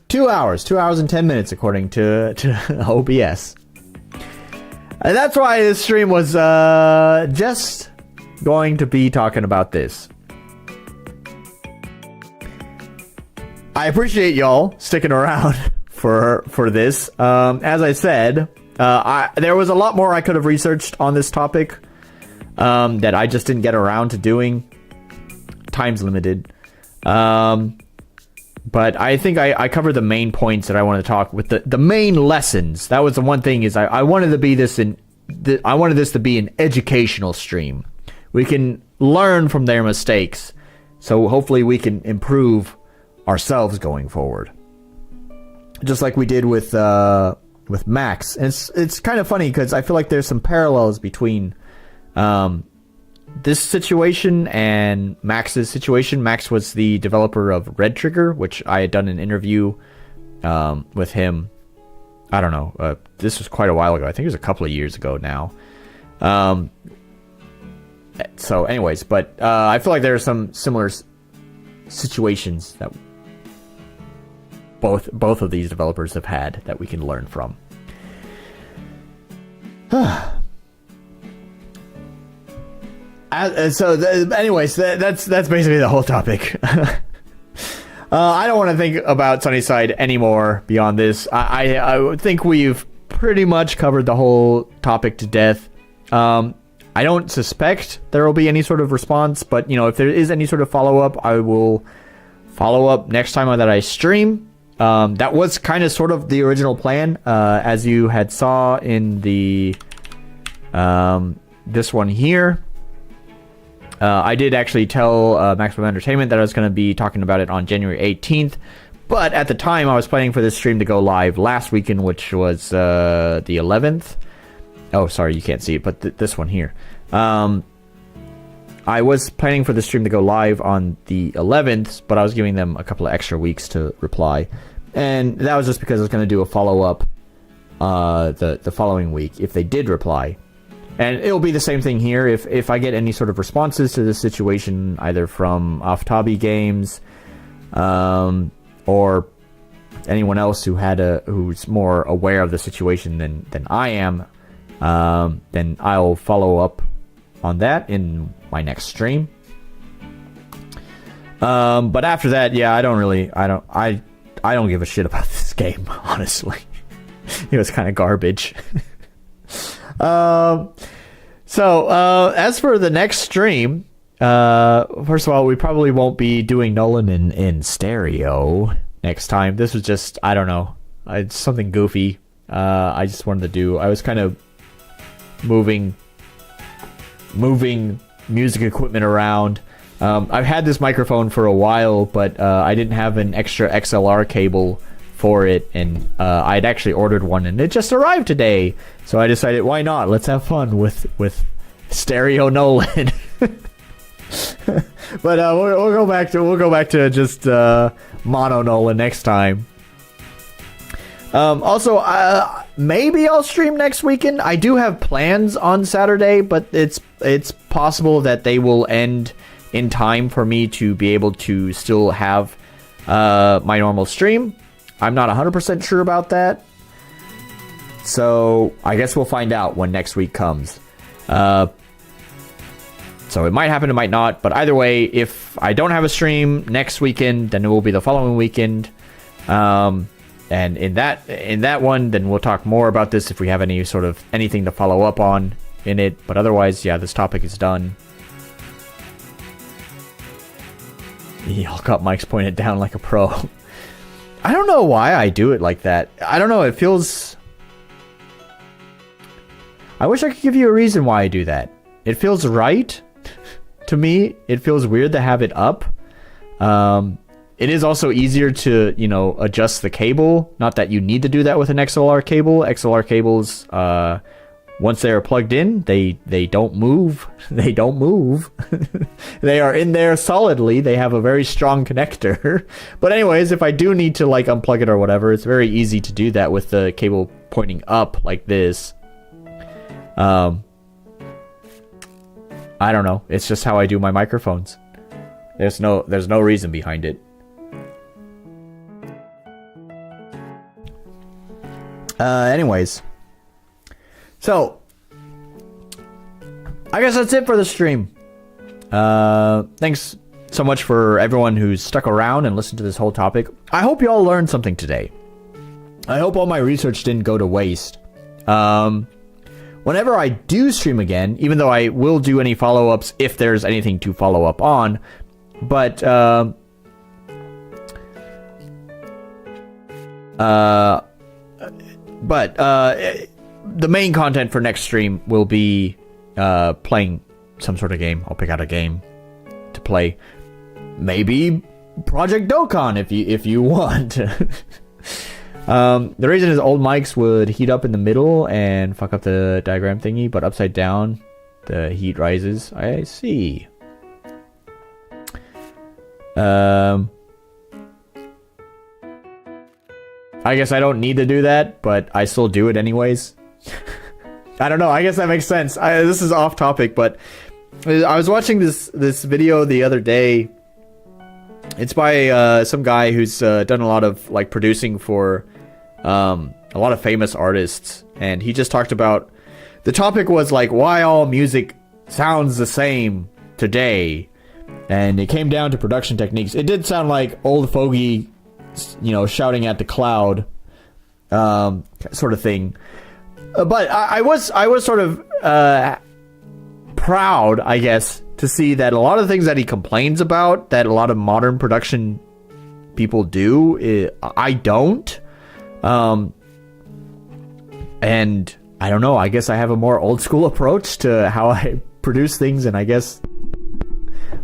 Speaker 1: 2 hours. 2 hours and 10 minutes, according to OBS. And that's why this stream was just going to be talking about this. I appreciate y'all sticking around for this. As I said, there was a lot more I could have researched on this topic that I just didn't get around to doing. Time's limited. But I think I covered the main points that I wanted to talk with the main lessons. That was the one thing is I wanted to be I wanted this to be an educational stream. We can learn from their mistakes, so hopefully we can improve ourselves going forward. Just like we did with Max. And it's kind of funny because I feel like there's some parallels between this situation and Max's situation. Max was the developer of Red Trigger, which I had done an interview with him. I don't know. This was quite a while ago. I think it was a couple of years ago now. So anyways, but I feel like there are some similar situations that both of these developers have had that we can learn from. Anyways, that's basically the whole topic. I don't want to think about Sunnyside anymore beyond this. I think we've pretty much covered the whole topic to death. I don't suspect there will be any sort of response, but if there is any sort of follow-up, I will follow up next time that I stream. That was kind of sort of the original plan, as you had saw in the this one here. I did actually tell Maximum Entertainment that I was going to be talking about it on January 18th, but at the time I was planning for this stream to go live last weekend, which was the 11th. Oh, sorry, you can't see it, but this one here. I was planning for the stream to go live on the 11th, but I was giving them a couple of extra weeks to reply. And that was just because I was going to do a follow-up the following week if they did reply. And it'll be the same thing here. If I get any sort of responses to this situation, either from Off-Tabi Games or anyone else who's more aware of the situation than I am, then I'll follow up on that in my next stream. But after that, yeah, I don't give a shit about this game, honestly. It was kind of garbage. So as for the next stream, first of all, we probably won't be doing Nolan in stereo next time. This was just, I don't know, it's something goofy. I just wanted to do. I was kind of moving music equipment around. I've had this microphone for a while, but I didn't have an extra XLR cable for it, and I'd actually ordered one, and it just arrived today. So I decided, why not? Let's have fun with stereo Nolan. But we'll go back to just mono Nolan next time. Also, maybe I'll stream next weekend. I do have plans on Saturday, but it's possible that they will end in time for me to be able to still have my normal stream. I'm not 100% sure about that. So I guess we'll find out when next week comes. So it might happen, it might not. But either way, if I don't have a stream next weekend, then it will be the following weekend. And in that one, then we'll talk more about this if we have anything to follow up on in it. But otherwise, yeah, this topic is done. Y'all got Mike's pointed down like a pro. I don't know why I do it like that. I don't know, it feels... I wish I could give you a reason why I do that. It feels right to me. It feels weird to have it up. It is also easier to, adjust the cable. Not that you need to do that with an XLR cable. XLR cables, once they are plugged in, they don't move. They don't move. They are in there solidly. They have a very strong connector. But anyways, if I do need to like unplug it or whatever, it's very easy to do that with the cable pointing up like this. I don't know. It's just how I do my microphones. There's no reason behind it. Anyways. So, I guess that's it for the stream. Thanks so much for everyone who's stuck around and listened to this whole topic. I hope you all learned something today. I hope all my research didn't go to waste. Whenever I do stream again, even though I will do any follow-ups if there's anything to follow up on, but the main content for next stream will be playing some sort of game. I'll pick out a game to play. Maybe Project Dokkan if you want. The reason is old mics would heat up in the middle and fuck up the diagram thingy, but upside down the heat rises. I see. I guess I don't need to do that, but I still do it anyways. I don't know. I guess that makes sense. This is off topic, but I was watching this video the other day. It's by some guy who's done a lot of like producing for a lot of famous artists, and he just talked about, the topic was like why all music sounds the same today, and it came down to production techniques. It did sound like old fogey, shouting at the cloud, sort of thing. But I was sort of proud, I guess, to see that a lot of things that he complains about, that a lot of modern production people do, I don't. And I don't know, I guess I have a more old school approach to how I produce things, and I guess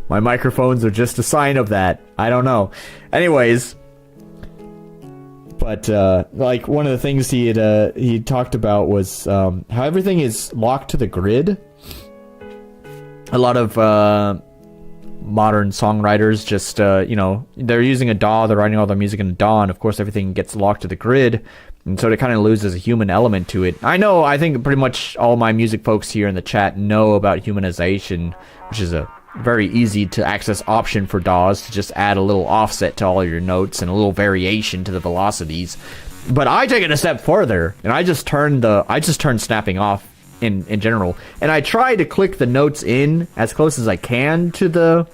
Speaker 1: my microphones are just a sign of that. I don't know. Anyways, but like one of the things he talked about was how everything is locked to the grid. A lot of modern songwriters just they're using a DAW, they're writing all their music in a DAW, and of course everything gets locked to the grid, and so it kind of loses a human element to it. I think pretty much all my music folks here in the chat know about humanization, which is a very easy to access option for DAWs, to just add a little offset to all your notes and a little variation to the velocities. But I take it a step further, and I just turn snapping off in general, and I try to click the notes in as close as I can to the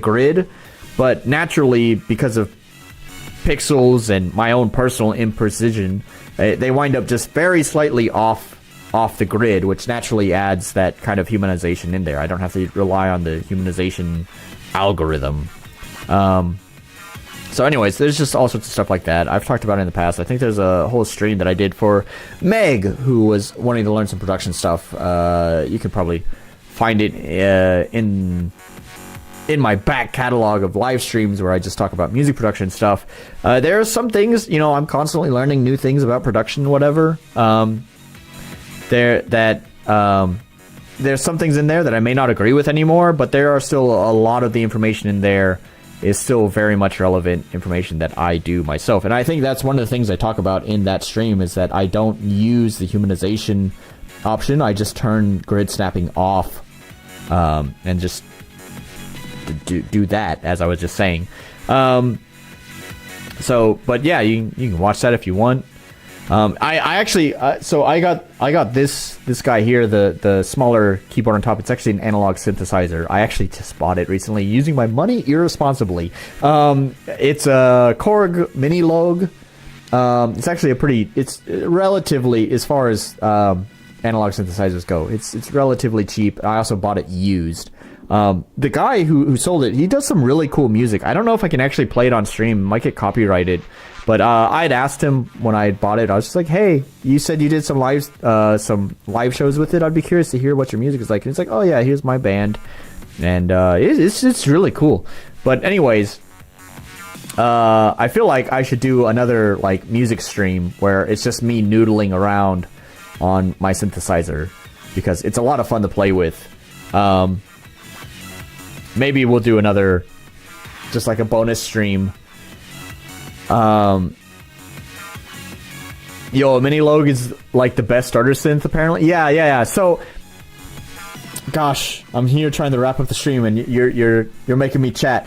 Speaker 1: grid, but naturally, because of pixels and my own personal imprecision, they wind up just very slightly off the grid, which naturally adds that kind of humanization in there. I don't have to rely on the humanization algorithm. So anyways, there's just all sorts of stuff like that. I've talked about it in the past. I think there's a whole stream that I did for Meg, who was wanting to learn some production stuff. You could probably find it in my back catalog of live streams where I just talk about music production stuff. There are some things, I'm constantly learning new things about production, whatever. There's some things in there that I may not agree with anymore, but there are still a lot of the information in there is still very much relevant information that I do myself. And I think that's one of the things I talk about in that stream, is that I don't use the humanization option. I just turn grid snapping off, and just do that, as I was just saying. But yeah, you can watch that if you want. I actually I got this guy here, the smaller keyboard on top. It's actually an analog synthesizer. I actually just bought it recently using my money irresponsibly. It's a Korg Minilog. It's actually it's relatively, as far as analog synthesizers go, it's relatively cheap. I also bought it used. The guy who sold it, he does some really cool music. I don't know if I can actually play it on stream. It might get copyrighted. But I had asked him when I bought it, I was just like, hey, you said you did some live shows with it. I'd be curious to hear what your music is like. And he's like, oh yeah, here's my band. And it's really cool. But anyways, I feel like I should do another like music stream where it's just me noodling around on my synthesizer, because it's a lot of fun to play with. Maybe we'll do another, just like a bonus stream. Yo, Mini Logue is like the best starter synth, apparently. Yeah. So, gosh, I'm here trying to wrap up the stream, and you're making me chat.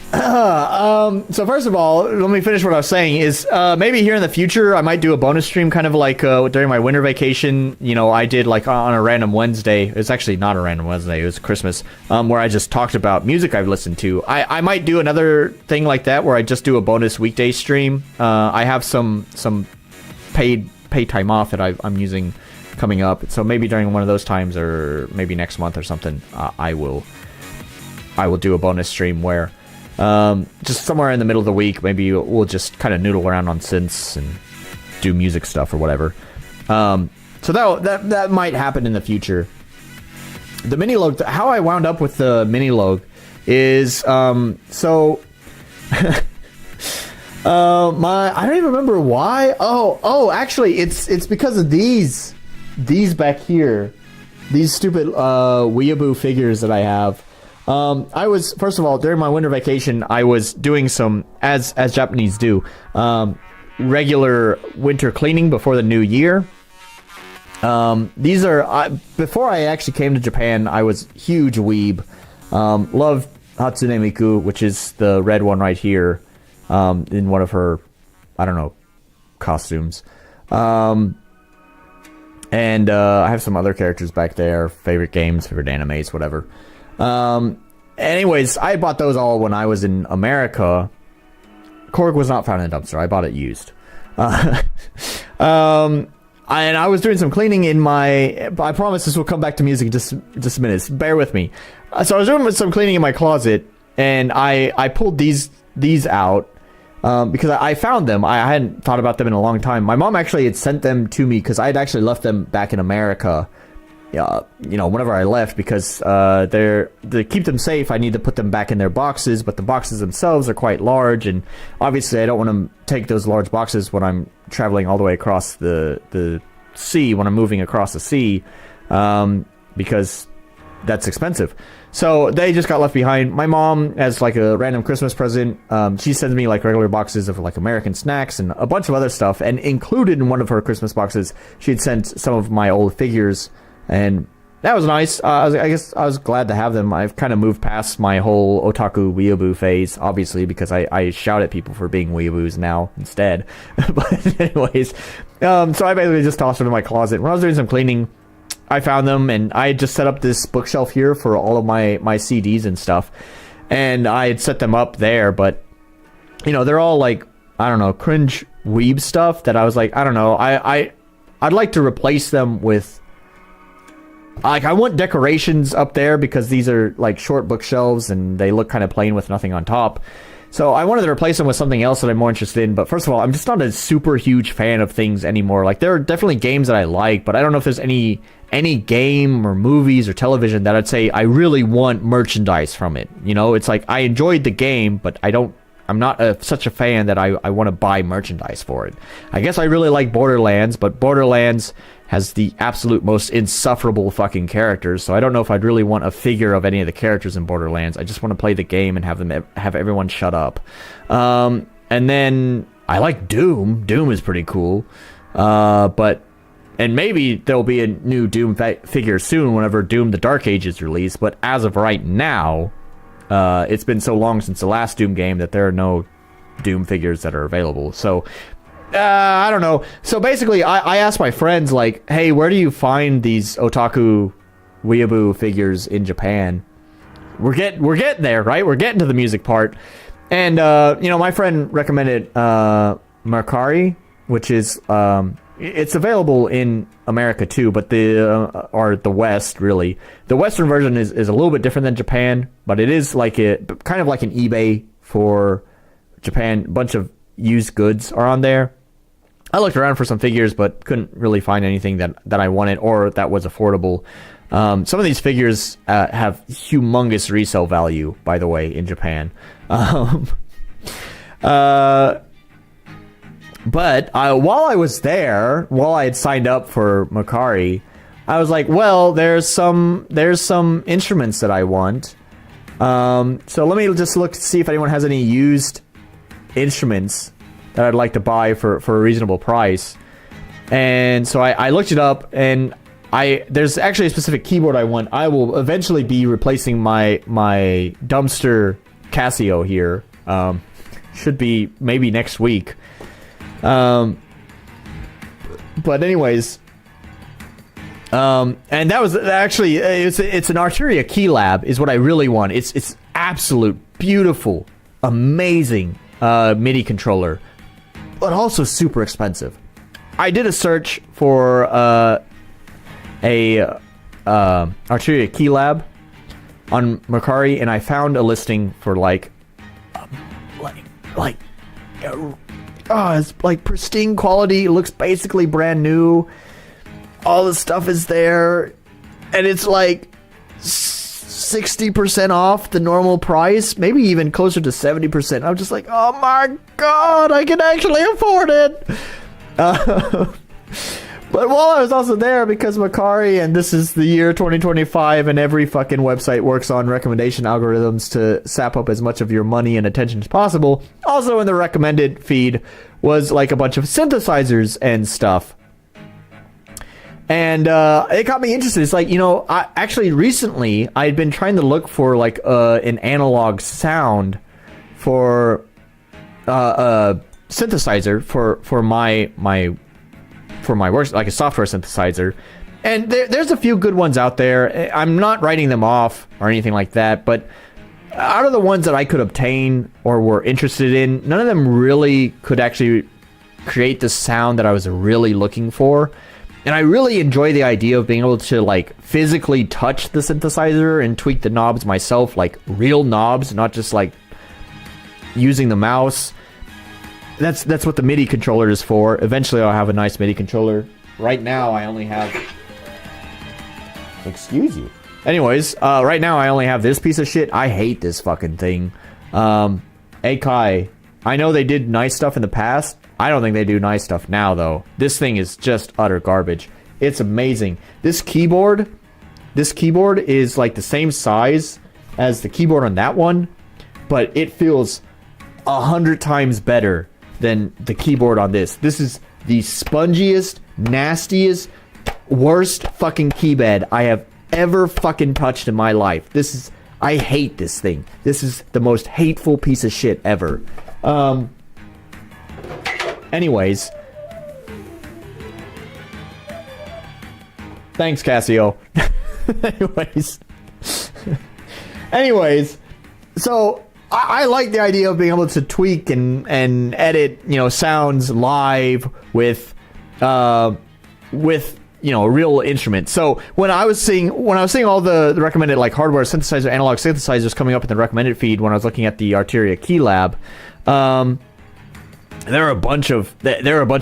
Speaker 1: So first of all, let me finish what I was saying. Is maybe here in the future I might do a bonus stream, kind of like during my winter vacation. You know, I did like on a random Wednesday. It's actually not a random Wednesday. It was Christmas, where I just talked about music I've listened to. I might do another thing like that where I just do a bonus weekday stream. I have some paid time off that I'm using coming up. So maybe during one of those times, or maybe next month or something, I will do a bonus stream where. Just somewhere in the middle of the week, maybe we'll just kind of noodle around on synths and do music stuff or whatever. So that might happen in the future. The Mini Logue, how I wound up with the Mini Logue is, so, I don't even remember why. Oh, actually, it's because of these back here, these stupid, weeaboo figures that I have. I was, first of all, during my winter vacation, I was doing some, as Japanese do, regular winter cleaning before the new year. These are, before I actually came to Japan, I was huge weeb. Loved Hatsune Miku, which is the red one right here, in one of her, I don't know, costumes. And I have some other characters back there, favorite games, favorite animes, whatever. Anyways, I bought those all when I was in America. Korg was not found in a dumpster. I bought it used. And I was doing some cleaning in my... I promise this will come back to music in just a minute. Bear with me. So I was doing some cleaning in my closet, and I pulled these out because I found them. I hadn't thought about them in a long time. My mom actually had sent them to me because I had actually left them back in America. Whenever I left, because to keep them safe, I need to put them back in their boxes, but the boxes themselves are quite large, and obviously I don't want to take those large boxes when I'm traveling all the way across the sea, when I'm moving across the sea, because that's expensive. So they just got left behind. My mom, as like a random Christmas present, she sends me like regular boxes of like American snacks and a bunch of other stuff, and included in one of her Christmas boxes, she had sent some of my old figures. And that was nice. I guess I was glad to have them. I've kind of moved past my whole otaku weeaboo phase, obviously, because I shout at people for being weeaboos now instead. But anyways, so I basically just tossed them in my closet. When I was doing some cleaning, I found them, and I had just set up this bookshelf here for all of my CDs and stuff. And I had set them up there, but, they're all like, I don't know, cringe weeb stuff that I was like, I don't know, I'd like to replace them with... Like, I want decorations up there because these are, like, short bookshelves and they look kind of plain with nothing on top. So I wanted to replace them with something else that I'm more interested in. But first of all, I'm just not a super huge fan of things anymore. Like, there are definitely games that I like, but I don't know if there's any game or movies or television that I'd say I really want merchandise from it. It's like, I enjoyed the game, but I'm not such a fan that I want to buy merchandise for it. I guess I really like Borderlands, but Borderlands has the absolute most insufferable fucking characters, so I don't know if I'd really want a figure of any of the characters in Borderlands. I just want to play the game and have everyone shut up. And then I like Doom. Doom is pretty cool. And maybe there'll be a new Doom figure soon whenever Doom the Dark Age is released, but as of right now, it's been so long since the last Doom game that there are no Doom figures that are available. So, I don't know. So basically, I asked my friends, like, hey, where do you find these otaku weeaboo figures in Japan? We're getting there, right? We're getting to the music part. And, my friend recommended Mercari, which is, it's available in America too, but the West, really. The Western version is a little bit different than Japan, but it is like kind of like an eBay for Japan. A bunch of used goods are on there. I looked around for some figures, but couldn't really find anything that I wanted or that was affordable. Some of these figures have humongous resale value, by the way, in Japan. But while I was there, while I had signed up for Macari, I was like, well, there's some instruments that I want. So let me just look to see if anyone has any used instruments that I'd like to buy for a reasonable price. And so I looked it up, and there's actually a specific keyboard I want. I will eventually be replacing my dumpster Casio here. Should be maybe next week. But anyways, and that was actually it's an Arturia Keylab is what I really want. It's absolute beautiful, amazing MIDI controller, but also super expensive. I did a search for a Arturia Keylab on Macari, and I found a listing for it's like pristine quality. It looks basically brand new. All the stuff is there, and it's like 60% off the normal price, maybe even closer to 70%. I'm just like, oh my god, I can actually afford it. But while I was also there, because Macari, and this is the year 2025, and every fucking website works on recommendation algorithms to sap up as much of your money and attention as possible, also in the recommended feed was like a bunch of synthesizers and stuff. And it got me interested. It's like, actually recently I had been trying to look for like an analog sound for a synthesizer for my work, like a software synthesizer, and there's a few good ones out there. I'm not writing them off or anything like that, but out of the ones that I could obtain or were interested in, none of them really could actually create the sound that I was really looking for. And I really enjoy the idea of being able to like physically touch the synthesizer and tweak the knobs myself, like real knobs, not just like using the mouse. That's what the MIDI controller is for. Eventually I'll have a nice MIDI controller. Right now I only have... Excuse you. Anyways, right now I only have this piece of shit. I hate this fucking thing. Akai, I know they did nice stuff in the past. I don't think they do nice stuff now, though. This thing is just utter garbage. It's amazing. This keyboard is like the same size as the keyboard on that one, but it feels 100 times better than the keyboard on this. This is the spongiest, nastiest, worst fucking keyboard I have ever fucking touched in my life. I hate this thing. This is the most hateful piece of shit ever. Anyways. Thanks, Casio. Anyways. So, I like the idea of being able to tweak and edit, sounds live with real instruments. So when I was seeing all the recommended like hardware synthesizer, analog synthesizers coming up in the recommended feed when I was looking at the Arturia Keylab, there are a bunch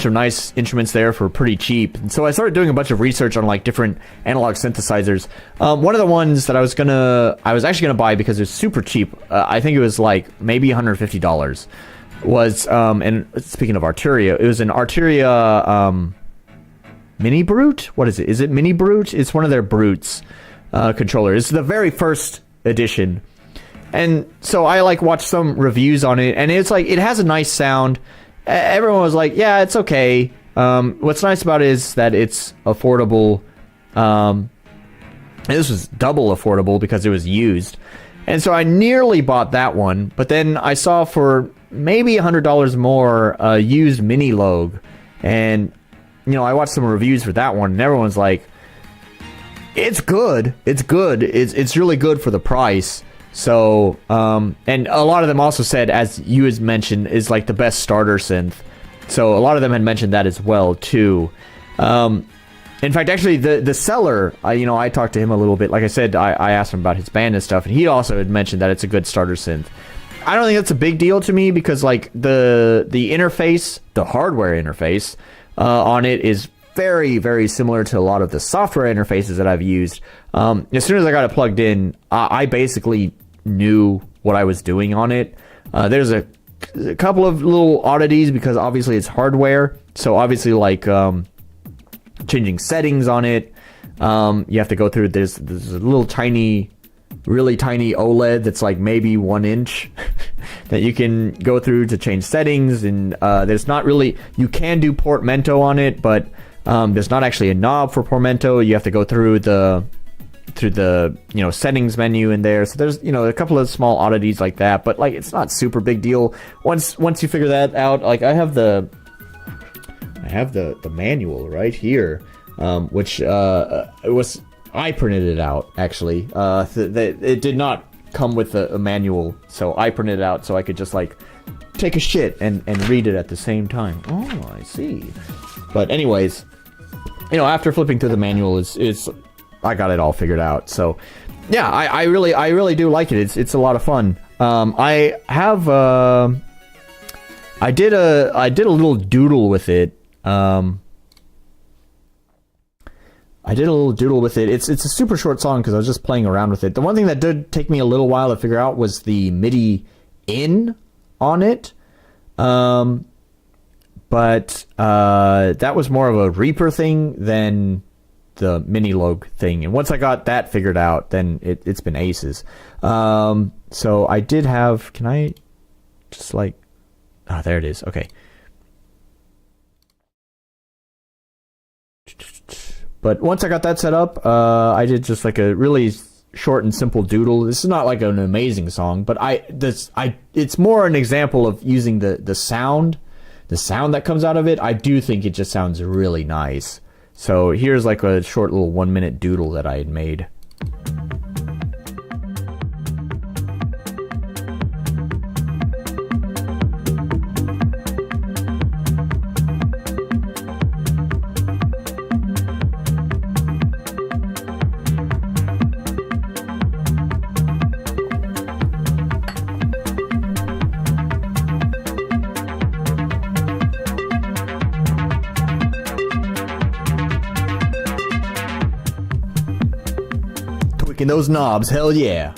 Speaker 1: of nice instruments there for pretty cheap. And so I started doing a bunch of research on like different analog synthesizers. One of the ones that I was actually gonna buy because it was super cheap. I think it was like maybe $150. Was and speaking of Arturia, it was an Arturia Mini Brute. What is it? Is it Mini Brute? It's one of their Brutes controllers. It's the very first edition. And so I like watched some reviews on it, and it's like it has a nice sound. Everyone was like, yeah, it's okay. What's nice about it is that it's affordable. And this was double affordable because it was used. And so I nearly bought that one, but then I saw for maybe $100 more a used Mini Logue. And, I watched some reviews for that one, and everyone's like, it's good. It's good. It's really good for the price. So, and a lot of them also said, as you had mentioned, is like the best starter synth. So a lot of them had mentioned that as well, too. In fact, actually, the seller, I talked to him a little bit. Like I said, I asked him about his band and stuff, and he also had mentioned that it's a good starter synth. I don't think that's a big deal to me because, like, the interface, the hardware interface on it is very, very similar to a lot of the software interfaces that I've used. As soon as I got it plugged in, I basically knew what I was doing on it. There's a a couple of little oddities because obviously it's hardware. So obviously like changing settings on it. You have to go through this a little tiny, really tiny OLED that's like maybe 1 inch that you can go through to change settings. And there's not really, you can do portmanteau on it, but there's not actually a knob for portmanteau. You have to go through the settings menu in there. So there's a couple of small oddities like that, but like it's not super big deal once you figure that out. Like I have the manual right here, which I printed it out actually. It did not come with a manual, so I printed it out so I could just like take a shit and read it at the same time. Oh, I see. But anyways, after flipping through the manual, it's I got it all figured out. So yeah, I really do like it. It's a lot of fun. I have I did a little doodle with it. It's a super short song because I was just playing around with it. The one thing that did take me a little while to figure out was the MIDI in on it. But that was more of a Reaper thing than the Minilogue thing. And once I got that figured out, then it's been aces. So I did have, can I just like, there it is. Okay. But once I got that set up, I did just like a really short and simple doodle. This is not like an amazing song, but it's more an example of using the sound that comes out of it. I do think it just sounds really nice. So here's like a short little 1 minute doodle that I had made. Tweaking those knobs, hell yeah.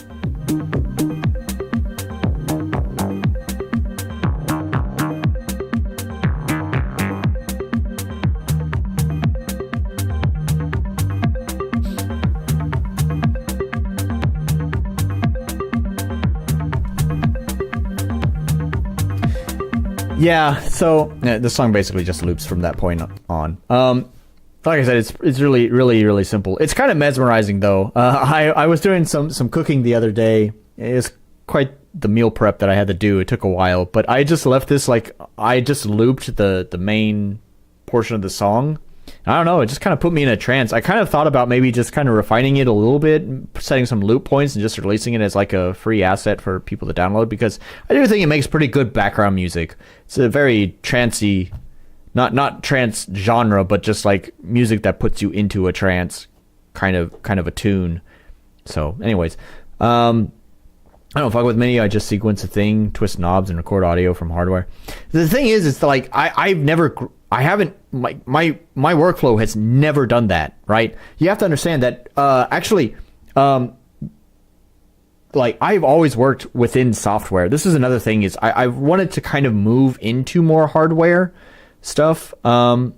Speaker 1: Yeah, so the song basically just loops from that point on. Like I said, it's really, really, really simple. It's kind of mesmerizing, though. I was doing some cooking the other day. It was quite the meal prep that I had to do. It took a while, but I just left this I just looped the main portion of the song. I don't know. It just kind of put me in a trance. I kind of thought about maybe just kind of refining it a little bit, setting some loop points, and just releasing it as like a free asset for people to download, because I do think it makes pretty good background music. It's a very trancey. Not trance genre, but just like music that puts you into a trance kind of a tune. So anyways, I don't fuck with MIDI. I just sequence a thing, twist knobs, and record audio from hardware. The thing is, it's like my workflow has never done that, right? You have to understand that like I've always worked within software. This is another thing, is I wanted to kind of move into more hardware stuff. I've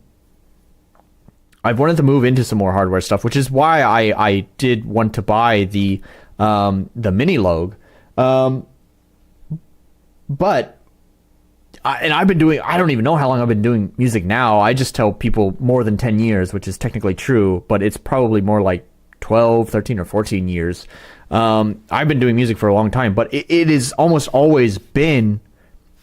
Speaker 1: wanted to move into some more hardware stuff, which is why I did want to buy the Minilogue. But I've been doing, I don't even know how long I've been doing music now. I just tell people more than 10 years, which is technically true, but it's probably more like 12, 13, or 14 years. I've been doing music for a long time, but it has almost always been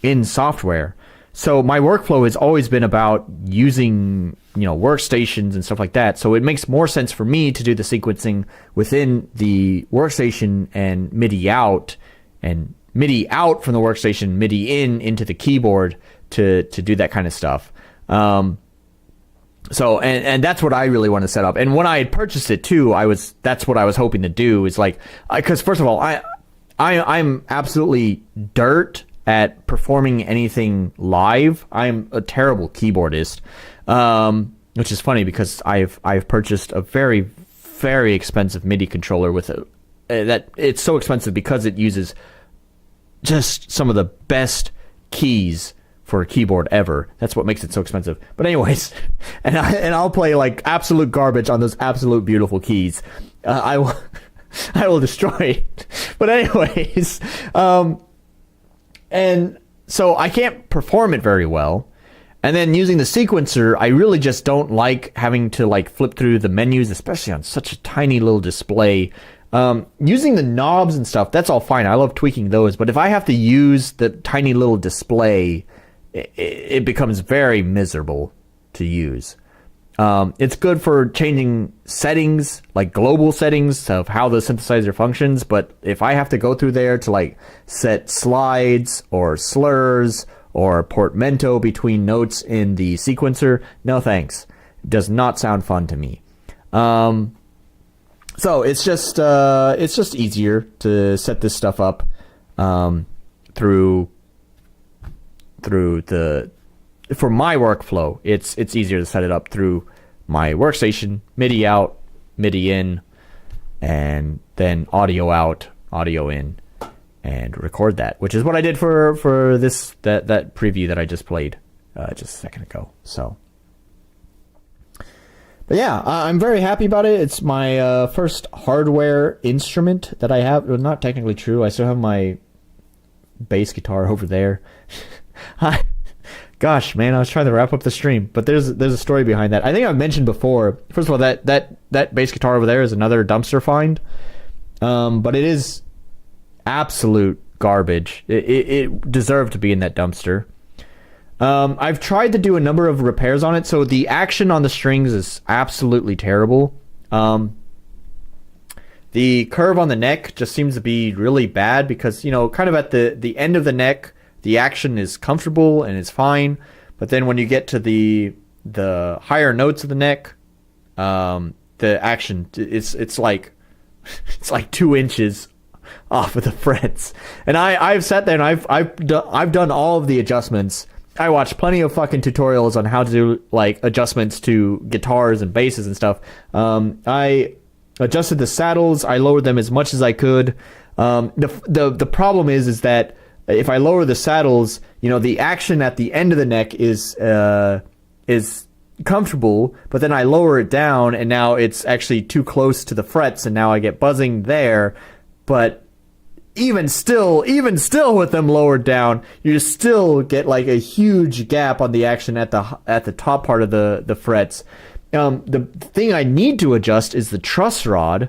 Speaker 1: in software. So my workflow has always been about using, workstations and stuff like that. So it makes more sense for me to do the sequencing within the workstation and MIDI out from the workstation, MIDI into the keyboard to do that kind of stuff. So and that's what I really want to set up. And when I had purchased it too, that's what I was hoping to do, is like, because first of all, I'm absolutely dirt at performing anything live. I'm a terrible keyboardist, which is funny because I've purchased a very, very expensive MIDI controller with that it's so expensive because it uses just some of the best keys for a keyboard ever. That's what makes it so expensive. But anyways, and I'll play like absolute garbage on those absolute beautiful keys. I will destroy it. But anyways, and so I can't perform it very well. And then using the sequencer, I really just don't like having to like flip through the menus, especially on such a tiny little display. Using the knobs and stuff, that's all fine. I love tweaking those. But if I have to use the tiny little display, it becomes very miserable to use. It's good for changing settings, like global settings of how the synthesizer functions. But if I have to go through there to like set slides or slurs or portmanteau between notes in the sequencer, no thanks. It does not sound fun to me. So it's just easier to set this stuff up through the, for my workflow, it's easier to set it up through my workstation, MIDI out, MIDI in, and then audio out, audio in, and record that, which is what I did for this that preview that I just played just a second ago. So, but yeah, I'm very happy about it. It's my first hardware instrument that I have. Well, not technically true. I still have my bass guitar over there. Gosh, man, I was trying to wrap up the stream, but there's a story behind that. I think I've mentioned before. First of all, that bass guitar over there is another dumpster find, but it is absolute garbage. It deserved to be in that dumpster. I've tried to do a number of repairs on it, so the action on the strings is absolutely terrible. The curve on the neck just seems to be really bad because, you know, kind of at the end of the neck, the action is comfortable and it's fine, but then when you get to the higher notes of the neck, the action it's like 2 inches off of the frets. And I've sat there and I've done all of the adjustments. I watched plenty of fucking tutorials on how to do like adjustments to guitars and basses and stuff. I adjusted the saddles. I lowered them as much as I could. The problem is that if I lower the saddles, you know, the action at the end of the neck is comfortable, but then I lower it down and now it's actually too close to the frets and now I get buzzing there. But even still with them lowered down, you still get like a huge gap on the action at the top part of the frets. The thing I need to adjust is the truss rod.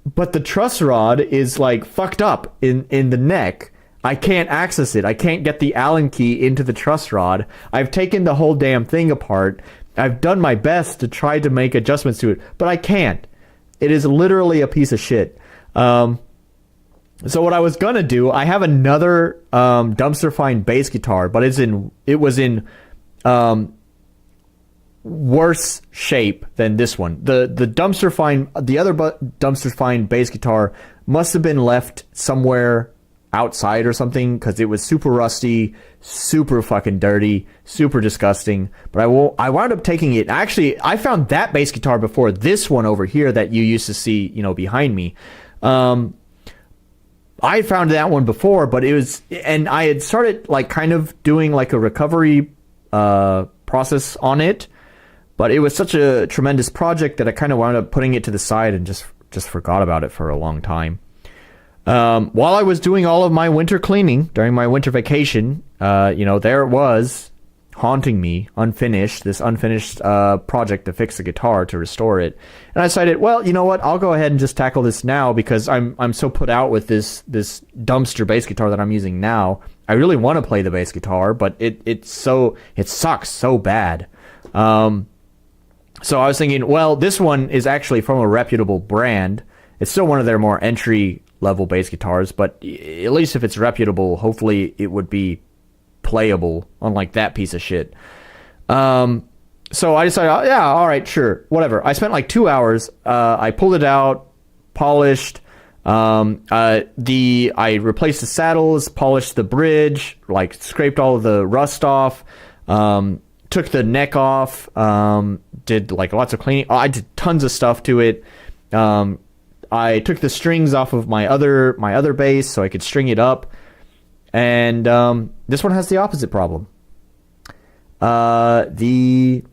Speaker 1: But the truss rod is like fucked up in the neck. I can't access it. I can't get the Allen key into the truss rod. I've taken the whole damn thing apart. I've done my best to try to make adjustments to it, but I can't. It is literally a piece of shit. So what I was gonna do, I have another dumpster find bass guitar, but it was in worse shape than this one. The other dumpster find bass guitar must have been left somewhere outside or something because it was super rusty, super fucking dirty, super disgusting. But I wound up taking it. Actually, I found that bass guitar before this one over here that you used to see, you know, behind me. I found that one before, but and I had started like kind of doing like a recovery process on it. But it was such a tremendous project that I kind of wound up putting it to the side and just forgot about it for a long time. While I was doing all of my winter cleaning during my winter vacation, you know, there it was haunting me, this unfinished project to fix the guitar, to restore it. And I decided, well, you know what? I'll go ahead and just tackle this now because I'm so put out with this dumpster bass guitar that I'm using now. I really want to play the bass guitar, but it sucks so bad. So I was thinking, well, this one is actually from a reputable brand. It's still one of their more entry-level bass guitars, but at least if it's reputable, hopefully it would be playable, unlike that piece of shit. So I decided, oh, yeah, all right, sure, whatever. I spent like 2 hours. I pulled it out, polished. I replaced the saddles, polished the bridge, like scraped all of the rust off. Took the neck off, did like lots of cleaning. I did tons of stuff to it. I took the strings off of my other bass so I could string it up. And this one has the opposite problem. The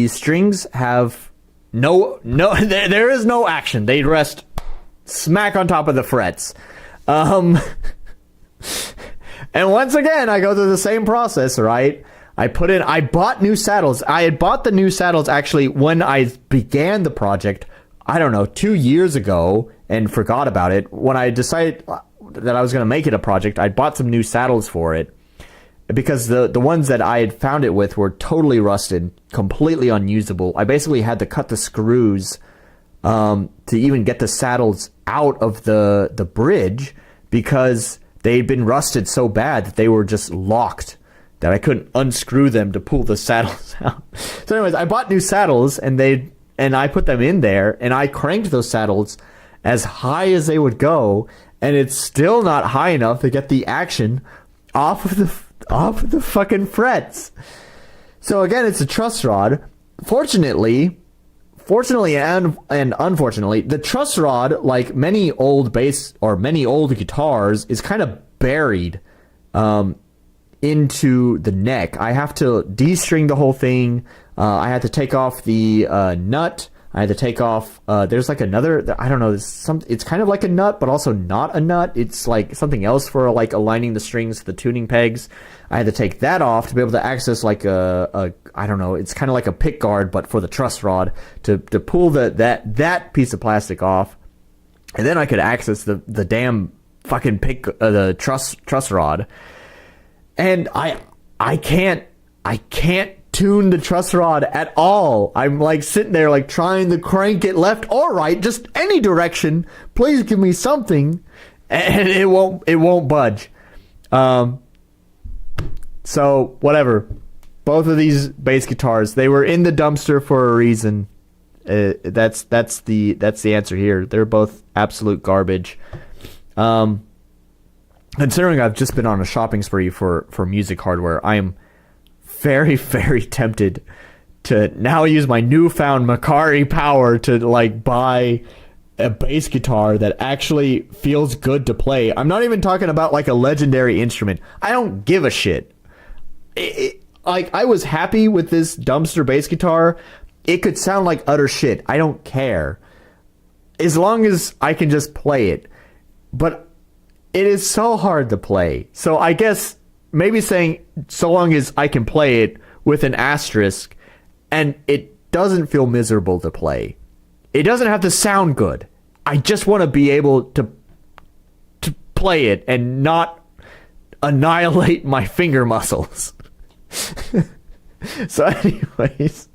Speaker 1: strings have no there is no action. They rest smack on top of the frets. And once again, I go through the same process, right? I bought new saddles. I had bought the new saddles actually when I began the project, I don't know, 2 years ago, and forgot about it. When I decided that I was going to make it a project, I bought some new saddles for it because the ones that I had found it with were totally rusted, completely unusable. I basically had to cut the screws to even get the saddles out of the bridge because they'd been rusted so bad that they were just locked, that I couldn't unscrew them to pull the saddles out. So anyways, I bought new saddles and I put them in there and I cranked those saddles as high as they would go, and it's still not high enough to get the action off of the fucking frets. So again, it's a truss rod. Fortunately and unfortunately, the truss rod, like many old bass or many old guitars, is kind of buried into the neck. I have to de-string the whole thing. I had to take off the nut. I had to take off, there's like another, I don't know, it's kind of like a nut, but also not a nut. It's like something else for like aligning the strings to the tuning pegs. I had to take that off to be able to access like I don't know, it's kind of like a pick guard, but for the truss rod to pull that piece of plastic off. And then I could access the damn fucking the truss rod. And I can't tune the truss rod at all. I'm like sitting there like trying to crank it left or right, just any direction. Please give me something, and it won't budge. So whatever. Both of these bass guitars, they were in the dumpster for a reason. That's the answer here. They're both absolute garbage. Considering I've just been on a shopping spree for music hardware, I am very, very tempted to now use my newfound Macari power to like buy a bass guitar that actually feels good to play. I'm not even talking about like a legendary instrument. I don't give a shit. Like, I was happy with this dumpster bass guitar. It could sound like utter shit. I don't care, as long as I can just play it. But it is so hard to play. So I guess maybe saying so long as I can play it with an asterisk, and it doesn't feel miserable to play. It doesn't have to sound good. I just want to be able to play it and not annihilate my finger muscles. So anyways,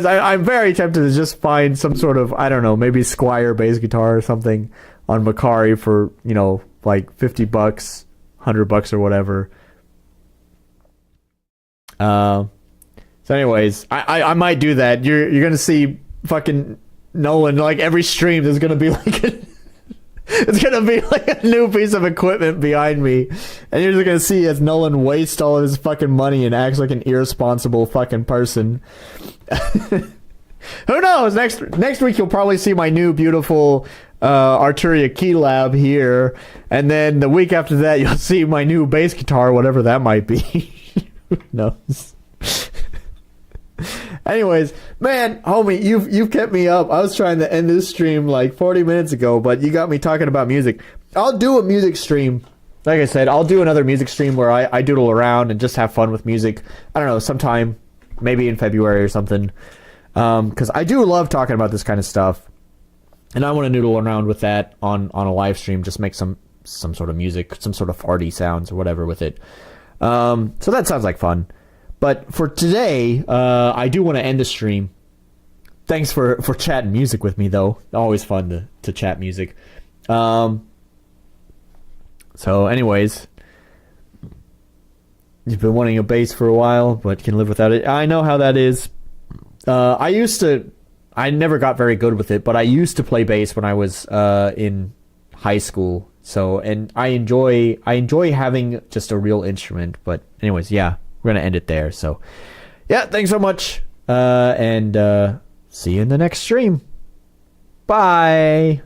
Speaker 1: I'm very tempted to just find some sort of, I don't know, maybe Squier bass guitar or something on Macari for, you know, like $50, $100 or whatever. So anyways, I might do that. You're gonna see fucking Nolan, like every stream there's gonna be like it's gonna be like a new piece of equipment behind me, and you're just gonna see as Nolan wastes all of his fucking money and acts like an irresponsible fucking person. Who knows? Next week you'll probably see my new beautiful Arturia Key Lab here, and then the week after that you'll see my new bass guitar, whatever that might be. Who knows? Anyways, man, homie, you've kept me up. I was trying to end this stream like 40 minutes ago, but you got me talking about music. I'll do a music stream. Like I said, I'll do another music stream where I doodle around and just have fun with music. I don't know, sometime, maybe in February or something. Because I do love talking about this kind of stuff. And I want to noodle around with that on a live stream, just make some sort of music, some sort of farty sounds or whatever with it. So that sounds like fun. But for today, I do want to end the stream. Thanks for chatting music with me, though. Always fun to chat music. So anyways, you've been wanting a bass for a while, but can live without it. I know how that is. I never got very good with it, but I used to play bass when I was in high school. So, and I enjoy having just a real instrument. But anyways, yeah. We're going to end it there. So, yeah, thanks so much. And see you in the next stream. Bye.